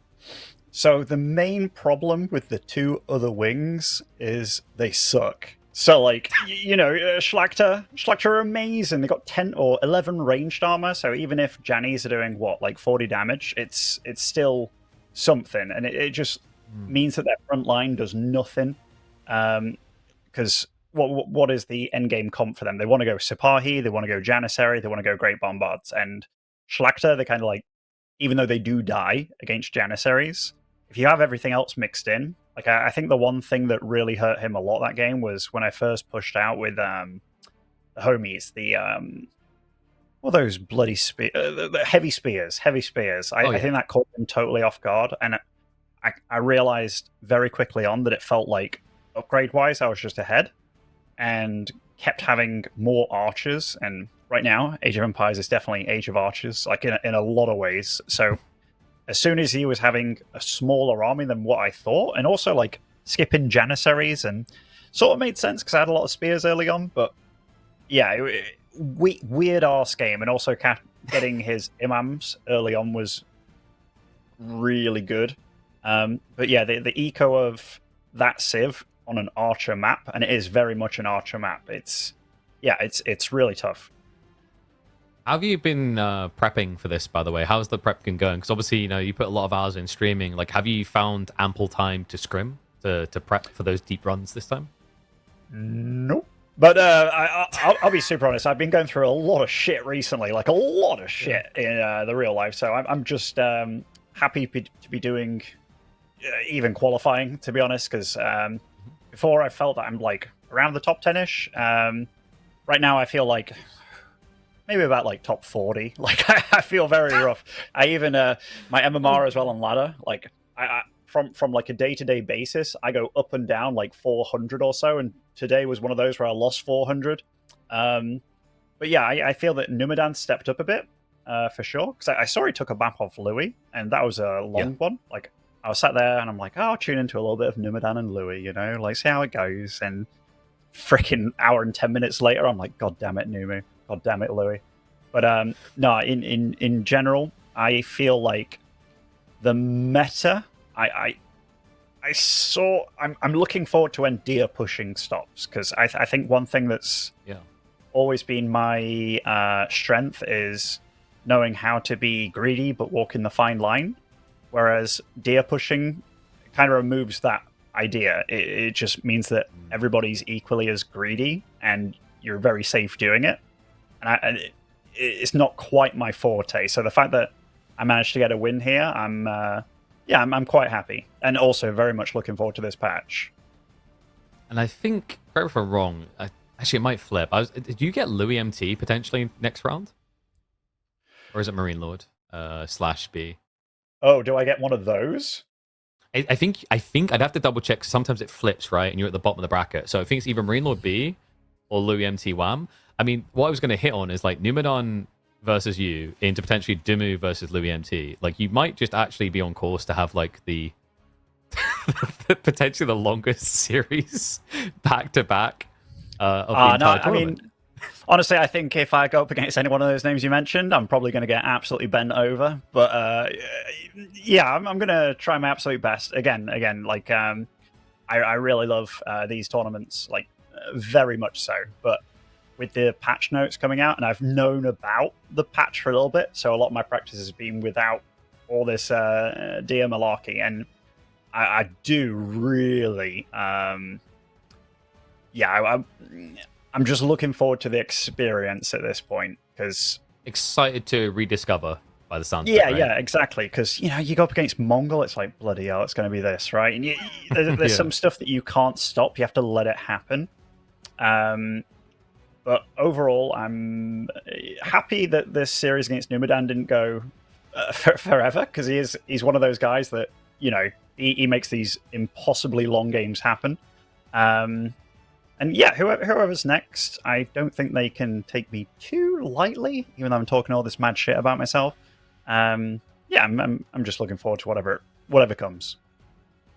So the main problem with the 2 other wings is they suck. So, like, Schlachter are amazing. They got 10 or 11 ranged armor. So even if Jannies are doing like 40 damage, it's still something, and it just means that their front line does nothing. Because what is the end game comp for them? They want to go Sipahi, they want to go Janissary, they want to go Great Bombards, and Schlachter, they kind of like, even though they do die against Janissaries, if you have everything else mixed in, like I think the one thing that really hurt him a lot that game was when I first pushed out with the homies, those bloody the heavy spears. I think that caught him totally off guard, and I realized very quickly on that it felt like upgrade wise I was just ahead, and kept having more archers. And right now, Age of Empires is definitely Age of Archers, like in a lot of ways. So as soon as he was having a smaller army than what I thought, and also like skipping Janissaries, and sort of made sense because I had a lot of spears early on, but yeah, weird arse game. And also getting his imams early on was really good. But yeah, the eco of that civ on an archer map, and it is very much an archer map. It's really tough. How have you been prepping for this, by the way? How's the prep been going? Because obviously, you put a lot of hours in streaming. Like, have you found ample time to scrim to prep for those deep runs this time? Nope. But I'll be super honest. I've been going through a lot of shit recently, like a lot of shit in the real life. So I'm just happy to be doing even qualifying, to be honest, because before I felt that I'm like around the top 10-ish. Right now I feel like maybe about like top 40. Like I feel very rough. I even my MMR as well on ladder. Like I from like a day-to-day basis, I go up and down like 400 or so, and today was one of those where I lost 400. But yeah, I feel that Numadan stepped up a bit for sure, because I saw he took a map off Louis, and that was a long one. Like I was sat there and I'm like, oh, I'll tune into a little bit of Numadan and Louis, like see how it goes. And freaking hour and 10 minutes later, I'm like, God damn it, Numu. God damn it, Louis. But no, in general, I feel like the meta, I'm looking forward to when deer pushing stops, because I think one thing that's always been my strength is knowing how to be greedy but walk in the fine line, whereas deer pushing kind of removes that idea. It just means that everybody's equally as greedy and you're very safe doing it, and it's not quite my forte. So the fact that I managed to get a win here, I'm quite happy, and also very much looking forward to this patch. And I think, correct me if I'm wrong, actually it might flip. Did you get Louis MT potentially next round, or is it Marine Lord /B? Oh, do I get one of those? I think I'd have to double check. Sometimes it flips, right, and you're at the bottom of the bracket. So I think it's either Marine Lord B or Louis MT Wham. I mean, what I was going to hit on is like Numadan versus you into potentially DeMu versus Louis MT. Like, you might just actually be on course to have like the potentially the longest series back to back of the entire tournament. I mean, honestly, I think if I go up against any one of those names you mentioned, I'm probably going to get absolutely bent over. But yeah, I'm going to try my absolute best. Again, like I really love these tournaments, like very much so. But with the patch notes coming out, and I've known about the patch for a little bit, so a lot of my practice has been without all this deer malarkey, and I do really, I'm just looking forward to the experience at this point, because excited to rediscover by the sound. Yeah, right? Yeah, exactly. Because you go up against Mongol, it's like bloody hell, it's going to be this, right? And there's some stuff that you can't stop; you have to let it happen. But overall, I'm happy that this series against Numadan didn't go forever, because he's one of those guys that he makes these impossibly long games happen. And yeah, whoever's next, I don't think they can take me too lightly, even though I'm talking all this mad shit about myself. Yeah, I'm just looking forward to whatever comes.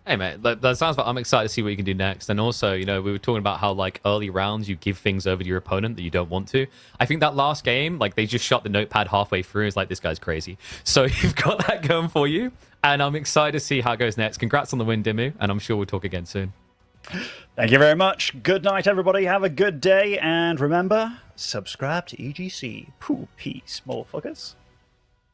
Hey, mate, that sounds like I'm excited to see what you can do next. And also, we were talking about how, like, early rounds, you give things over to your opponent that you don't want to. I think that last game, like, they just shot the notepad halfway through. It's like, this guy's crazy. So you've got that going for you. And I'm excited to see how it goes next. Congrats on the win, DeMu. And I'm sure we'll talk again soon. Thank you very much. Good night, everybody. Have a good day. And remember, subscribe to EGC. Peace, motherfuckers.